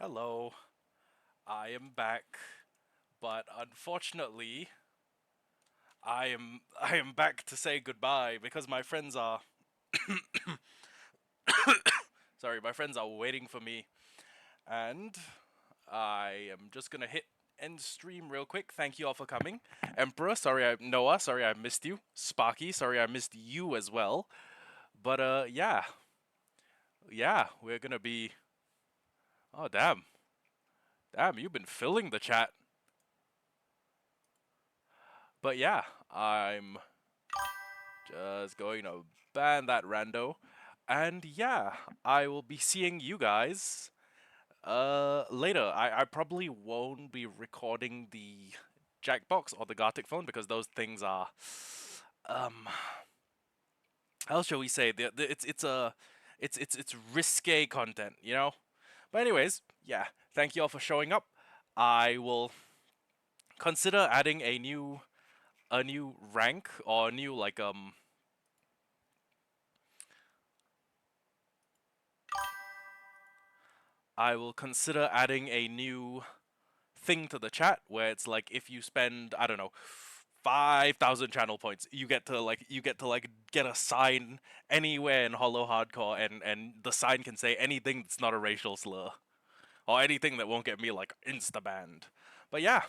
Hello, I am back, but unfortunately, I am back to say goodbye because my friends are sorry, my friends are waiting for me, and I am just gonna hit end stream real quick. Thank you all for coming. Emperor, Noah, sorry I missed you. Sparky, sorry I missed you as well. But yeah, we're gonna be. Oh damn, you've been filling the chat. But yeah, I'm just going to ban that rando. And yeah, I will be seeing you guys later. I probably won't be recording the Jackbox or the Gartic phone because those things are um how shall we say it's risque content, you know? But anyways, yeah, thank you all for showing up. I will consider adding a new rank or a new I will consider adding a new thing to the chat where it's like if you spend, I don't know, 5,000 channel points, you get to get a sign anywhere in Hollowhardcore, and the sign can say anything that's not a racial slur or anything that won't get me like insta banned. But yeah,